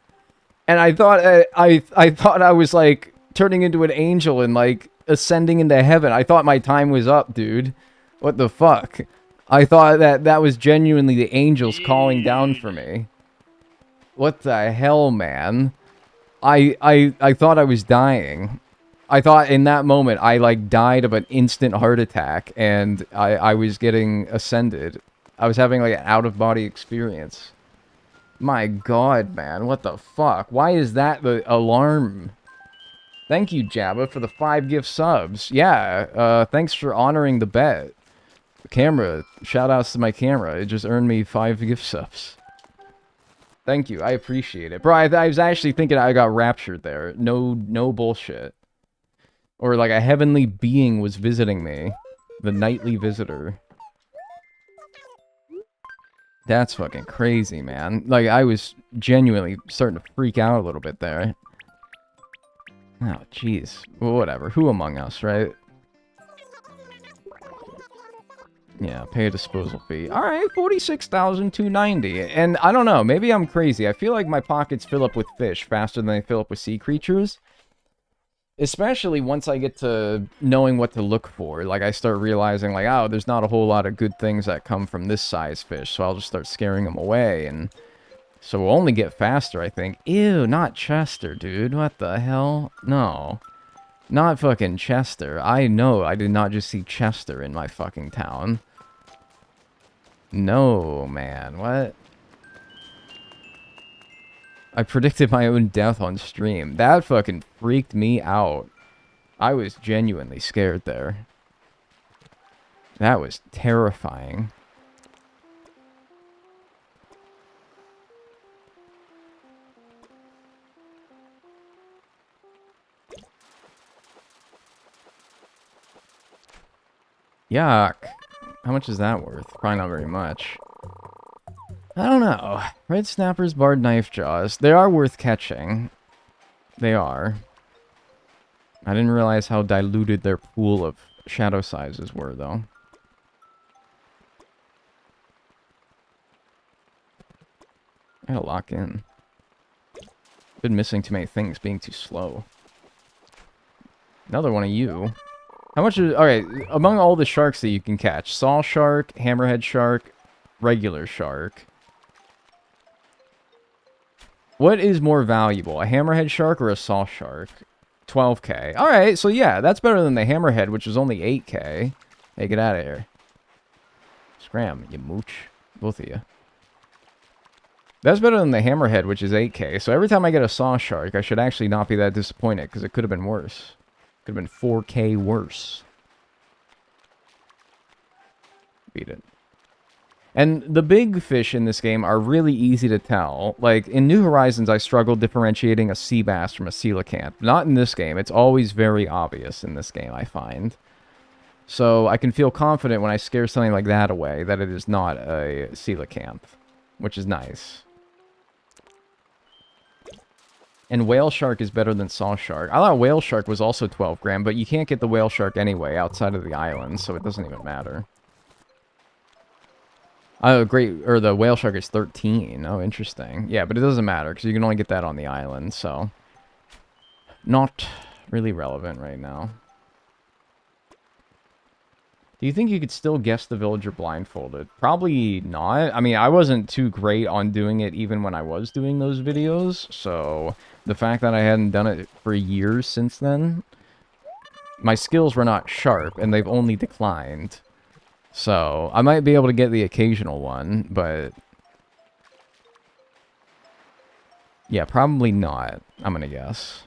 And I thought, I thought I was, like, turning into an angel and, like, ascending into heaven. I thought my time was up, dude. What the fuck? I thought that was genuinely the angels calling down for me. What the hell, man? I thought I was dying. I thought in that moment I, like, died of an instant heart attack, and I was getting ascended. I was having, like, an out-of-body experience. My god, man, what the fuck? Why is that the alarm? Thank you, Jabba, for the 5 gift subs. Yeah, thanks for honoring the bet. The camera, shoutouts to my camera. It just earned me 5 gift subs. Thank you, I appreciate it. Bro, I was actually thinking I got raptured there. No bullshit. Or like a heavenly being was visiting me. The nightly visitor. That's fucking crazy, man. Like, I was genuinely starting to freak out a little bit there. Oh, jeez. Well, whatever. Who among us, right? Yeah, pay a disposal fee. Alright, 46,290. And I don't know, maybe I'm crazy. I feel like my pockets fill up with fish faster than they fill up with sea creatures. Especially once I get to knowing what to look for. Like, I start realizing, like, oh, there's not a whole lot of good things that come from this size fish. So I'll just start scaring them away. And so we'll only get faster, I think. Ew, not Chester, dude. What the hell? No. Not fucking Chester. I know I did not just see Chester in my fucking town. No, man. What? I predicted my own death on stream. That fucking freaked me out. I was genuinely scared there. That was terrifying. Yuck. How much is that worth? Probably not very much. I don't know. Red snappers, barred knife jaws. They are worth catching. They are. I didn't realize how diluted their pool of shadow sizes were, though. I gotta lock in. Been missing too many things, being too slow. Another one of you. How much is... Alright, among all the sharks that you can catch, saw shark, hammerhead shark, regular shark. What is more valuable, a hammerhead shark or a saw shark? 12k. Alright, so yeah, that's better than the hammerhead, which was only 8k. Hey, get out of here. Scram, you mooch. Both of you. That's better than the hammerhead, which is 8k. So every time I get a saw shark, I should actually not be that disappointed, because it could have been worse. Could have been 4k worse. Beat it. And the big fish in this game are really easy to tell. Like, in New Horizons, I struggled differentiating a sea bass from a coelacanth. Not in this game. It's always very obvious in this game, I find. So I can feel confident when I scare something like that away that it is not a coelacanth, which is nice. And whale shark is better than saw shark. I thought whale shark was also 12 gram, but you can't get the whale shark anyway outside of the island, so it doesn't even matter. Oh, great. Or the whale shark is 13. Oh, interesting. Yeah, but it doesn't matter, because you can only get that on the island, so... Not really relevant right now. Do you think you could still guess the villager blindfolded? Probably not. I mean, I wasn't too great on doing it even when I was doing those videos, so... The fact that I hadn't done it for years since then... My skills were not sharp, and they've only declined. So, I might be able to get the occasional one, but... Yeah, probably not, I'm gonna guess.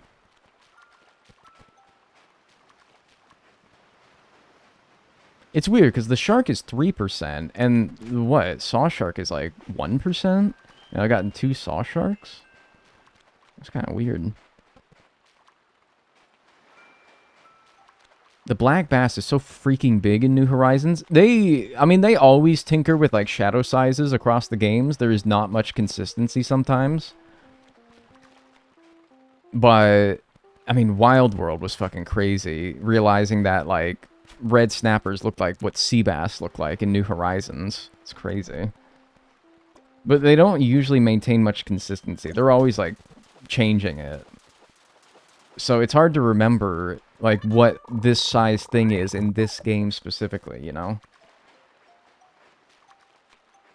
It's weird, because the shark is 3%, and what? Saw shark is like 1%? And I've gotten 2 saw sharks? It's kind of weird. The black bass is so freaking big in New Horizons. I mean, they always tinker with, like, shadow sizes across the games. There is not much consistency sometimes. But, I mean, Wild World was fucking crazy. Realizing that, like, red snappers look like what sea bass look like in New Horizons. It's crazy. But they don't usually maintain much consistency. They're always, like, changing it. So it's hard to remember, like, what this size thing is in this game specifically, you know?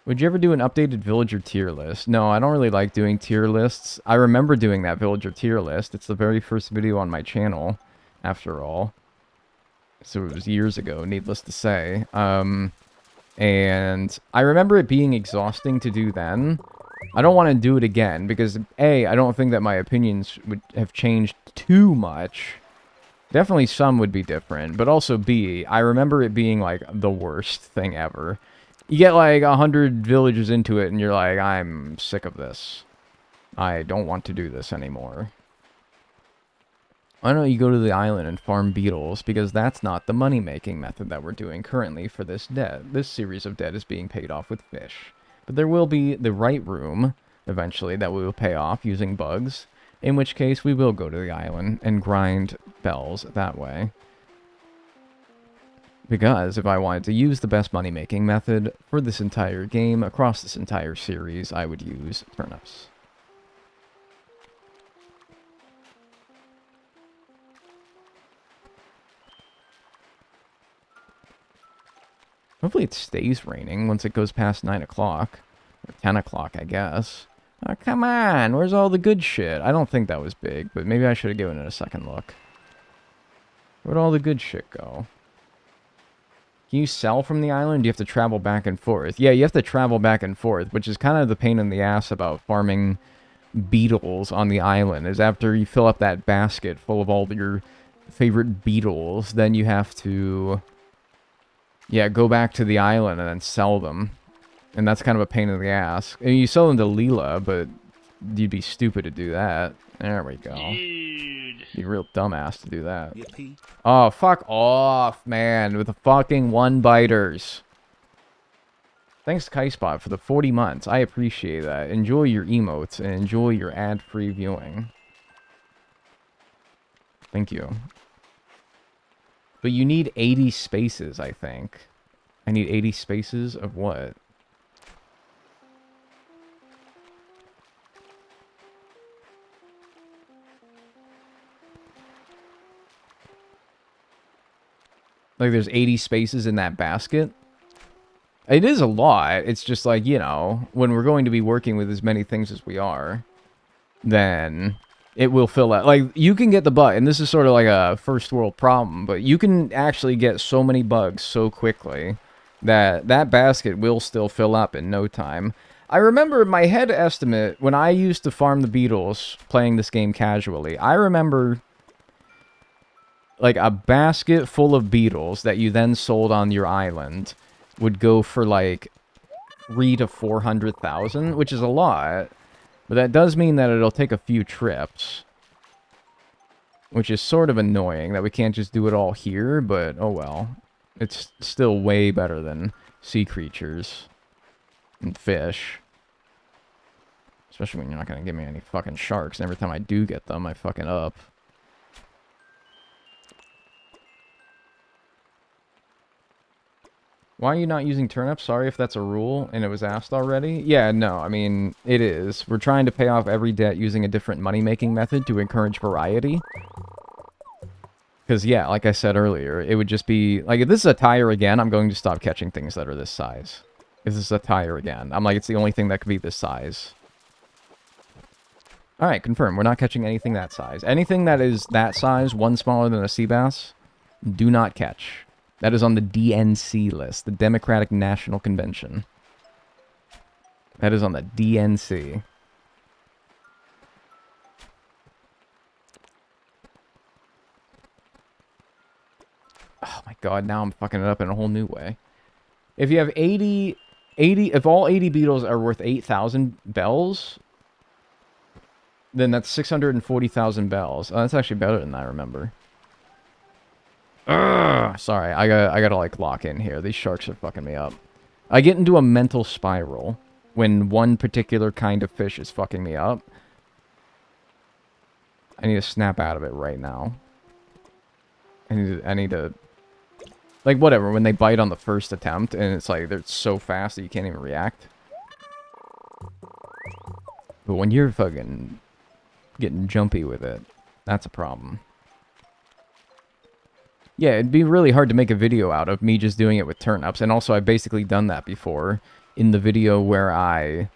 Would you ever do an updated villager tier list? No, I don't really like doing tier lists. I remember doing that villager tier list. It's the very first video on my channel, after all. So it was years ago, needless to say. And I remember it being exhausting to do then. I don't want to do it again, because A, I don't think that my opinions would have changed too much. Definitely some would be different, but also B, I remember it being, like, the worst thing ever. You get, like, 100 villagers into it, and you're like, I'm sick of this. I don't want to do this anymore. Why don't you go to the island and farm beetles, because that's not the money-making method that we're doing currently for this debt. This series of debt is being paid off with fish. But there will be the right room, eventually, that we will pay off using bugs, in which case we will go to the island and grind bells that way. Because if I wanted to use the best money-making method for this entire game, across this entire series, I would use turnips. Hopefully it stays raining once it goes past 9 o'clock. Or 10 o'clock, I guess. Oh, come on, where's all the good shit? I don't think that was big, but maybe I should have given it a second look. Where'd all the good shit go? Can you sell from the island? Do you have to travel back and forth? Yeah, you have to travel back and forth, which is kind of the pain in the ass about farming beetles on the island, is after you fill up that basket full of all your favorite beetles, then you have to, yeah, go back to the island and then sell them. And that's kind of a pain in the ass. And you sell them to Leela, but you'd be stupid to do that. There we go. Dude. Be a real dumbass to do that. Yippee. Oh, fuck off, man, with the fucking one-biters. Thanks, KaiSpot, for the 40 months. I appreciate that. Enjoy your emotes and enjoy your ad-free viewing. Thank you. But you need 80 spaces, I think. I need 80 spaces of what? Like, there's 80 spaces in that basket? It is a lot. It's just like, you know, when we're going to be working with as many things as we are, then it will fill out. Like, you can get the bug, and this is sort of like a first world problem, but you can actually get so many bugs so quickly that that basket will still fill up in no time. I remember my head estimate, when I used to farm the beetles playing this game casually, I remember like a basket full of beetles that you then sold on your island would go for like 300,000 to 400,000, which is a lot, but that does mean that it'll take a few trips, which is sort of annoying that we can't just do it all here, but oh well. It's still way better than sea creatures and fish. Especially when you're not going to give me any fucking sharks, and every time I do get them, I fucking up. Why are you not using turnips? Sorry if that's a rule and it was asked already. Yeah, no, I mean, it is. We're trying to pay off every debt using a different money-making method to encourage variety. Because, yeah, like I said earlier, it would just be... Like, if this is a tire again, I'm going to stop catching things that are this size. If this is a tire again, I'm like, it's the only thing that could be this size. Alright, confirm. We're not catching anything that size. Anything that is that size, one smaller than a sea bass, do not catch. That is on the DNC list, the Democratic National Convention. That is on the DNC. Oh my god, now I'm fucking it up in a whole new way. If you have 80, if all 80 beetles are worth 8,000 bells, then that's 640,000 bells. Oh, that's actually better than I remember. Ugh, sorry, I gotta like lock in here. These sharks are fucking me up. I get into a mental spiral when one particular kind of fish is fucking me up. I need to snap out of it right now. I need to... Like, whatever, when they bite on the first attempt, and it's like, they're so fast that you can't even react. But when you're fucking getting jumpy with it, that's a problem. Yeah, it'd be really hard to make a video out of me just doing it with turnips, and also I've basically done that before in the video where I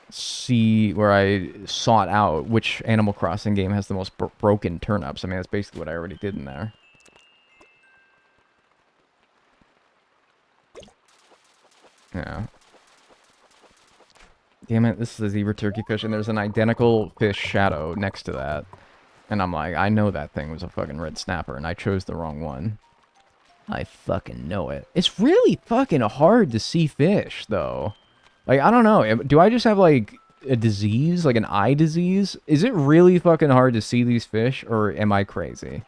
sought out which Animal Crossing game has the most broken turnips. I mean, that's basically what I already did in there. Yeah. Damn it, this is a zebra turkey fish, and there's an identical fish shadow next to that. And I'm like, I know that thing was a fucking red snapper, and I chose the wrong one. I fucking know it. It's really fucking hard to see fish, though. Like, I don't know. Do I just have, like, a disease? Like, an eye disease? Is it really fucking hard to see these fish, or am I crazy?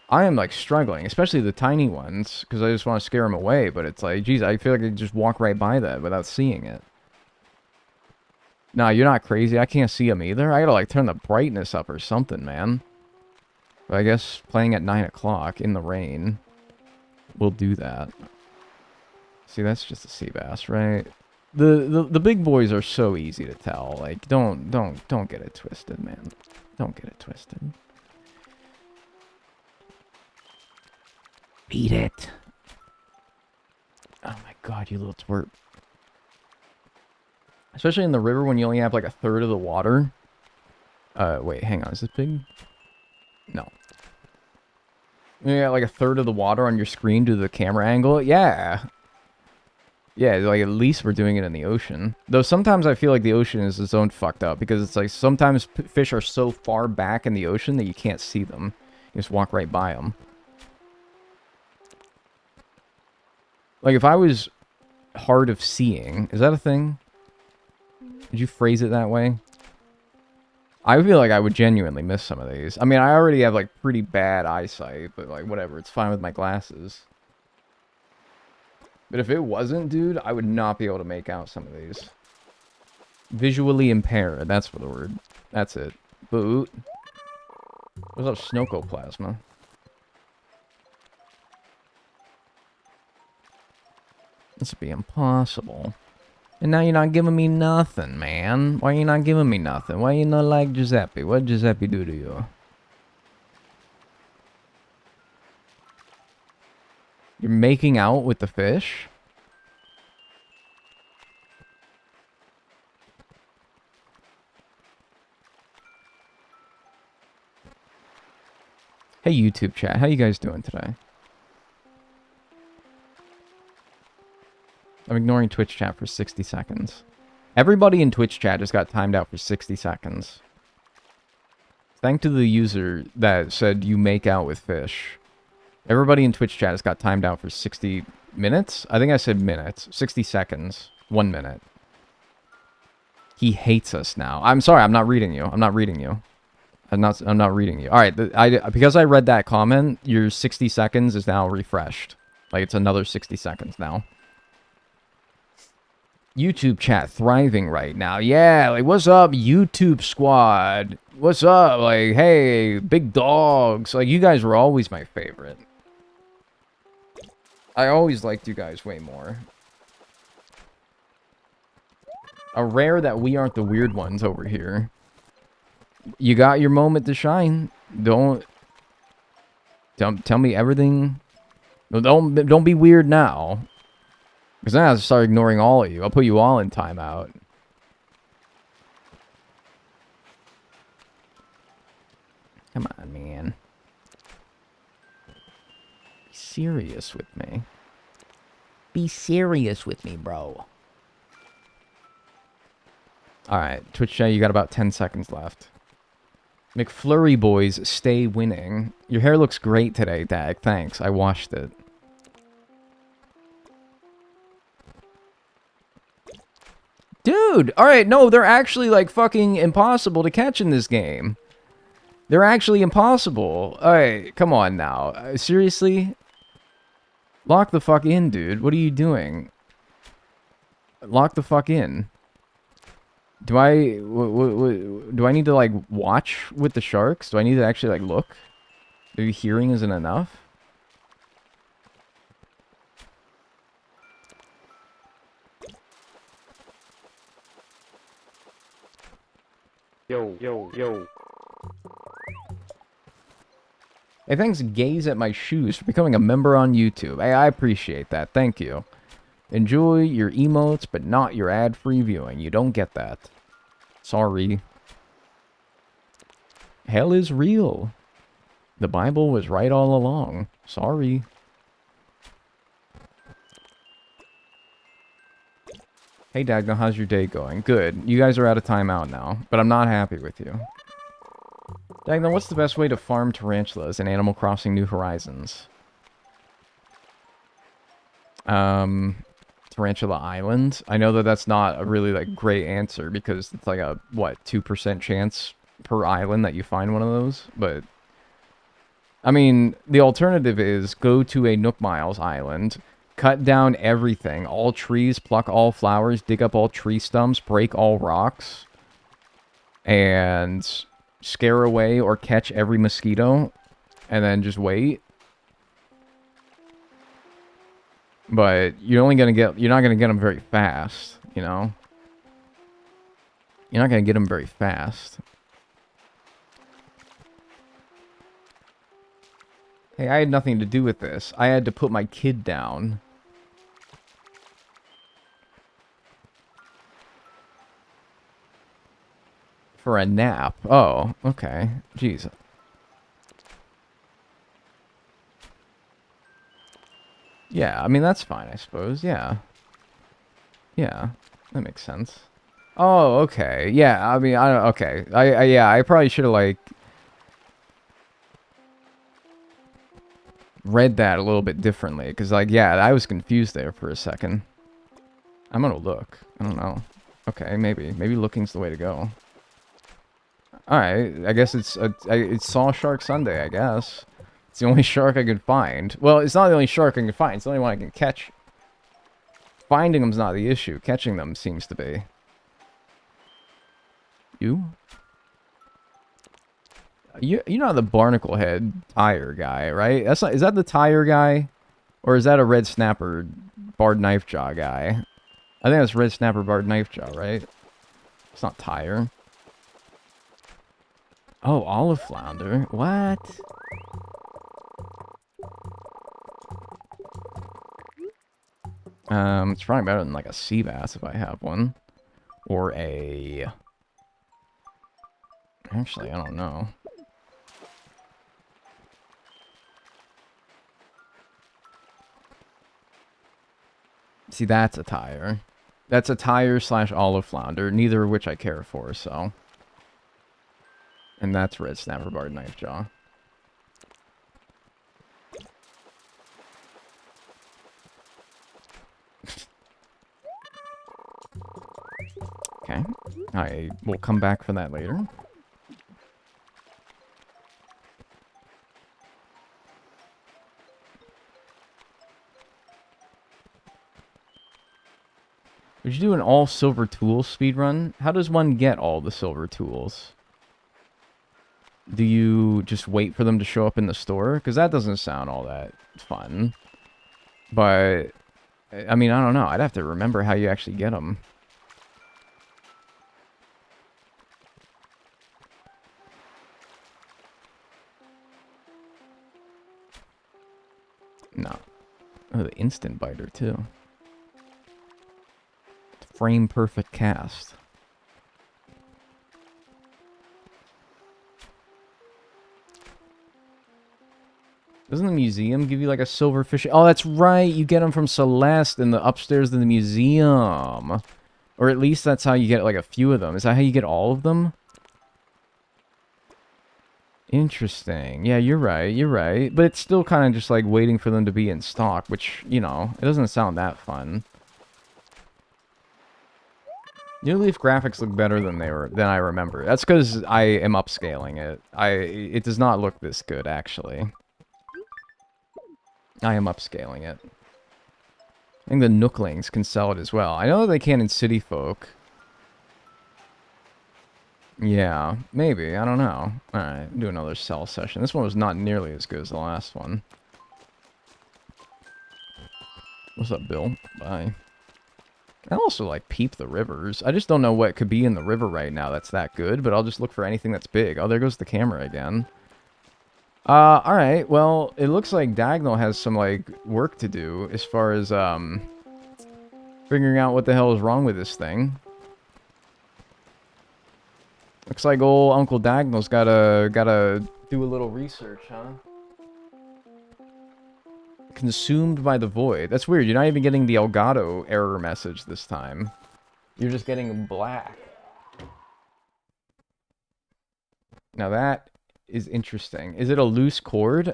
I am like struggling, especially the tiny ones, because I just want to scare them away. But it's like, geez, I feel like I can just walk right by that without seeing it. Nah, you're not crazy. I can't see them either. I gotta like turn the brightness up or something, man. But I guess playing at 9 o'clock in the rain will do that. See, that's just a sea bass, right? The big boys are so easy to tell. Like, don't get it twisted, man. Don't get it twisted. Beat it. Oh my god, you little twerp. Especially in the river when you only have like a third of the water. Wait, hang on. Is this big? No. You got like a third of the water on your screen due to the camera angle. Yeah. Yeah, like at least we're doing it in the ocean. Though sometimes I feel like the ocean is its own fucked up because it's like sometimes fish are so far back in the ocean that you can't see them. You just walk right by them. Like if I was hard of seeing, is that a thing? Did you phrase it that way? I feel like I would genuinely miss some of these. I mean, I already have like pretty bad eyesight, but like whatever, it's fine with my glasses. But if it wasn't, dude, I would not be able to make out some of these. Visually impaired, that's for the word. That's it. Boot. What's up, Snokoplasma? This would be impossible. And now you're not giving me nothing, man. Why are you not giving me nothing? Why you not like Giuseppe? What did Giuseppe do to you? You're making out with the fish? Hey YouTube chat, how you guys doing today? I'm ignoring Twitch chat for 60 seconds. Everybody in Twitch chat just got timed out for 60 seconds. Thank to the user that said you make out with fish. Everybody in Twitch chat has got timed out for 60 minutes? I think I said minutes. 60 seconds. 1 minute. He hates us now. I'm sorry, I'm not reading you. I'm not reading you. I'm not reading you. Alright, because I read that comment, your 60 seconds is now refreshed. Like, it's another 60 seconds now. YouTube chat thriving right now. Yeah, like, what's up, YouTube squad? What's up? Like, hey, big dogs. Like, you guys were always my favorite. I always liked you guys way more. A rare that we aren't the weird ones over here. You got your moment to shine. Don't tell me everything. No, don't be weird now. Because then I'll start ignoring all of you. I'll put you all in timeout. Come on, man. Be serious with me. Be serious with me, bro. Alright, Twitch chat, you got about 10 seconds left. McFlurry boys stay winning. Your hair looks great today, Dag. Thanks. I washed it. Dude! Alright, no, they're actually, like, fucking impossible to catch in this game. They're actually impossible. Alright, come on now. Seriously? Lock the fuck in, dude. What are you doing? Lock the fuck in. Do I need to, like, watch with the sharks? Do I need to actually, like, look? Maybe hearing isn't enough? Yo, yo, yo. Hey, thanks, Gaze at My Shoes, for becoming a member on YouTube. Hey, I appreciate that. Thank you. Enjoy your emotes, but not your ad-free viewing. You don't get that. Sorry. Hell is real. The Bible was right all along. Sorry. Hey, Dagnel, how's your day going? Good. You guys are out of timeout now, but I'm not happy with you. Dagnel, what's the best way to farm tarantulas in Animal Crossing New Horizons? Tarantula Island? I know that that's not a really, like, great answer, because it's like a, what, 2% chance per island that you find one of those? But I mean, the alternative is go to a Nook Miles island, cut down everything, all trees, pluck all flowers, dig up all tree stumps, break all rocks, and scare away or catch every mosquito, and then just wait. But you're not gonna get them very fast, you know? You're not gonna get them very fast. Hey, I had nothing to do with this. I had to put my kid down. For a nap. Oh, okay. Jeez. Yeah, I mean, that's fine, I suppose. Yeah. Yeah, that makes sense. Oh, okay. Yeah, I mean, okay. Yeah, I probably should have, like, read that a little bit differently. Because, like, yeah, I was confused there for a second. I'm gonna look. I don't know. Okay, maybe. Maybe looking's the way to go. Alright, I guess it's Saw Shark Sunday, I guess. It's the only shark I could find. Well, it's not the only shark I can find. It's the only one I can catch. Finding them's not the issue. Catching them seems to be. You know the barnacle head tire guy, right? That's not, is that the tire guy? Or is that a red snapper barred knife jaw guy? I think that's red snapper barred knife jaw, right? It's not tire. Oh, olive flounder. What? It's probably better than like a sea bass if I have one. Or a... Actually, I don't know. See, that's a tire. That's a tire / olive flounder, neither of which I care for, so... And that's red snapper barred knife jaw. Okay. I will come back for that later. Would you do an all silver tools speedrun? How does one get all the silver tools? Do you just wait for them to show up in the store? Because that doesn't sound all that fun. But, I mean, I don't know. I'd have to remember how you actually get them. No. Oh, the instant biter, too. Frame perfect cast. Doesn't the museum give you like a silver fish? Oh, that's right. You get them from Celeste in the upstairs in the museum. Or at least that's how you get like a few of them. Is that how you get all of them? Interesting. Yeah, you're right. You're right. But it's still kind of just like waiting for them to be in stock, which, you know, it doesn't sound that fun. New Leaf graphics look better than I remember. That's because I am upscaling it. It does not look this good, actually. I am upscaling it. I think the Nooklings can sell it as well. I know they can in City Folk. Yeah, maybe. I don't know. Alright, do another sell session. This one was not nearly as good as the last one. What's up, Bill? Bye. I also like Peep the Rivers. I just don't know what could be in the river right now that's that good, but I'll just look for anything that's big. Oh, there goes the camera again. Alright, well, it looks like Dagnel has some, like, work to do as far as, figuring out what the hell is wrong with this thing. Looks like old Uncle Dagnel's gotta do a little research, huh? Consumed by the void. That's weird. You're not even getting the Elgato error message this time. You're just getting black. Now that is interesting. Is it a loose cord?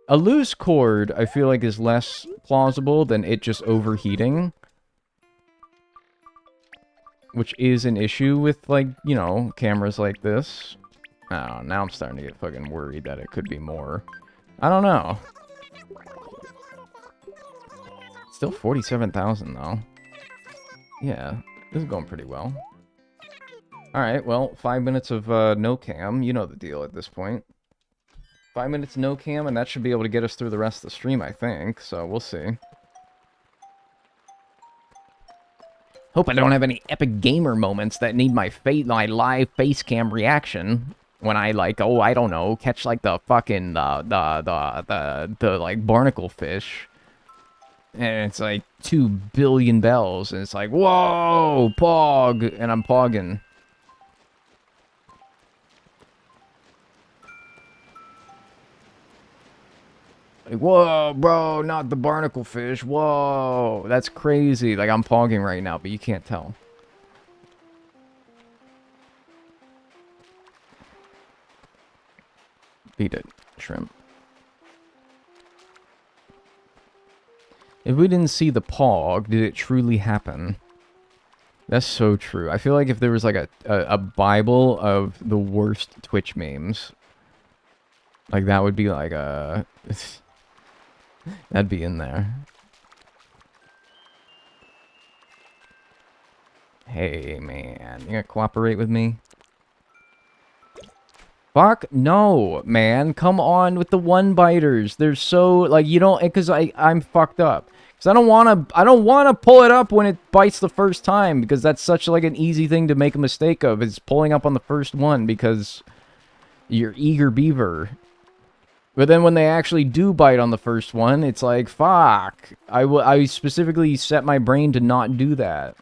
A loose cord, I feel like, is less plausible than it just overheating. Which is an issue with, like, you know, cameras like this. I don't know, now I'm starting to get fucking worried that it could be more. I don't know. Still 47,000 though. Yeah, this is going pretty well. Alright, well, 5 minutes of no cam. You know the deal at this point. 5 minutes no cam, and that should be able to get us through the rest of the stream, I think. So, we'll see. Hope I don't have any epic gamer moments that need my live face cam reaction. When I, like, oh, I don't know, catch, like, the fucking, the like, barnacle fish. And it's, like, 2 billion bells. And it's like, whoa, pog. And I'm pogging. Like, whoa, bro, not the barnacle fish. Whoa, that's crazy. Like, I'm pogging right now, but you can't tell. Beat it, shrimp. If we didn't see the pog, did it truly happen? That's so true. I feel like if there was, like, a Bible of the worst Twitch memes, like, that would be, like, a... That'd be in there. Hey, man. You gonna cooperate with me? Fuck no, man. Come on with the one-biters. They're so, like, you don't... Because I'm fucked up. Because I don't want to pull it up when it bites the first time. Because that's such, like, an easy thing to make a mistake of. Is pulling up on the first one because you're eager beaver. But then when they actually do bite on the first one, it's like, fuck. I specifically set my brain to not do that.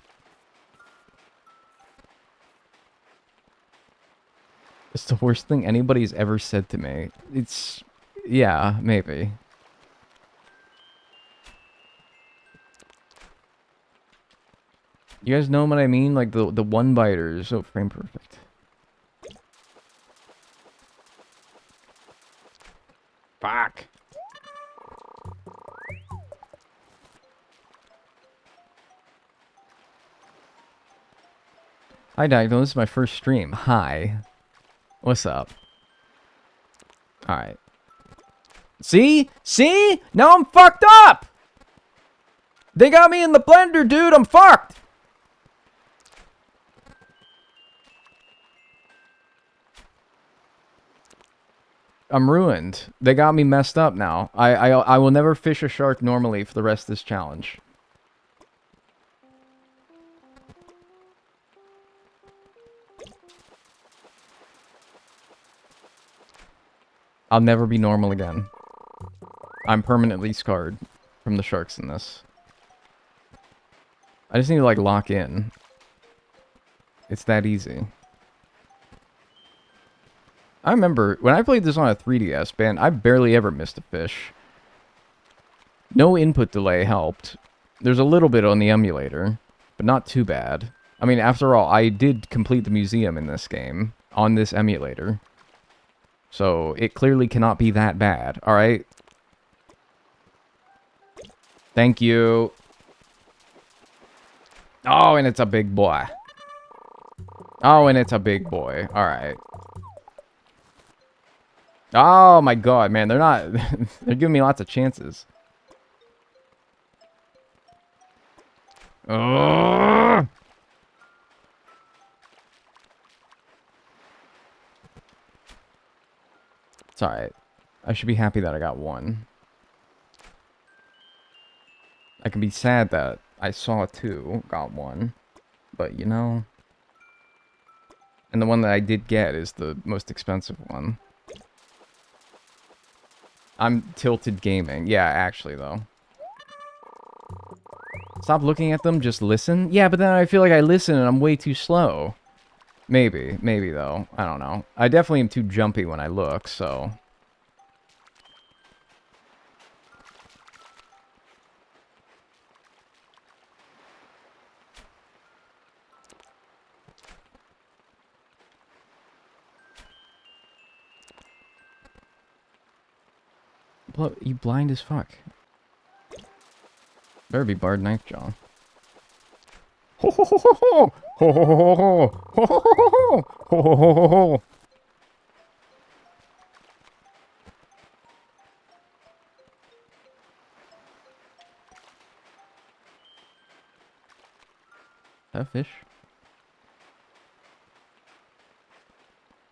It's the worst thing anybody's ever said to me. It's... yeah, maybe. You guys know what I mean? Like, the one-biters. Oh, frame perfect. Fuck. Hi, Dagnel. This is my first stream. Hi. What's up? Alright. See? See? Now I'm fucked up! They got me in the blender, dude. I'm fucked! I'm ruined. They got me messed up now. I will never fish a shark normally for the rest of this challenge. I'll never be normal again. I'm permanently scarred from the sharks in this. I just need to, like, lock in. It's that easy. I remember, when I played this on a 3DS, man, I barely ever missed a fish. No input delay helped. There's a little bit on the emulator, but not too bad. I mean, after all, I did complete the museum in this game, on this emulator. So, it clearly cannot be that bad, alright? Thank you. Oh, and it's a big boy. Oh, and it's a big boy. Alright. Oh my god, man, they're not... they're giving me lots of chances. Oh! It's alright. I should be happy that I got one. I can be sad that I saw two, got one. But, you know... And the one that I did get is the most expensive one. I'm tilted gaming. Yeah, actually, though. Stop looking at them, just listen? Yeah, but then I feel like I listen and I'm way too slow. Maybe, though. I don't know. I definitely am too jumpy when I look, so... You blind as fuck. Better be barred knife jaw. Ho ho ho ho ho ho ho ho ho ho ho ho ho ho ho. That fish.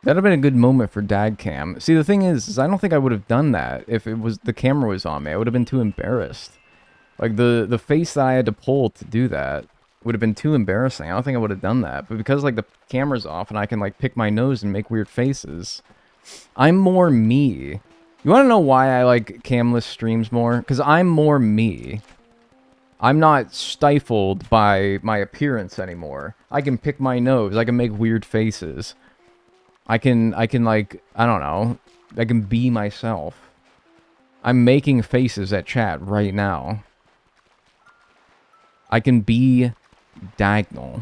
That'd have been a good moment for Dag Cam. See, the thing is I don't think I would have done that if it was the camera was on me. I would have been too embarrassed. Like, the face that I had to pull to do that would have been too embarrassing. I don't think I would have done that. But because, like, the camera's off and I can, like, pick my nose and make weird faces, I'm more me. You want to know why I like camless streams more? Because I'm more me. I'm not stifled by my appearance anymore. I can pick my nose. I can make weird faces. I can like, I don't know. I can be myself. I'm making faces at chat right now. I can be Dagnel.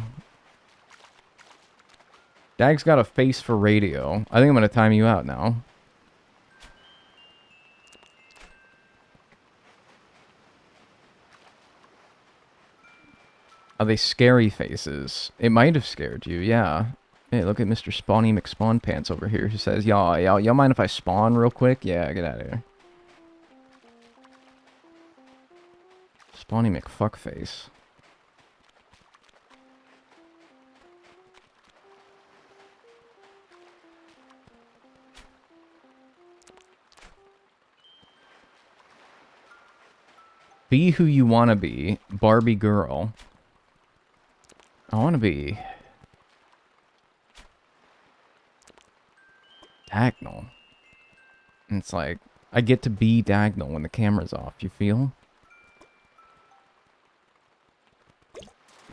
Dag's got a face for radio. I think I'm going to time you out now. Are they scary faces? It might have scared you, yeah. Hey, look at Mr. Spawny McSpawn Pants over here who says, y'all mind if I spawn real quick? Yeah, get out of here. Spawny McFuckface. Be who you want to be, Barbie girl. I want to be Dagnel. And it's like, I get to be Dagnel when the camera's off, you feel?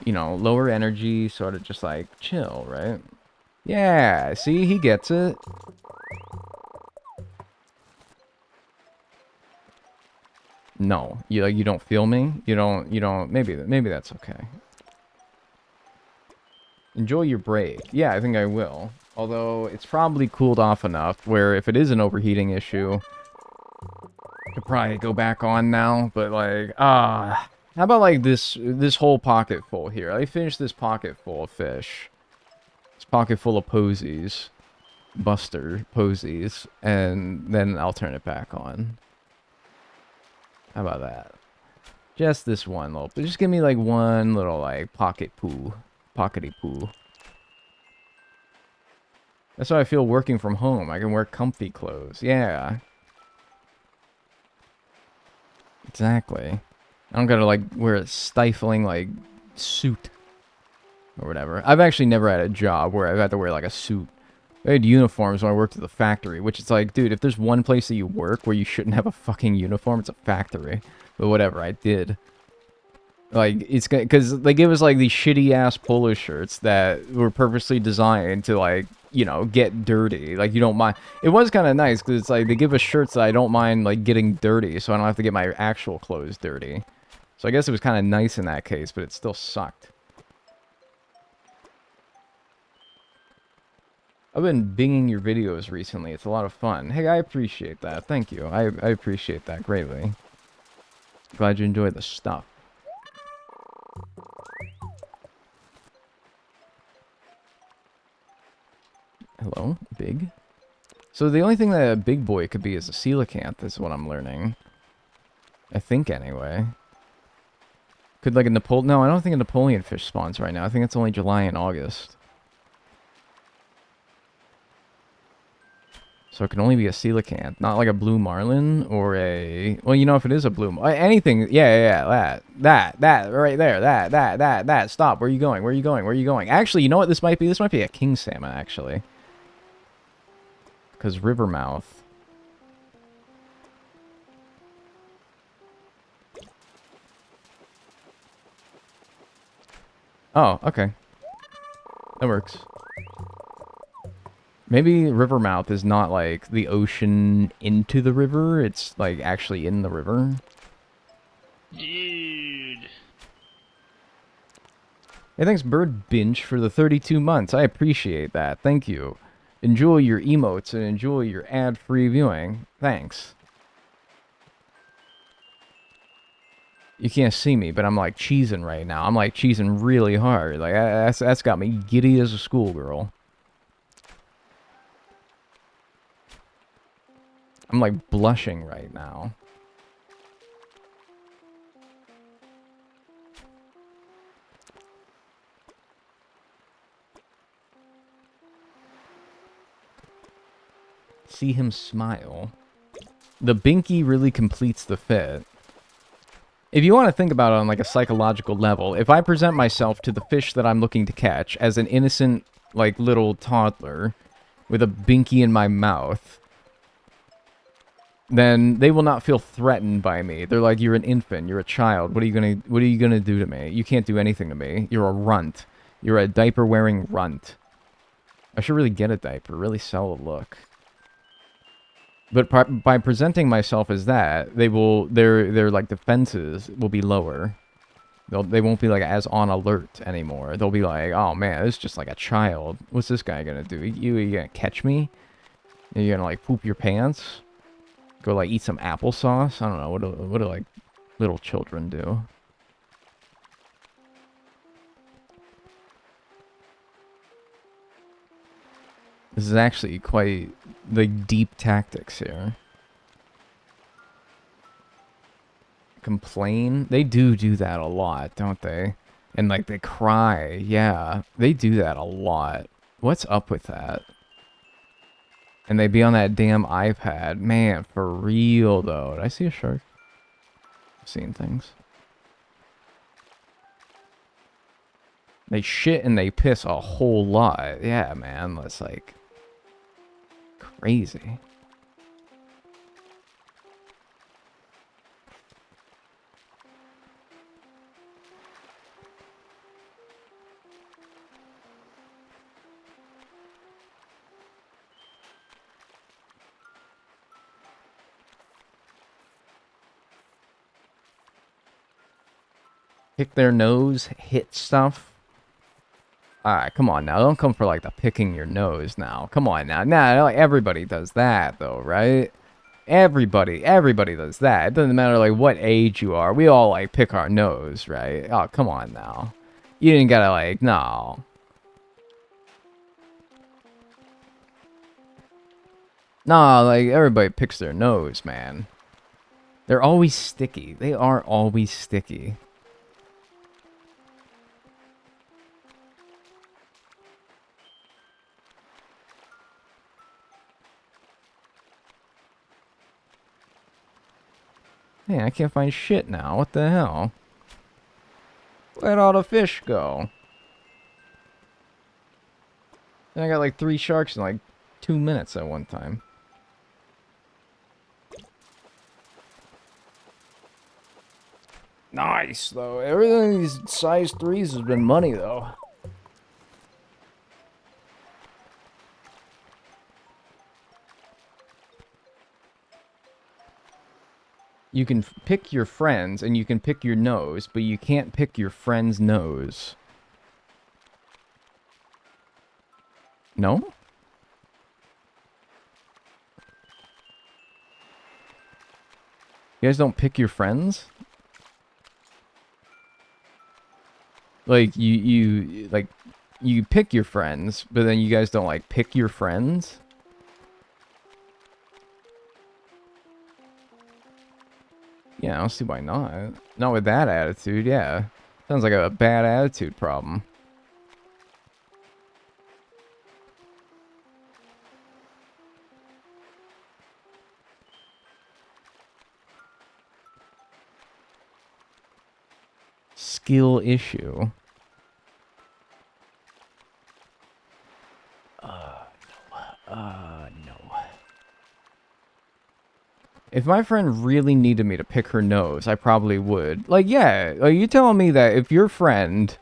You know, lower energy, sort of just like chill, right? Yeah, see, he gets it. No, you don't feel me? You don't, maybe that's okay. Enjoy your break. Yeah, I think I will. Although, it's probably cooled off enough where if it is an overheating issue, I could probably go back on now, but like, how about like this whole pocket full here? I finish this pocket full of fish. This pocket full of posies. Buster posies. And then I'll turn it back on. How about that? Just this one little, but just give me like one little like pocket poo. Pockety poo. That's how I feel working from home. I can wear comfy clothes. Yeah. Exactly. I don't gotta like wear a stifling like suit. Or whatever. I've actually never had a job where I've had to wear like a suit. I had uniforms when I worked at the factory, which is like, dude, if there's one place that you work where you shouldn't have a fucking uniform, it's a factory. But whatever, I did. Like, it's because they give us like these shitty ass polo shirts that were purposely designed to like, you know, get dirty. Like, you don't mind. It was kind of nice because it's like they give us shirts that I don't mind like getting dirty, so I don't have to get my actual clothes dirty. So I guess it was kind of nice in that case, but it still sucked. I've been binging your videos recently. It's a lot of fun. Hey, I appreciate that. Thank you. I appreciate that greatly. Glad you enjoyed the stuff. Hello, big? So the only thing that a big boy could be is a coelacanth, is what I'm learning. I think, anyway. Could like a Napoleon... No, I don't think a Napoleon fish spawns right now. I think it's only July and August. So it can only be a coelacanth, not like a blue marlin or a... Well, you know, if it is a blue... Anything... Yeah, that, right there, that. Stop, where are you going? Where are you going? Where are you going? Actually, you know what this might be? This might be a king salmon, actually. Because Rivermouth... Oh, okay. That works. Maybe Rivermouth is not like the ocean into the river, it's like actually in the river. Dude. Hey, thanks Bird Binge for the 32 months. I appreciate that. Thank you. Enjoy your emotes and enjoy your ad-free viewing. Thanks. You can't see me, but I'm like cheesing right now. I'm like cheesing really hard. Like that's got me giddy as a schoolgirl. I'm like blushing right now. See him smile. The binky really completes the fit. If you want to think about it on like a psychological level, if I present myself to the fish that I'm looking to catch as an innocent, like, little toddler with a binky in my mouth, then they will not feel threatened by me. They're like, you're an infant, you're a child. What are you gonna do to me? You can't do anything to me. You're a runt. You're a diaper-wearing runt. I should really get a diaper, really sell a look. But by presenting myself as that, their like defenses will be lower. They won't be like as on alert anymore. They'll be like, oh man, this is just like a child. What's this guy gonna do? You gonna catch me? Are you gonna like poop your pants? Go like eat some applesauce? I don't know. What do like little children do? This is actually quite like deep tactics here. Complain? They do that a lot, don't they? And like they cry. Yeah, they do that a lot. What's up with that? And they be on that damn iPad. Man, for real though. Did I see a shark? I've seen things. They shit and they piss a whole lot. Yeah, man. That's like crazy. Pick their nose, hit stuff. Alright, come on now. Don't come for like the picking your nose now. Come on now. Nah, everybody does that though, right? Everybody does that. It doesn't matter like what age you are. We all like pick our nose, right? Oh, come on now. You didn't gotta like, no. Nah, like everybody picks their nose, man. They're always sticky. They are always sticky. Hey, I can't find shit now. What the hell? Where'd all the fish go? I got like 3 sharks in like 2 minutes at one time. Nice, though. Everything these size 3s has been money, though. You can pick your friends, and you can pick your nose, but you can't pick your friend's nose. No? You guys don't pick your friends? Like, you pick your friends, but then you guys don't, like, pick your friends? Yeah, I don't see why not. Not with that attitude, yeah. Sounds like a bad attitude problem. Skill issue. No. If my friend really needed me to pick her nose, I probably would. Like, yeah, like you telling me that if your friend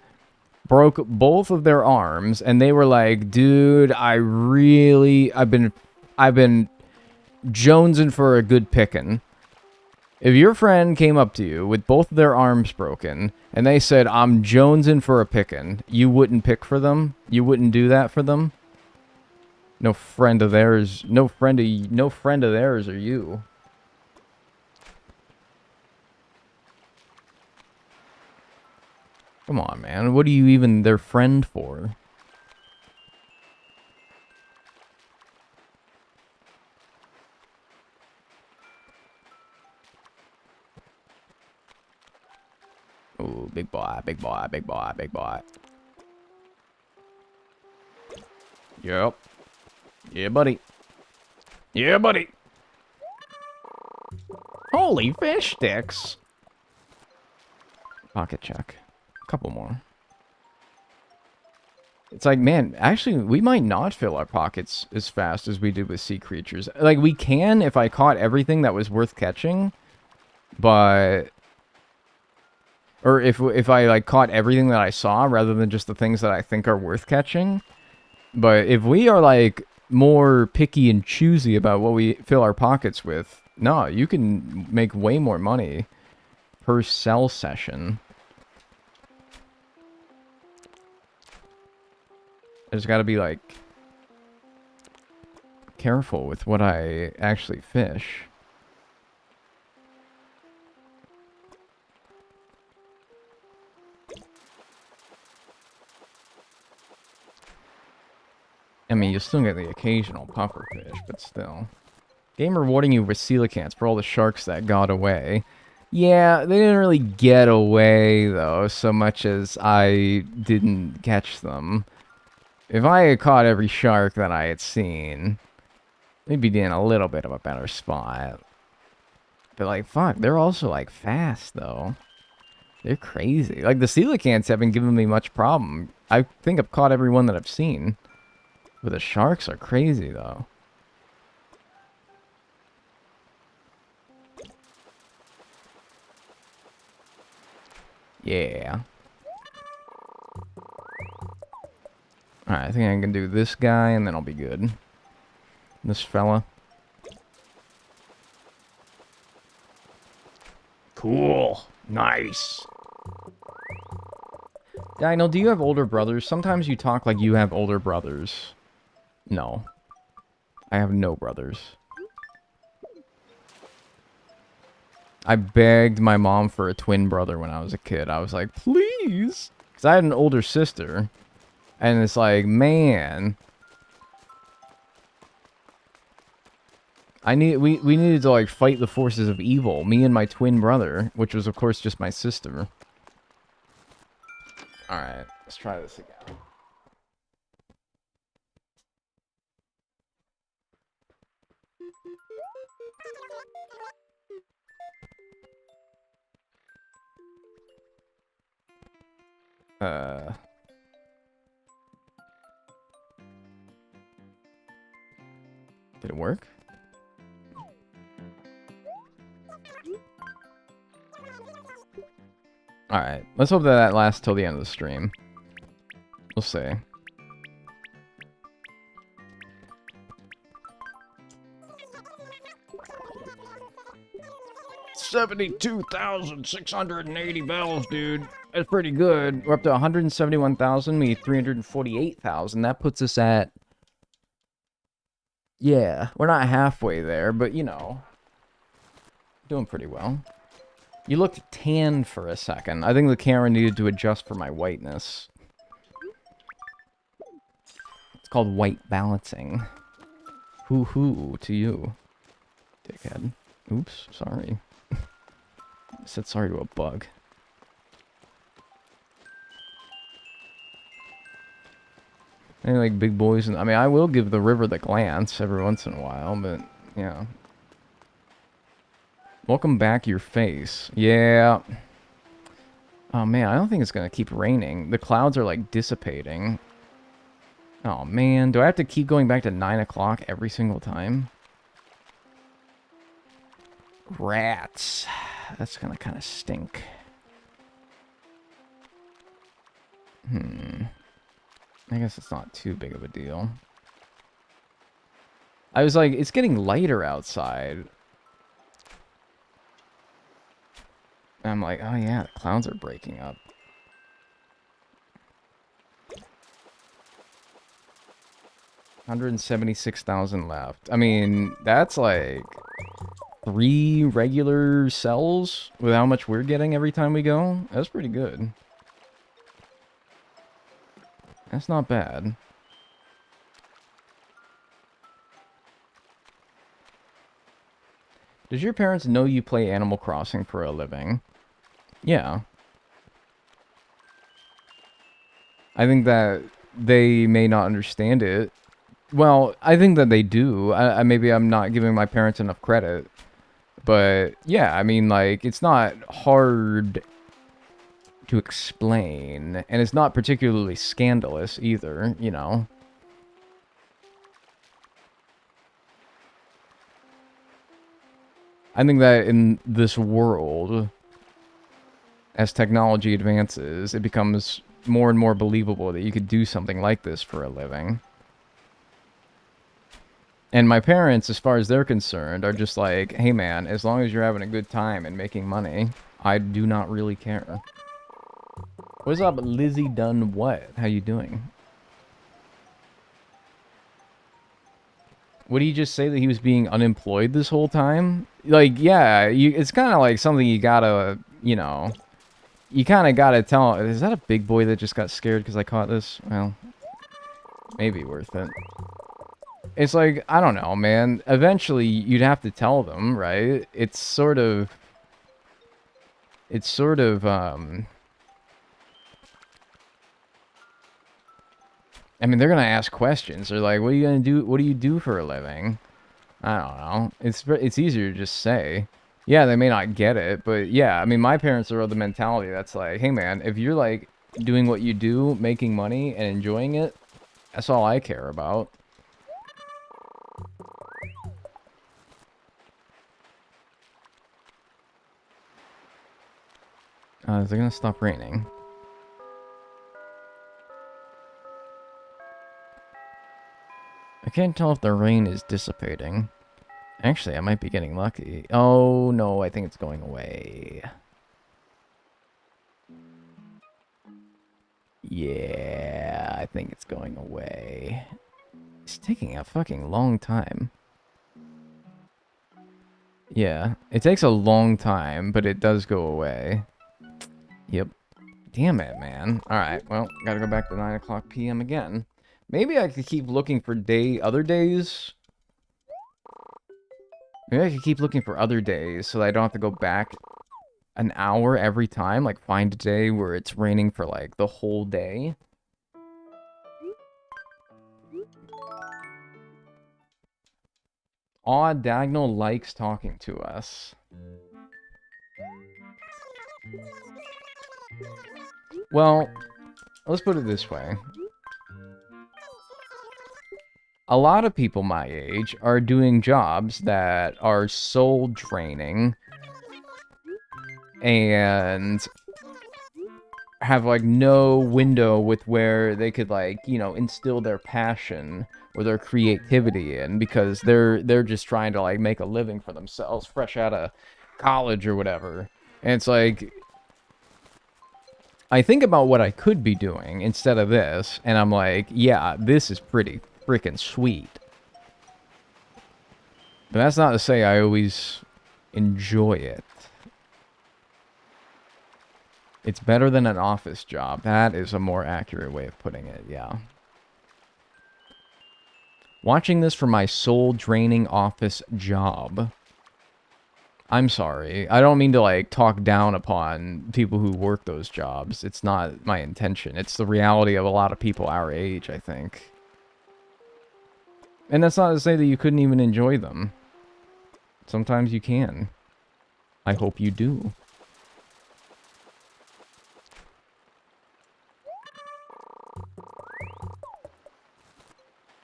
broke both of their arms and they were like, dude, I've been jonesing for a good pickin'. If your friend came up to you with both of their arms broken and they said, I'm jonesing for a pickin', you wouldn't pick for them? You wouldn't do that for them? No friend of theirs are you. Come on, man. What are you even their friend for? Ooh, big boy, big boy, big boy, big boy. Yep. Yeah, buddy. Yeah, buddy. Holy fish sticks. Pocket check. A couple more. It's like, man, actually, we might not fill our pockets as fast as we did with sea creatures. Like, we can if I caught everything that was worth catching, but... Or if I, like, caught everything that I saw rather than just the things that I think are worth catching. But if we are, like, more picky and choosy about what we fill our pockets with, no, you can make way more money per sell session. I just gotta be, like, careful with what I actually fish. I mean, you still get the occasional puffer fish, but still. Game rewarding you with coelacanths for all the sharks that got away. Yeah, they didn't really get away, though, so much as I didn't catch them. If I had caught every shark that I had seen, they'd be in a little bit of a better spot. But, like, fuck, they're also, like, fast, though. They're crazy. Like, the coelacanths haven't given me much problem. I think I've caught every one that I've seen. But the sharks are crazy, though. Yeah. Alright, I think I can do this guy, and then I'll be good. This fella. Cool. Nice. Dagnel, do you have older brothers? Sometimes you talk like you have older brothers. No. I have no brothers. I begged my mom for a twin brother when I was a kid. I was like, please. Because I had an older sister. And it's like, man. We needed to, like, fight the forces of evil. Me and my twin brother. Which was, of course, just my sister. Alright. Let's try this again. Did it work? Alright, let's hope that lasts till the end of the stream. We'll see. $72,680 bells, dude. That's pretty good. We're up to 171,000. We need 348,000. That puts us at... Yeah, we're not halfway there, but, you know. Doing pretty well. You looked tan for a second. I think the camera needed to adjust for my whiteness. It's called white balancing. Hoo-hoo to you, dickhead. Oops, sorry. I said sorry to a bug. Any, like, big boys? I mean, I will give the river the glance every once in a while, but, yeah. Welcome back, your face. Yeah. Oh, man, I don't think it's gonna keep raining. The clouds are, like, dissipating. Oh, man. Do I have to keep going back to 9 o'clock every single time? Rats. That's gonna kind of stink. I guess it's not too big of a deal. I was like, it's getting lighter outside. And I'm like, oh yeah, the clouds are breaking up. $176,000 left. I mean, that's like 3 regular cells with how much we're getting every time we go. That's pretty good. That's not bad. Does your parents know you play Animal Crossing for a living? Yeah. I think that they may not understand it Well, I think that they do. Maybe I'm not giving my parents enough credit. But, yeah, I mean, like, it's not hard to explain. And it's not particularly scandalous either, you know. I think that in this world, as technology advances, it becomes more and more believable that you could do something like this for a living. And my parents, as far as they're concerned, are just like, hey man, as long as you're having a good time and making money, I do not really care. What's up, Lizzie Dunn what? How you doing? What did he just say, that he was being unemployed this whole time? Like, yeah, it's kind of like something you gotta, you know, you kind of gotta tell. Is that a big boy that just got scared because I caught this? Well, maybe worth it. It's like, I don't know, man. Eventually, you'd have to tell them, right? It's sort of, I mean, they're gonna ask questions. They're like, what are you gonna do? What do you do for a living? I don't know. It's easier to just say. Yeah, they may not get it, but yeah, I mean, my parents are of the mentality that's like, hey man, if you're like doing what you do, making money and enjoying it, that's all I care about. Is it gonna stop raining? I can't tell if the rain is dissipating. Actually, I might be getting lucky. Oh no, I think it's going away. Yeah, I think it's going away. It's taking a fucking long time. Yeah, it takes a long time, but it does go away. Yep. Damn it, man. Alright, well, gotta go back to 9 o'clock p.m. again. Maybe I could keep looking for other days. Maybe I could keep looking for other days so that I don't have to go back an hour every time. Like, find a day where it's raining for, like, the whole day. Aw, Dagnel likes talking to us. Well, let's put it this way. A lot of people my age are doing jobs that are soul draining and have like no window with where they could like, you know, instill their passion or their creativity in, because they're just trying to like make a living for themselves fresh out of college or whatever. And it's like, I think about what I could be doing instead of this, and I'm like, yeah, this is pretty freaking sweet. But that's not to say I always enjoy it. It's better than an office job. That is a more accurate way of putting it, yeah. Watching this for my soul-draining office job. I'm sorry. I don't mean to, like, talk down upon people who work those jobs. It's not my intention. It's the reality of a lot of people our age, I think. And that's not to say that you couldn't even enjoy them. Sometimes you can. I hope you do.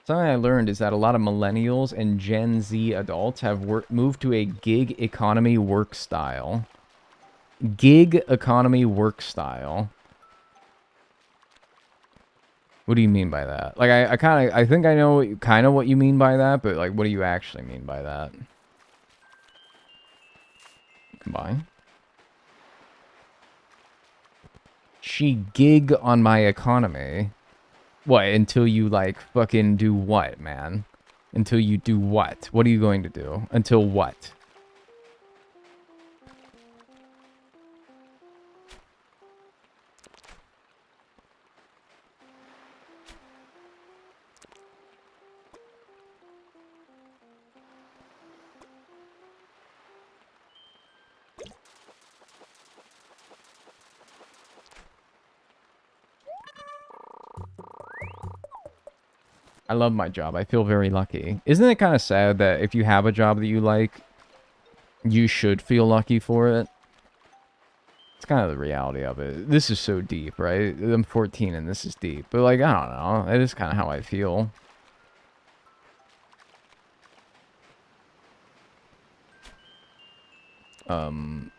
Something I learned is that a lot of millennials and Gen Z adults have moved to a gig economy work style. Gig economy work style. What do you mean by that? Like, I think I know kind of what you mean by that, but like, what do you actually mean by that? Combine. She gig on my economy. What, until you, like, fucking do what, man? Until you do what? What are you going to do? Until what? I love my job. I feel very lucky. Isn't it kind of sad that if you have a job that you like, you should feel lucky for it? It's kind of the reality of it. This is so deep, right? I'm 14 and this is deep. But, like, I don't know. It is kind of how I feel.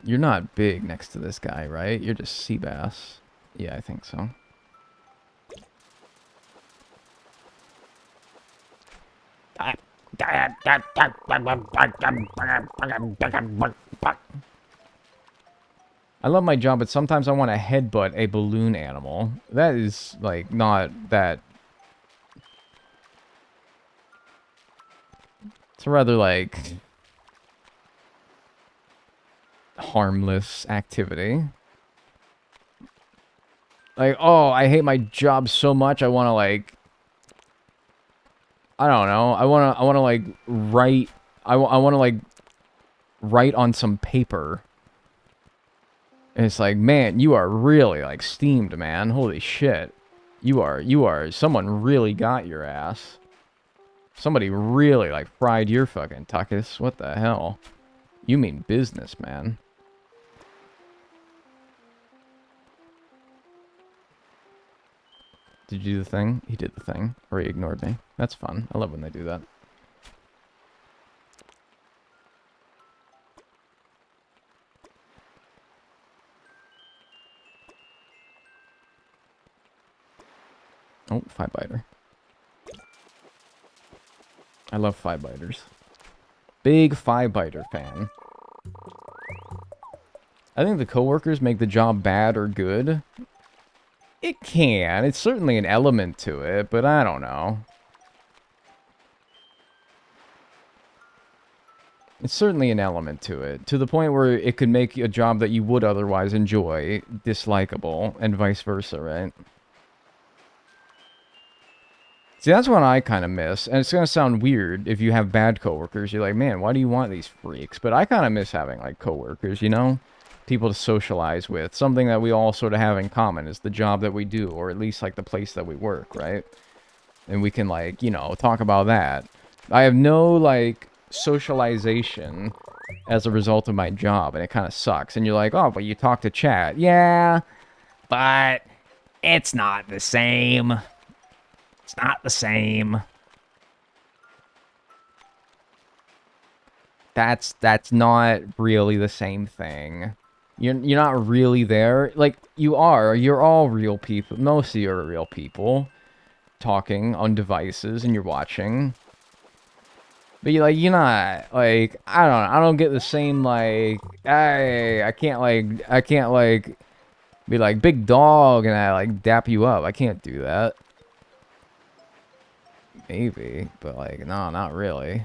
You're not big next to this guy, right? You're just sea bass. Yeah, I think so. I love my job, but sometimes I want to headbutt a balloon animal. That is, like, not that... It's a rather, like... harmless activity. Like, oh, I hate my job so much, I want to, like... I don't know. I want to, like, write... I want to, like, write on some paper. And it's like, man, you are really, like, steamed, man. Holy shit. You are, someone really got your ass. Somebody really, like, fried your fucking tuckus. What the hell? You mean business, man. Did you do the thing? He did the thing. Or he ignored me. That's fun. I love when they do that. Oh, 5-biter. I love 5-biters. Big 5-biter fan. I think the coworkers make the job bad or good. It can. It's certainly an element to it, but I don't know. It's certainly an element to it, to the point where it could make a job that you would otherwise enjoy dislikable, and vice versa, right? See, that's what I kind of miss, and it's going to sound weird if you have bad coworkers. You're like, man, why do you want these freaks? But I kind of miss having, like, coworkers, you know? People to socialize with. Something that we all sort of have in common is the job that we do, or at least, like, the place that we work, right? And we can, like, you know, talk about that. I have no, like, socialization as a result of my job, and it kind of sucks. And you're like, oh, but you talk to chat. Yeah, but it's not the same. It's not the same. That's not really the same thing. You're not really there. Like, you are. You're all real people. Most of you are real people talking on devices, and you're watching. But you're not, like, I don't get the same, like, hey, I can't, like, be like, big dog, and I, like, dap you up. I can't do that. Maybe, but, like, no, not really.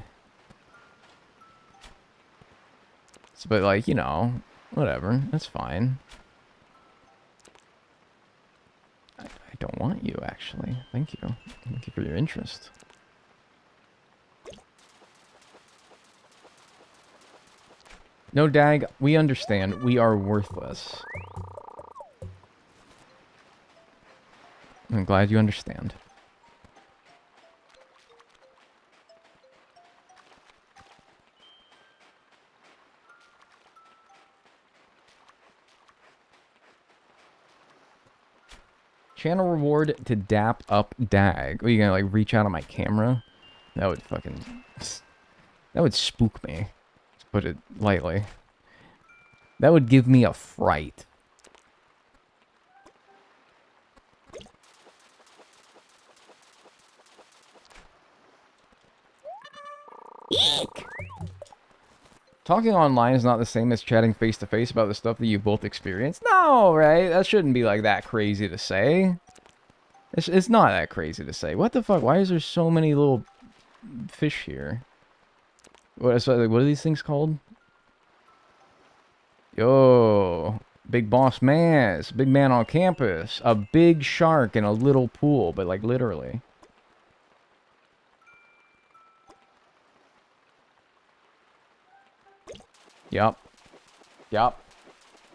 So, but, like, you know, whatever. That's fine. I don't want you, actually. Thank you. Thank you for your interest. No, Dag, we understand. We are worthless. I'm glad you understand. Channel reward to dap up Dag. Are you gonna, like, reach out on my camera? That would fucking... That would spook me. To put it lightly. That would give me a fright. Eek! Talking online is not the same as chatting face-to-face about the stuff that you both experienced. No, right? That shouldn't be, like, that crazy to say. It's not that crazy to say. What the fuck? Why is there so many little fish here? What are these things called? Yo, big boss man. It's a big man on campus. A big shark in a little pool, but, like, literally. Yep. Yep.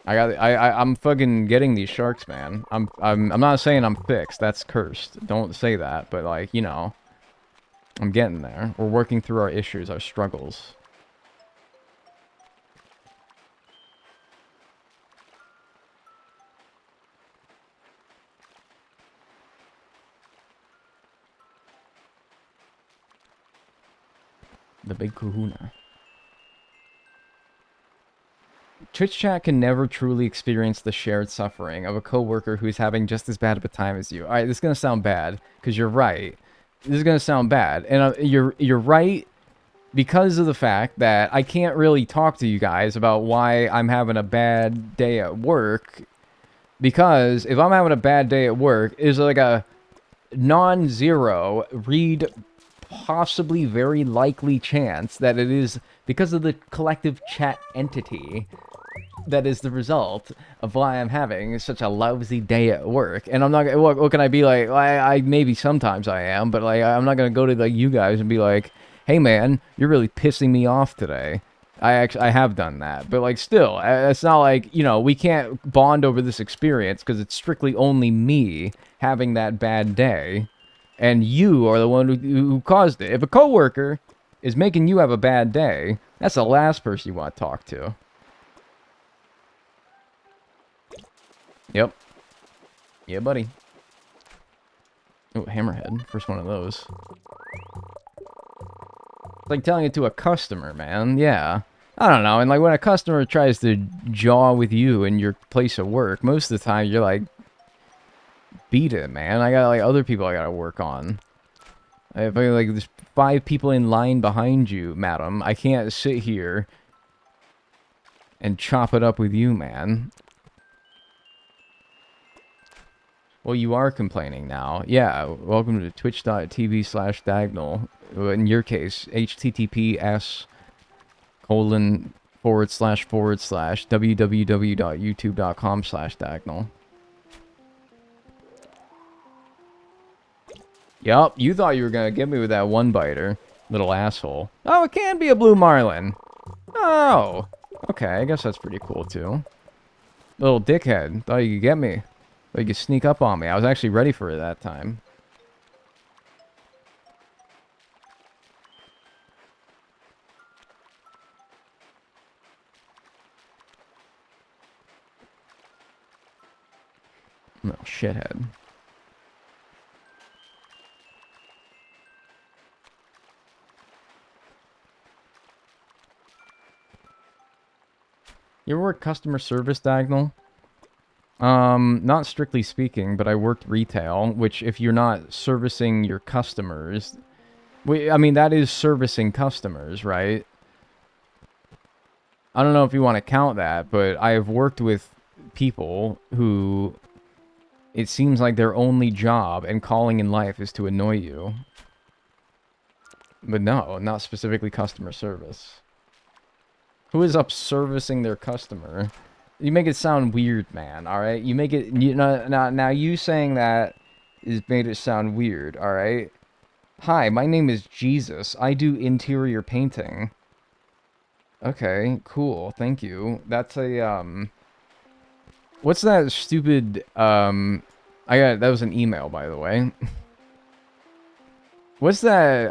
I'm fucking getting these sharks, man. I'm not saying I'm fixed. That's cursed. Don't say that, but, like, you know, I'm getting there. We're working through our issues, our struggles. The big kahuna. Twitch chat can never truly experience the shared suffering of a coworker who's having just as bad of a time as you. All right, this is gonna sound bad because you're right. This is gonna sound bad, and you're right because of the fact that I can't really talk to you guys about why I'm having a bad day at work. Because if I'm having a bad day at work, it's like a non-zero read possibly very likely chance that it is because of the collective chat entity that is the result of why I'm having such a lousy day at work. And I'm not gonna, what can I be like? I maybe sometimes I am, but like I'm not gonna go to like you guys and be like, hey man, you're really pissing me off today. I have done that, but like still, it's not like, you know, we can't bond over this experience because it's strictly only me having that bad day, and you are the one who caused it. If a coworker is making you have a bad day, that's the last person you want to talk to. Yep. Yeah, buddy. Oh, hammerhead. First one of those. It's like telling it to a customer, man. Yeah. I don't know. And like when a customer tries to jaw with you in your place of work, most of the time you're like, beat it, man. I got like other people I gotta work on. If I like there's 5 people in line behind you, madam, I can't sit here and chop it up with you, man. Well, you are complaining now. Yeah, welcome to twitch.tv/Dagnel. In your case, https://www.youtube.com/Dagnel. Yup, you thought you were gonna get me with that one-biter, little asshole. Oh, it can be a blue marlin. Oh, okay, I guess that's pretty cool, too. Little dickhead, thought you could get me. Thought you could sneak up on me. I was actually ready for it that time. Little shithead. You ever work customer service, Dagnel? Not strictly speaking, but I worked retail, which if you're not servicing your customers... I mean, that is servicing customers, right? I don't know if you want to count that, but I have worked with people who... It seems like their only job and calling in life is to annoy you. But no, not specifically customer service. Who is up servicing their customer? You make it sound weird, man, alright? You make it... Now you saying that is made it sound weird, alright? Hi, my name is Jesus. I do interior painting. Okay, cool. Thank you. That's a, what's that stupid, that was an email, by the way. What's that,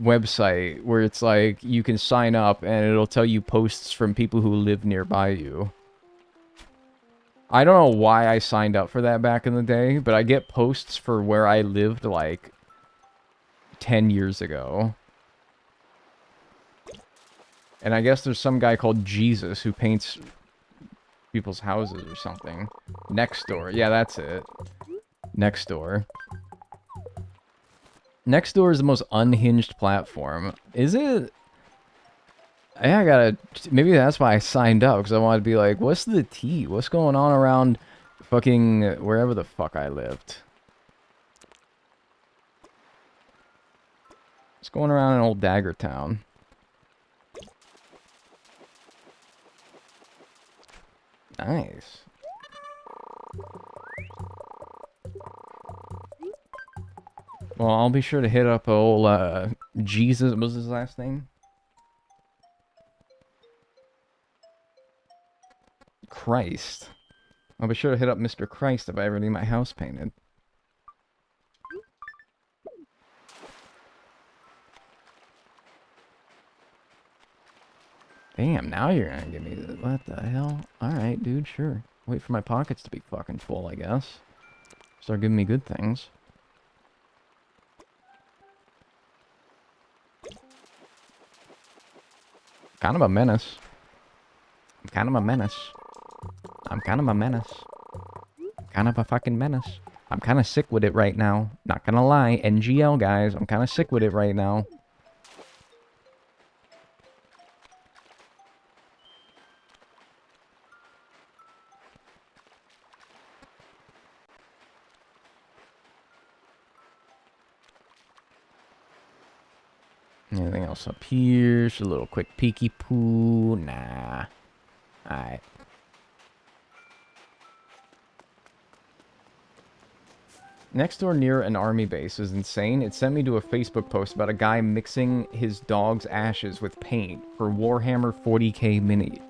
website where it's like, you can sign up and it'll tell you posts from people who live nearby you? I don't know why I signed up for that back in the day, but I get posts for where I lived, like, 10 years ago. And I guess there's some guy called Jesus who paints people's houses or something. Nextdoor. Yeah, that's it. Nextdoor. Nextdoor is the most unhinged platform. Is it? Yeah, I gotta... Maybe that's why I signed up, because I wanted to be like, what's the tea? What's going on around fucking wherever the fuck I lived? What's going around in old Daggertown? Nice. Well, I'll be sure to hit up old, Jesus, what was his last name? Christ. I'll be sure to hit up Mr. Christ if I ever need my house painted. Damn, now you're gonna give me the... What the hell? Alright, dude, sure. Wait for my pockets to be fucking full, I guess. Start giving me good things. Kind of a menace. I'm kind of a menace. I'm kind of a menace. Kind of a fucking menace. I'm kind of sick with it right now. Not gonna lie, NGL guys, I'm kind of sick with it right now. Anything else up here? Just a little quick peeky poo. Nah. Alright. Next door near an army base is insane. It sent me to a Facebook post about a guy mixing his dog's ashes with paint for Warhammer 40k mini.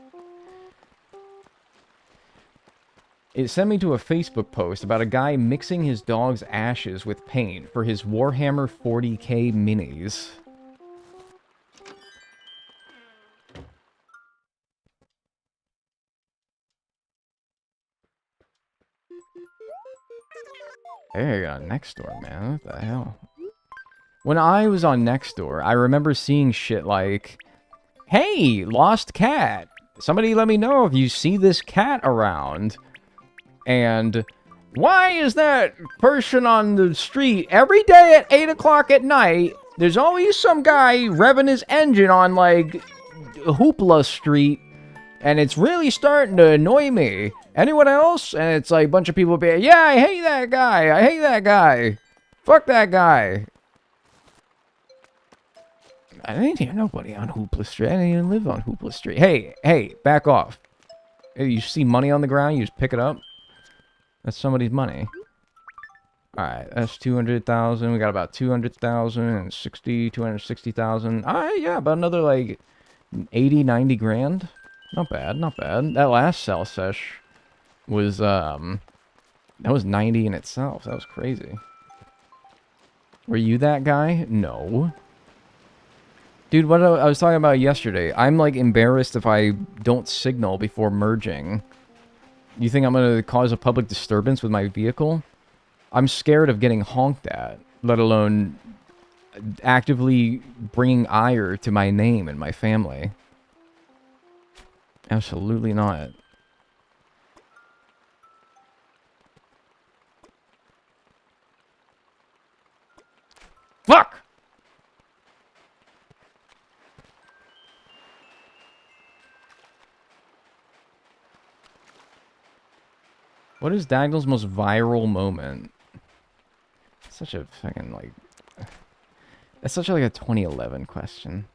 It sent me to a Facebook post about a guy mixing his dog's ashes with paint for his Warhammer 40k minis. There you go, Nextdoor, man. What the hell? When I was on Nextdoor, I remember seeing shit like, hey, lost cat. Somebody let me know if you see this cat around. And why is that person on the street every day at 8 o'clock at night? There's always some guy revving his engine on, like, Hoopla Street. And it's really starting to annoy me. Anyone else? And it's like a bunch of people be like, yeah, I hate that guy. I hate that guy. Fuck that guy. I didn't hear nobody on Hoopla Street. I didn't even live on Hoopla Street. Hey, back off. Hey, you see money on the ground, you just pick it up. That's somebody's money. Alright, that's 200,000. We got about 200,000 and 260,000. Alright, yeah, about another like 80, 90 grand. Not bad, not bad. That last sell sesh was, that was 90 in itself. That was crazy. Were you that guy? No. Dude, what I was talking about yesterday, I'm, like, embarrassed if I don't signal before merging. You think I'm gonna cause a public disturbance with my vehicle? I'm scared of getting honked at, let alone actively bringing ire to my name and my family. Absolutely not. Fuck! What is Dagnel's most viral moment? Such a fucking, like... It's such a, like, a 2011 question.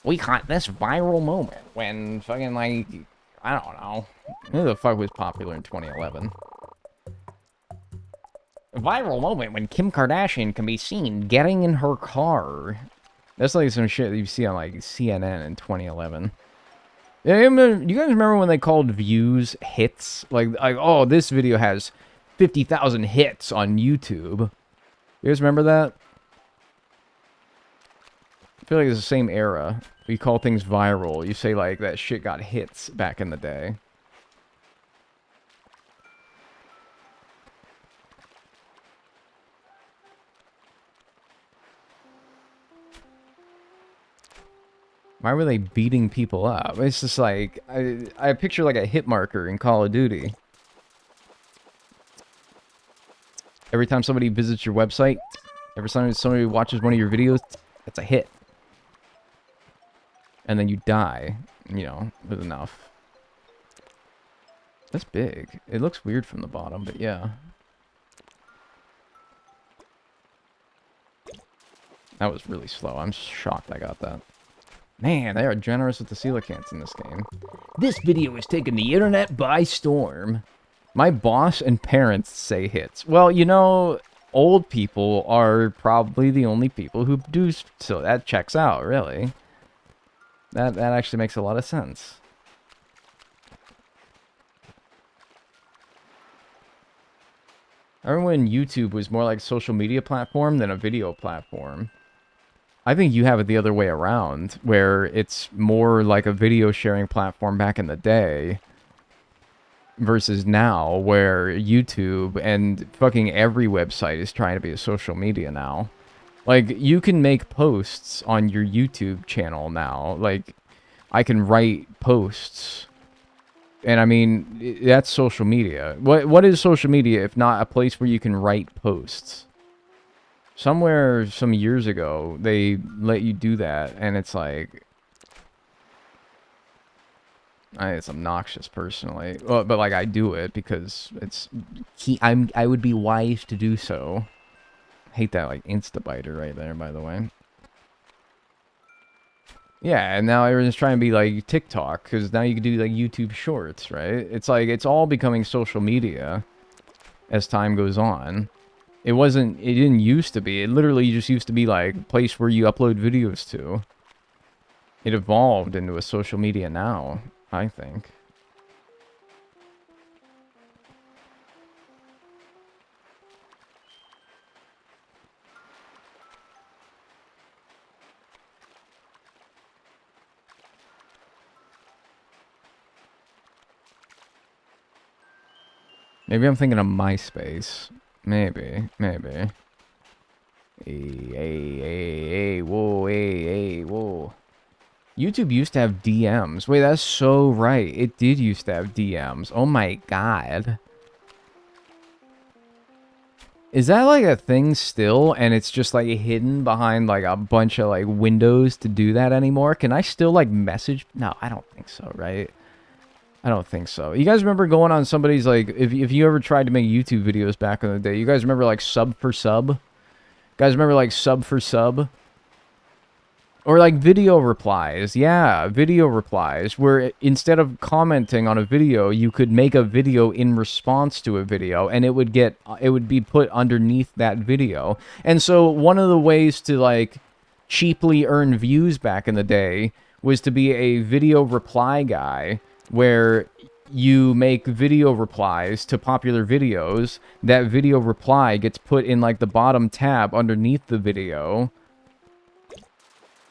We caught this viral moment when fucking, like, I don't know. Who the fuck was popular in 2011? A viral moment when Kim Kardashian can be seen getting in her car. That's like some shit that you see on, like, CNN in 2011. Yeah, you guys remember when they called views hits? Like, oh, this video has 50,000 hits on YouTube. You guys remember that? I feel like it's the same era. We call things viral. You say, like, that shit got hits back in the day. Why were they beating people up? It's just like, I picture like a hit marker in Call of Duty. Every time somebody visits your website, every time somebody watches one of your videos, that's a hit. And then you die, you know, with enough. That's big. It looks weird from the bottom, but yeah. That was really slow. I'm shocked I got that. Man, they are generous with the coelacanths in this game. This video has taken the internet by storm. My boss and parents say hits. Well, you know, old people are probably the only people who do, so that checks out, really. That actually makes a lot of sense. I remember when YouTube was more like a social media platform than a video platform. I think you have it the other way around, where it's more like a video sharing platform back in the day versus now, where YouTube and fucking every website is trying to be a social media now. Like, you can make posts on your YouTube channel now. Like, I can write posts. And I mean, that's social media. What is social media if not a place where you can write posts? Somewhere, some years ago, they let you do that, and it's like... it's obnoxious, personally. Well, but, like, I do it because it's... I would be wise to do so. Hate that, like, Instabiter right there, by the way. Yeah, and now everyone's trying to be like TikTok, because now you can do like YouTube Shorts, right? It's like, it's all becoming social media as time goes on. It didn't used to be. It literally just used to be like a place where you upload videos to. It evolved into a social media now, I think. Maybe I'm thinking of MySpace. Maybe. Hey, whoa. YouTube used to have DMs. Wait, that's so right. It did used to have DMs. Oh my god. Is that like a thing still, and it's just like hidden behind like a bunch of like windows to do that anymore? Can I still like message? No, I don't think so, right? I don't think so. You guys remember going on somebody's, like, if you ever tried to make YouTube videos back in the day, you guys remember, like, sub for sub? You guys remember, like, sub for sub? Or, like, video replies. Yeah, video replies, where instead of commenting on a video, you could make a video in response to a video, and it would be put underneath that video. And so, one of the ways to, like, cheaply earn views back in the day was to be a video reply guy, where you make video replies to popular videos. That video reply gets put in like the bottom tab underneath the video.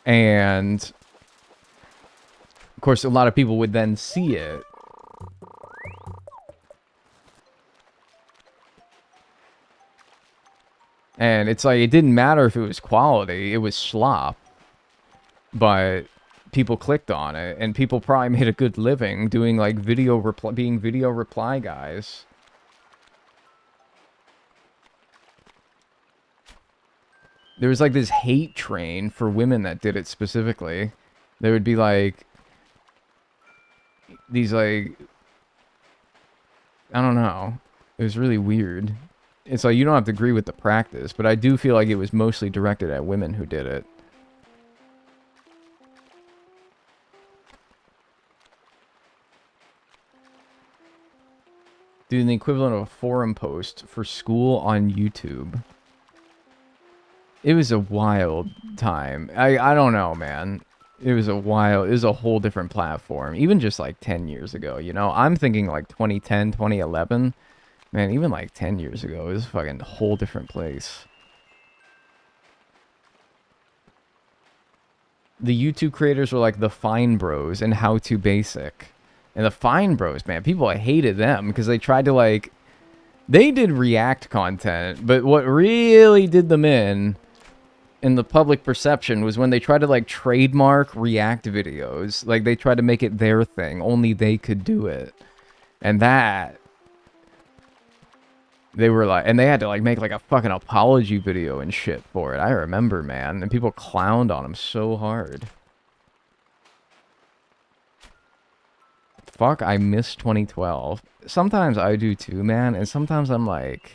And of course, a lot of people would then see it. And it's like, it didn't matter if it was quality, it was slop. But people clicked on it, and people probably made a good living doing like being video reply guys. There was like this hate train for women that did it specifically. There would be like these like, I don't know. It was really weird. It's like, you don't have to agree with the practice, but I do feel like it was mostly directed at women who did it. Doing the equivalent of a forum post for school on YouTube. It was a wild time. I don't know, man. It was a whole different platform. Even just like 10 years ago, you know? I'm thinking like 2010, 2011. Man, even like 10 years ago, it was a fucking whole different place. The YouTube creators were like the Fine Bros and How To Basic. And the Fine Bros, man, people hated them because they tried to, like... They did React content, but what really did them in the public perception was when they tried to, like, trademark React videos. Like, they tried to make it their thing. Only they could do it. And that... They were like... And they had to, like, make, like, a fucking apology video and shit for it. I remember, man. And people clowned on them so hard. Fuck, I miss 2012. Sometimes I do too, man, and sometimes I'm like,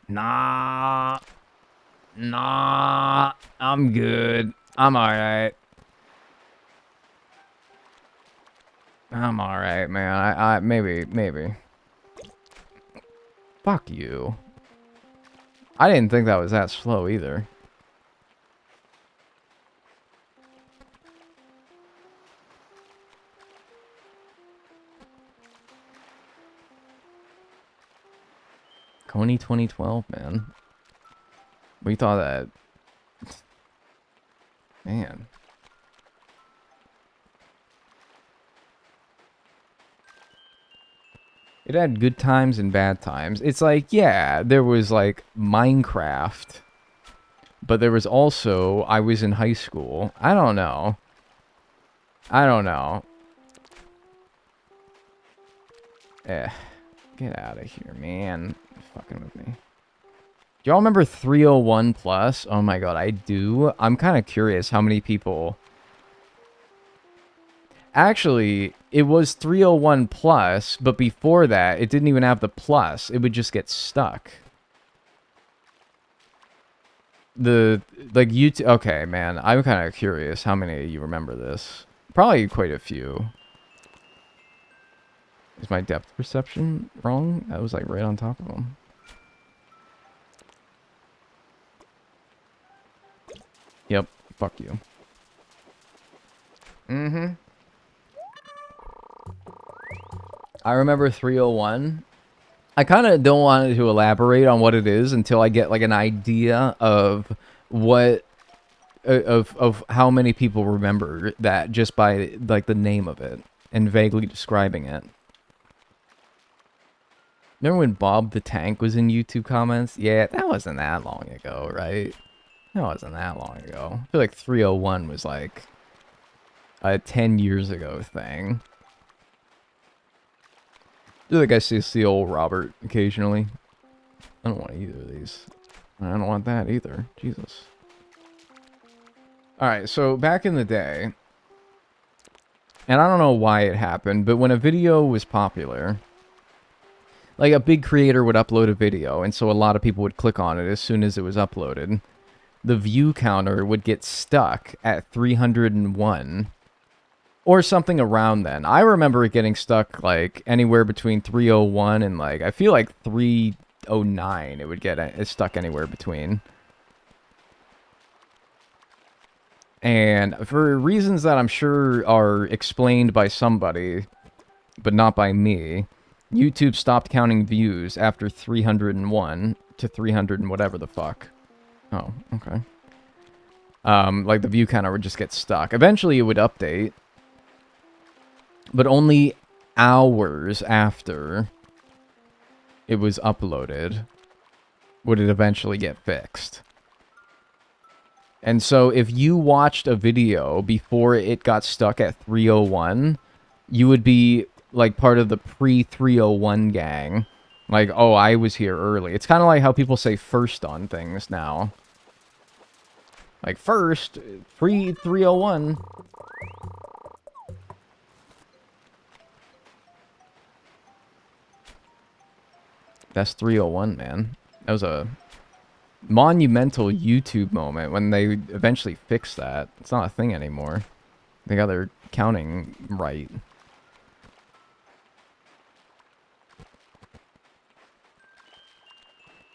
nah, I'm good. I'm alright. I'm alright, man. I maybe. Fuck you. I didn't think that was that slow either. Coney 2012, man. We thought that... Man. It had good times and bad times. It's like, yeah, there was like Minecraft. But there was also, I was in high school. I don't know. I don't know. Get out of here, man. You're fucking with me. Do y'all remember 301 plus? Oh my god, I do. I'm kind of curious how many people... Actually, it was 301 plus, but before that, it didn't even have the plus. It would just get stuck. Like, YouTube... Okay, man, I'm kind of curious how many of you remember this. Probably quite a few. Is my depth perception wrong? That was, like, right on top of them. Yep, fuck you. Mm-hmm. I remember 301. I kind of don't want to elaborate on what it is until I get, like, an idea of what... Of how many people remember that just by, like, the name of it and vaguely describing it. Remember when Bob the Tank was in YouTube comments? Yeah, that wasn't that long ago, right? That wasn't that long ago. I feel like 301 was like a 10 years ago thing. I feel like I see old Robert occasionally. I don't want either of these. I don't want that either. Jesus. Alright, so back in the day, and I don't know why it happened, but when a video was popular, like a big creator would upload a video, and so a lot of people would click on it as soon as it was uploaded. The view counter would get stuck at 301 or something around then. I remember it getting stuck like anywhere between 301 and like, I feel like 309 it would get stuck anywhere between. And for reasons that I'm sure are explained by somebody, but not by me, YouTube stopped counting views after 301 to 300 and whatever the fuck. Oh, okay. Like the view counter would just get stuck. Eventually it would update, but only hours after it was uploaded would it eventually get fixed. And so if you watched a video before it got stuck at 301, you would be like part of the pre-301 gang. Like, oh, I was here early. It's kind of like how people say first on things now. Like, first, pre-301. That's 301, man. That was a monumental YouTube moment when they eventually fixed that. It's not a thing anymore. They got their counting right.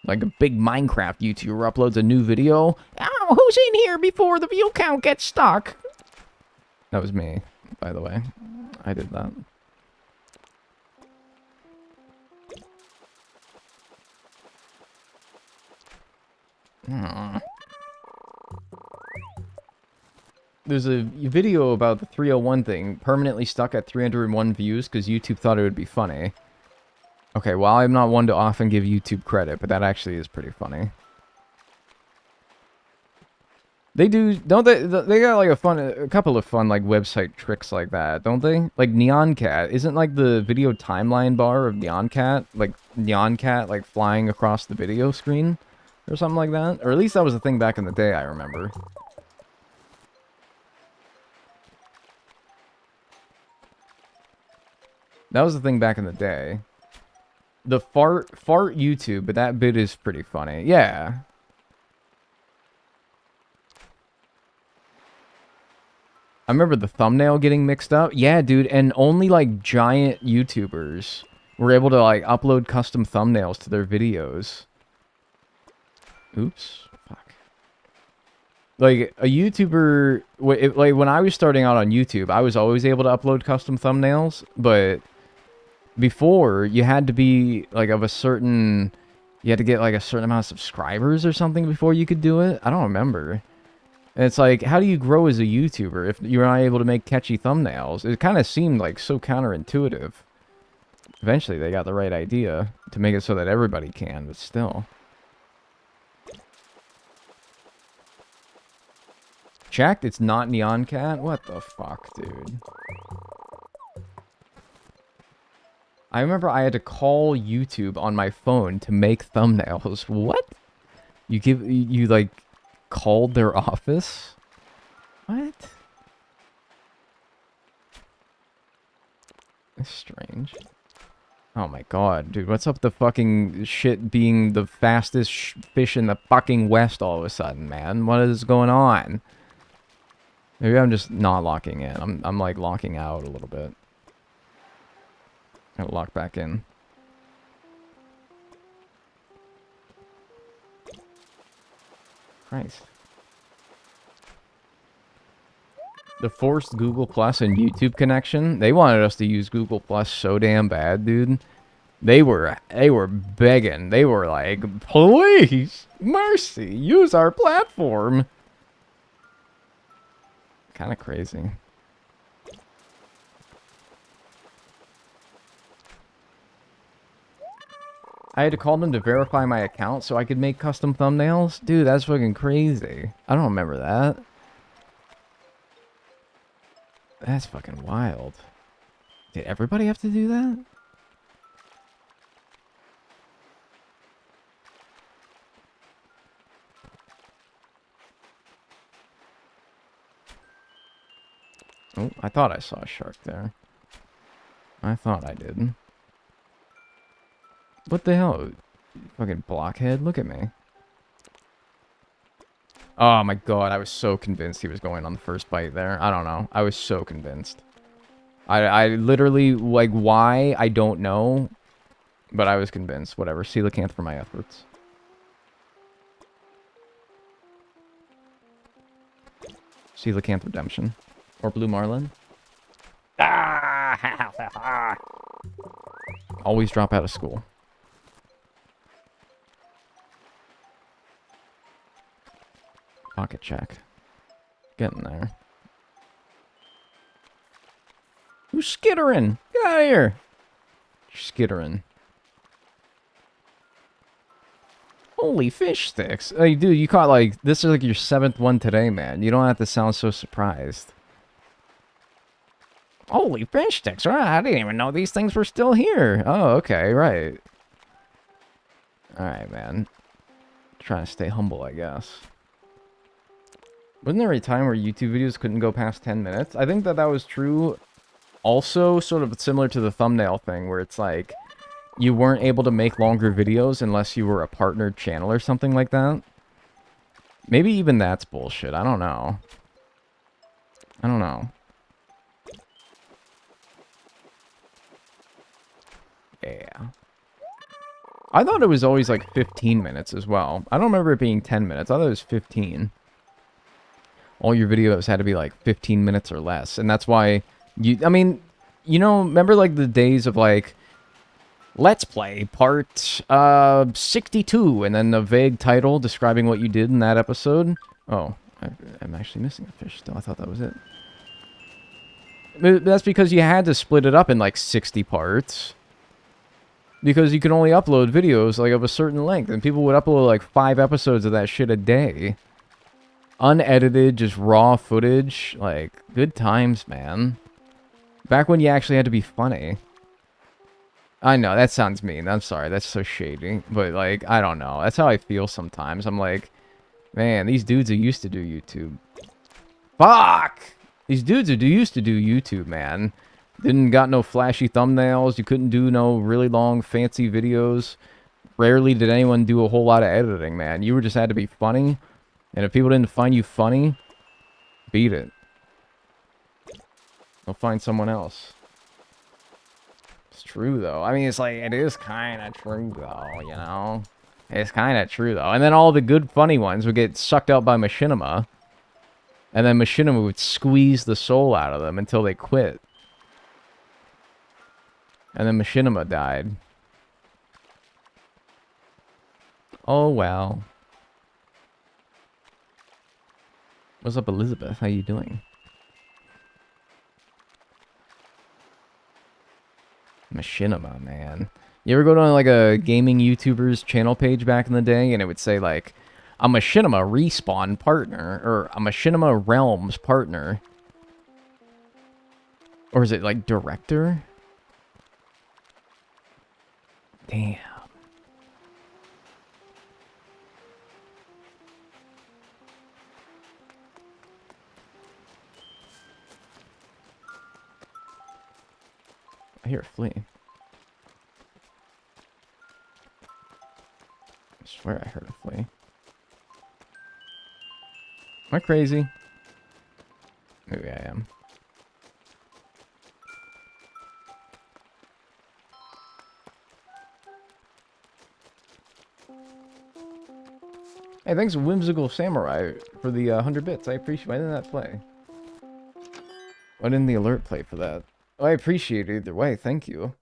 Like a big Minecraft YouTuber uploads a new video. Oh, who's in here before the view count gets stuck? That was me, by the way. I did that. There's a video about the 301 thing permanently stuck at 301 views because YouTube thought it would be funny. Okay, well, I'm not one to often give YouTube credit, but that actually is pretty funny. They do, don't they? They got like a couple of fun like website tricks like that, don't they? Like Neon Cat, isn't like the video timeline bar of Neon Cat like flying across the video screen or something like that? Or at least that was a thing back in the day, I remember. That was the thing back in the day. The fart YouTube, but that bit is pretty funny. Yeah. I remember the thumbnail getting mixed up. Yeah, dude, and only like giant YouTubers were able to like upload custom thumbnails to their videos. Oops. Fuck. Like a YouTuber, like when I was starting out on YouTube, I was always able to upload custom thumbnails, but before you had to be like of a certain You had to get like a certain amount of subscribers or something before you could do it. I don't remember. And it's like, how do you grow as a YouTuber if you're not able to make catchy thumbnails? It kind of seemed like so counterintuitive. Eventually, they got the right idea to make it so that everybody can, but still. Checked? It's not Neon Cat? What the fuck, dude? I remember I had to call YouTube on my phone to make thumbnails. What? You like, called their office? What? That's strange. Oh my god, dude, what's up with the fucking shit being the fastest fish in the fucking West all of a sudden, man? What is going on? Maybe I'm just not locking in. I'm like locking out a little bit. Gotta lock back in. Christ. The forced Google Plus and YouTube connection. They wanted us to use Google Plus so damn bad, dude. They were begging. They were like, please, mercy, use our platform. Kind of crazy. I had to call them to verify my account so I could make custom thumbnails. Dude, that's fucking crazy. I don't remember that. That's fucking wild. Did everybody have to do that? Oh, I thought I saw a shark there. I thought I did. What the hell? Fucking blockhead, look at me. Oh my god, I was so convinced he was going on the first bite there. I don't know. I was so convinced. I literally, like, why? I don't know. But I was convinced. Whatever. Coelacanth for my efforts. Coelacanth Redemption. Or Blue Marlin. Ah! Always drop out of school. Pocket check. Getting there. Who's skittering? Get out of here! You're skittering. Holy fish sticks. Hey, dude, you caught, like, this is like your 7th one today, man. You don't have to sound so surprised. Holy fish sticks. I didn't even know these things were still here. Oh, okay, right. Alright, man. Trying to stay humble, I guess. Wasn't there a time where YouTube videos couldn't go past 10 minutes? I think that was true. Also, sort of similar to the thumbnail thing, where it's like, you weren't able to make longer videos unless you were a partnered channel or something like that. Maybe even that's bullshit. I don't know. I don't know. Yeah. I thought it was always like 15 minutes as well. I don't remember it being 10 minutes. I thought it was 15. All your videos had to be like 15 minutes or less. And that's why you... I mean, you know, remember like the days of like... Let's Play part 62, and then a vague title describing what you did in that episode. Oh, I'm actually missing a fish still. I thought that was it. But that's because you had to split it up in like 60 parts. Because you could only upload videos like of a certain length, and people would upload like 5 episodes of that shit a day. Unedited, just raw footage. Like, good times, man. Back when you actually had to be funny. I know, that sounds mean. I'm sorry, that's so shady. But, like, I don't know. That's how I feel sometimes. I'm like, man, these dudes are used to do YouTube. Fuck! These dudes are used to do YouTube, man. Didn't got no flashy thumbnails. You couldn't do no really long, fancy videos. Rarely did anyone do a whole lot of editing, man. You just had to be funny. And if people didn't find you funny, beat it. They'll find someone else. It's true, though. I mean, it's like, it is kind of true, though, you know? It's kind of true, though. And then all the good, funny ones would get sucked out by Machinima. And then Machinima would squeeze the soul out of them until they quit. And then Machinima died. Oh, wow. What's up, Elizabeth? How you doing? Machinima, man. You ever go to like a gaming YouTuber's channel page back in the day and it would say like, a Machinima Respawn partner, or a Machinima Realms partner? Or is it like director? Damn. I hear a flea. I swear I heard a flea. Am I crazy? Maybe I am. Hey, thanks Whimsical Samurai for the 100 bits. I appreciate. Why didn't that play? Why didn't the alert play for that? Oh, I appreciate it either way. Thank you.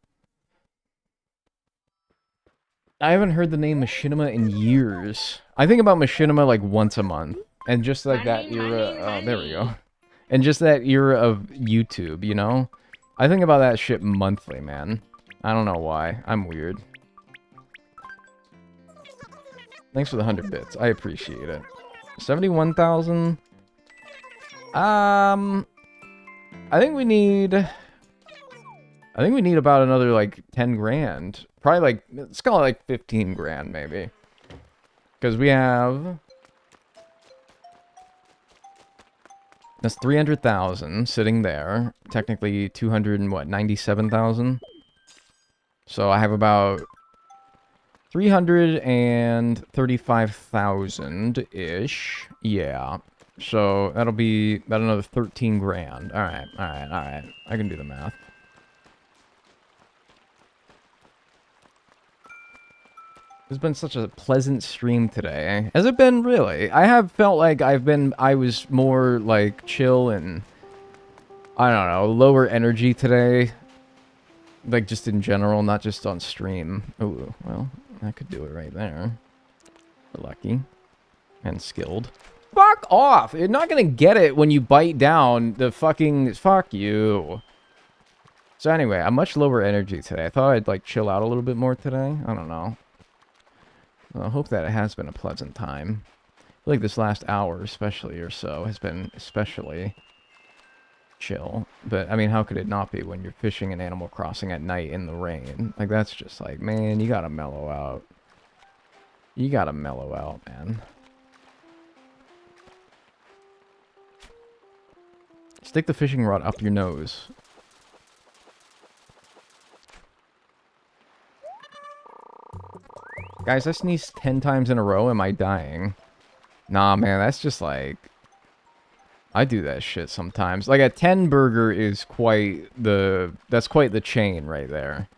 I haven't heard the name Machinima in years. I think about Machinima like once a month. And just like that era... Oh, there we go. And just that era of YouTube, you know? I think about that shit monthly, man. I don't know why. I'm weird. Thanks for the 100 bits. I appreciate it. 71,000. I think we need about another like 10 grand. Probably like, let's call it like 15 grand maybe. Because we have... That's 300,000 sitting there. Technically 297,000. So I have about 335,000-ish. Yeah. So that'll be about another 13 grand. Alright. I can do the math. It's been such a pleasant stream today. Has it been really? I have felt like I was more like chill and, I don't know, lower energy today. Like just in general, not just on stream. Ooh, well, I could do it right there. Lucky. And skilled. Fuck off! You're not gonna get it when you bite down the fucking... Fuck you. So anyway, I'm much lower energy today. I thought I'd like chill out a little bit more today. I don't know. Well, I hope that it has been a pleasant time. I feel like this last hour especially or so has been especially chill. But, I mean, how could it not be when you're fishing in Animal Crossing at night in the rain? Like, that's just like, man, you gotta mellow out. You gotta mellow out, man. Stick the fishing rod up your nose. Guys, I sneezed 10 times in a row. Am I dying? Nah, man, that's just like... I do that shit sometimes. Like, a 10 burger is quite the... That's quite the chain right there.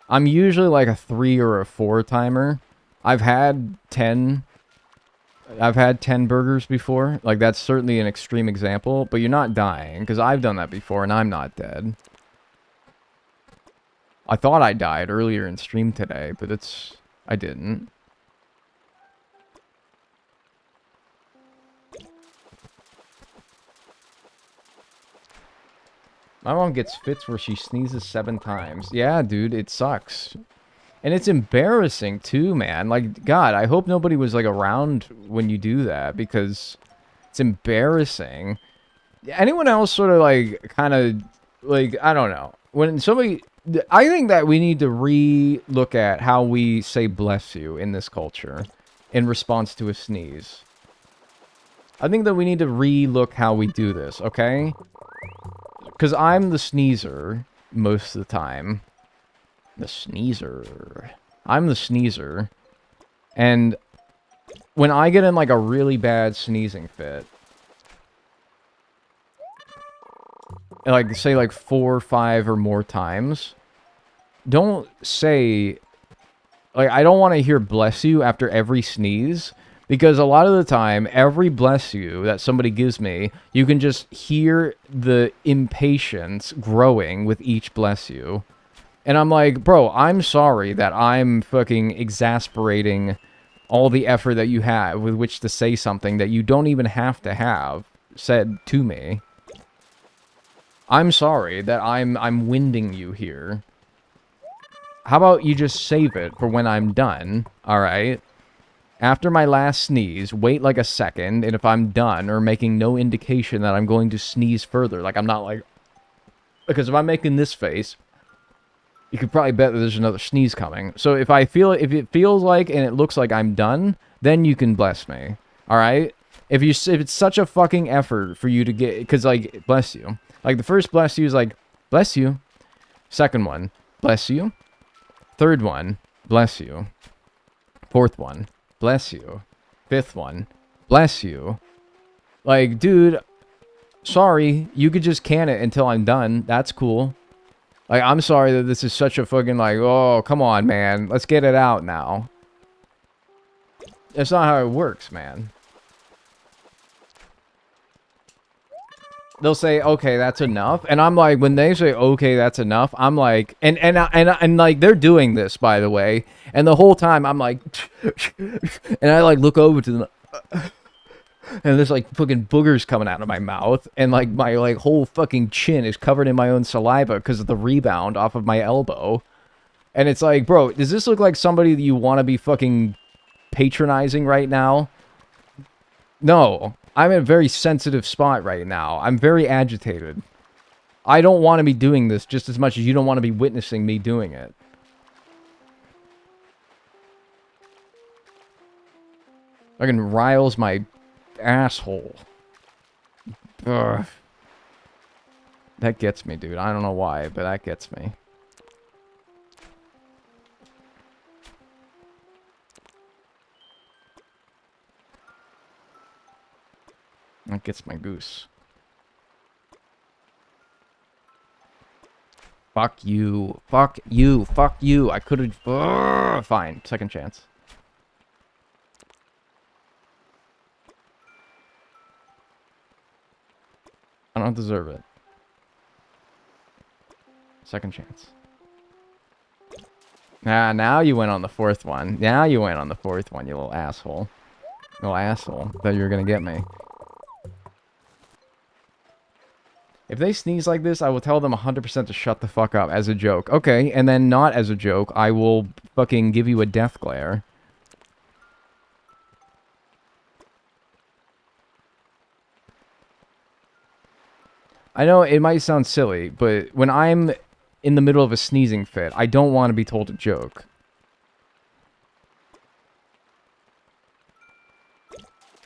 I'm usually like a 3 or a 4 timer. I've had 10 burgers before. Like, that's certainly an extreme example. But you're not dying, because I've done that before, and I'm not dead. I thought I died earlier in stream today, but it's... I didn't. My mom gets fits where she sneezes 7 times. Yeah, dude, it sucks. And it's embarrassing, too, man. Like, God, I hope nobody was, like, around when you do that, because it's embarrassing. Anyone else sort of, like, kind of, like, I don't know. When somebody... I think that we need to re-look at how we say bless you in this culture in response to a sneeze. I think that we need to re-look how we do this, okay? Because I'm the sneezer most of the time. The sneezer. I'm the sneezer. And when I get in like a really bad sneezing fit, like say like 4 or 5 or more times, don't say, like, I don't want to hear bless you after every sneeze, because a lot of the time, every bless you that somebody gives me, you can just hear the impatience growing with each bless you. And I'm like, bro, I'm sorry that I'm fucking exasperating all the effort that you have with which to say something that you don't even have to have said to me. I'm sorry that I'm winding you here. How about you just save it for when I'm done, alright? After my last sneeze, wait like a second, and if I'm done, or making no indication that I'm going to sneeze further, like I'm not like... Because if I'm making this face, you could probably bet that there's another sneeze coming. So if it feels like and it looks like I'm done, then you can bless me, alright? If it's such a fucking effort for you to get... Because, like, bless you. Like, the first bless you is like, bless you. Second one, bless you. Third one, bless you. Fourth one, bless you. Fifth one, bless you. Like, dude, sorry, you could just can it until I'm done. That's cool. Like, I'm sorry that this is such a fucking, like, oh, come on, man. Let's get it out now. That's not how it works, man. They'll say, okay, that's enough. And I'm like, when they say, okay, that's enough, I'm like, and like, they're doing this, by the way. And the whole time, I'm like, and I, like, look over to them. And there's, like, fucking boogers coming out of my mouth. And, like, my, like, whole fucking chin is covered in my own saliva because of the rebound off of my elbow. And it's like, bro, does this look like somebody that you want to be fucking patronizing right now? No. I'm in a very sensitive spot right now. I'm very agitated. I don't want to be doing this just as much as you don't want to be witnessing me doing it. Fucking riles my asshole. Ugh. That gets me, dude. I don't know why, but that gets me. That gets my goose. Fuck you. Fuck you. Fuck you. I could've... Fine. Second chance. I don't deserve it. Second chance. Nah, now you went on the fourth one. Now you went on the fourth one, you little asshole. Little asshole. Thought you were gonna get me. If they sneeze like this, I will tell them 100% to shut the fuck up as a joke. Okay, and then not as a joke, I will fucking give you a death glare. I know it might sound silly, but when I'm in the middle of a sneezing fit, I don't want to be told a joke.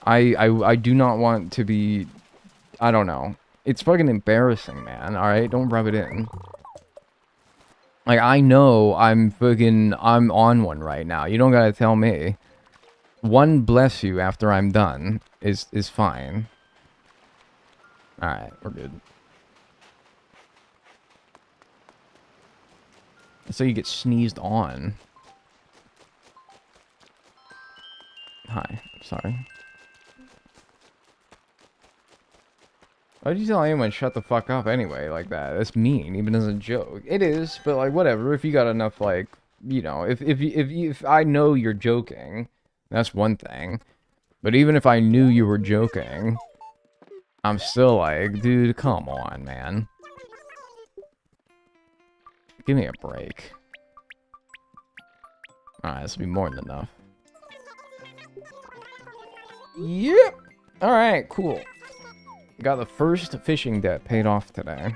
I do not want to be... I don't know. It's fucking embarrassing, man, alright? Don't rub it in. Like, I know I'm on one right now. You don't gotta tell me. One bless you after I'm done is fine. Alright, we're good. So you get sneezed on. Hi, sorry. Why did you tell anyone shut the fuck up anyway like that? That's mean, even as a joke. It is, but like whatever. If you got enough like, you know, if I know you're joking, that's one thing. But even if I knew you were joking, I'm still like, dude, come on, man. Give me a break. Alright, this will be more than enough. Yep! Alright, cool. Got the first fishing debt paid off today.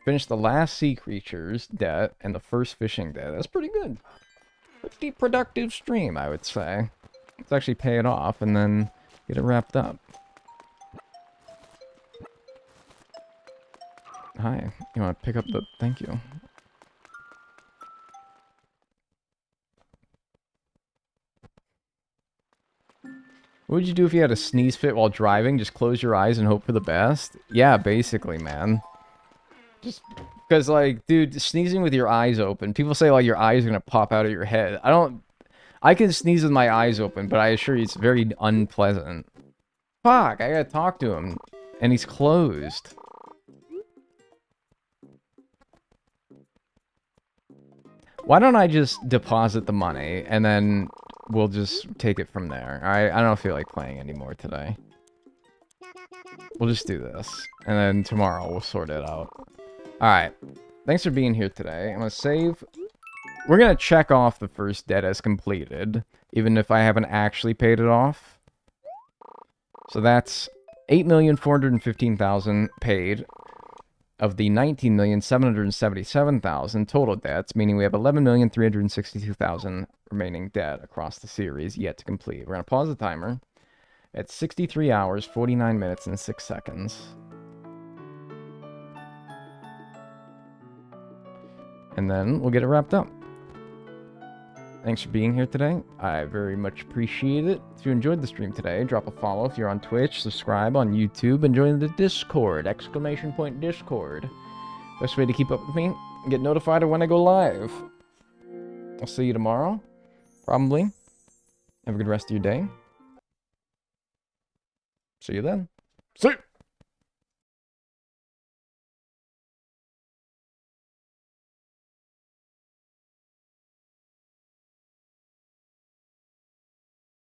Finished the last sea creatures debt and the first fishing debt. That's pretty good. Pretty productive stream, I would say. Let's actually pay it off and then get it wrapped up. Hi. You want to pick up the... Thank you. What would you do if you had a sneeze fit while driving? Just close your eyes and hope for the best? Yeah, basically, man. Just because, like, dude, sneezing with your eyes open. People say, like, your eyes are going to pop out of your head. I can sneeze with my eyes open, but I assure you it's very unpleasant. Fuck, I gotta talk to him. And he's closed. Why don't I just deposit the money and then we'll just take it from there. I don't feel like playing anymore today. We'll just do this. And then tomorrow we'll sort it out. Alright. Thanks for being here today. I'm going to save. We're going to check off the first debt as completed, even if I haven't actually paid it off. So that's 8,415,000 paid of the 19,777,000 total debts, meaning we have 11,362,000 remaining debt across the series yet to complete. We're going to pause the timer at 63 hours, 49 minutes, and 6 seconds. And then we'll get it wrapped up. Thanks for being here today. I very much appreciate it. If you enjoyed the stream today, drop a follow if you're on Twitch, subscribe on YouTube, and join the Discord, !Discord. Best way to keep up with me, get notified of when I go live. I'll see you tomorrow, probably. Have a good rest of your day. See you then. See you.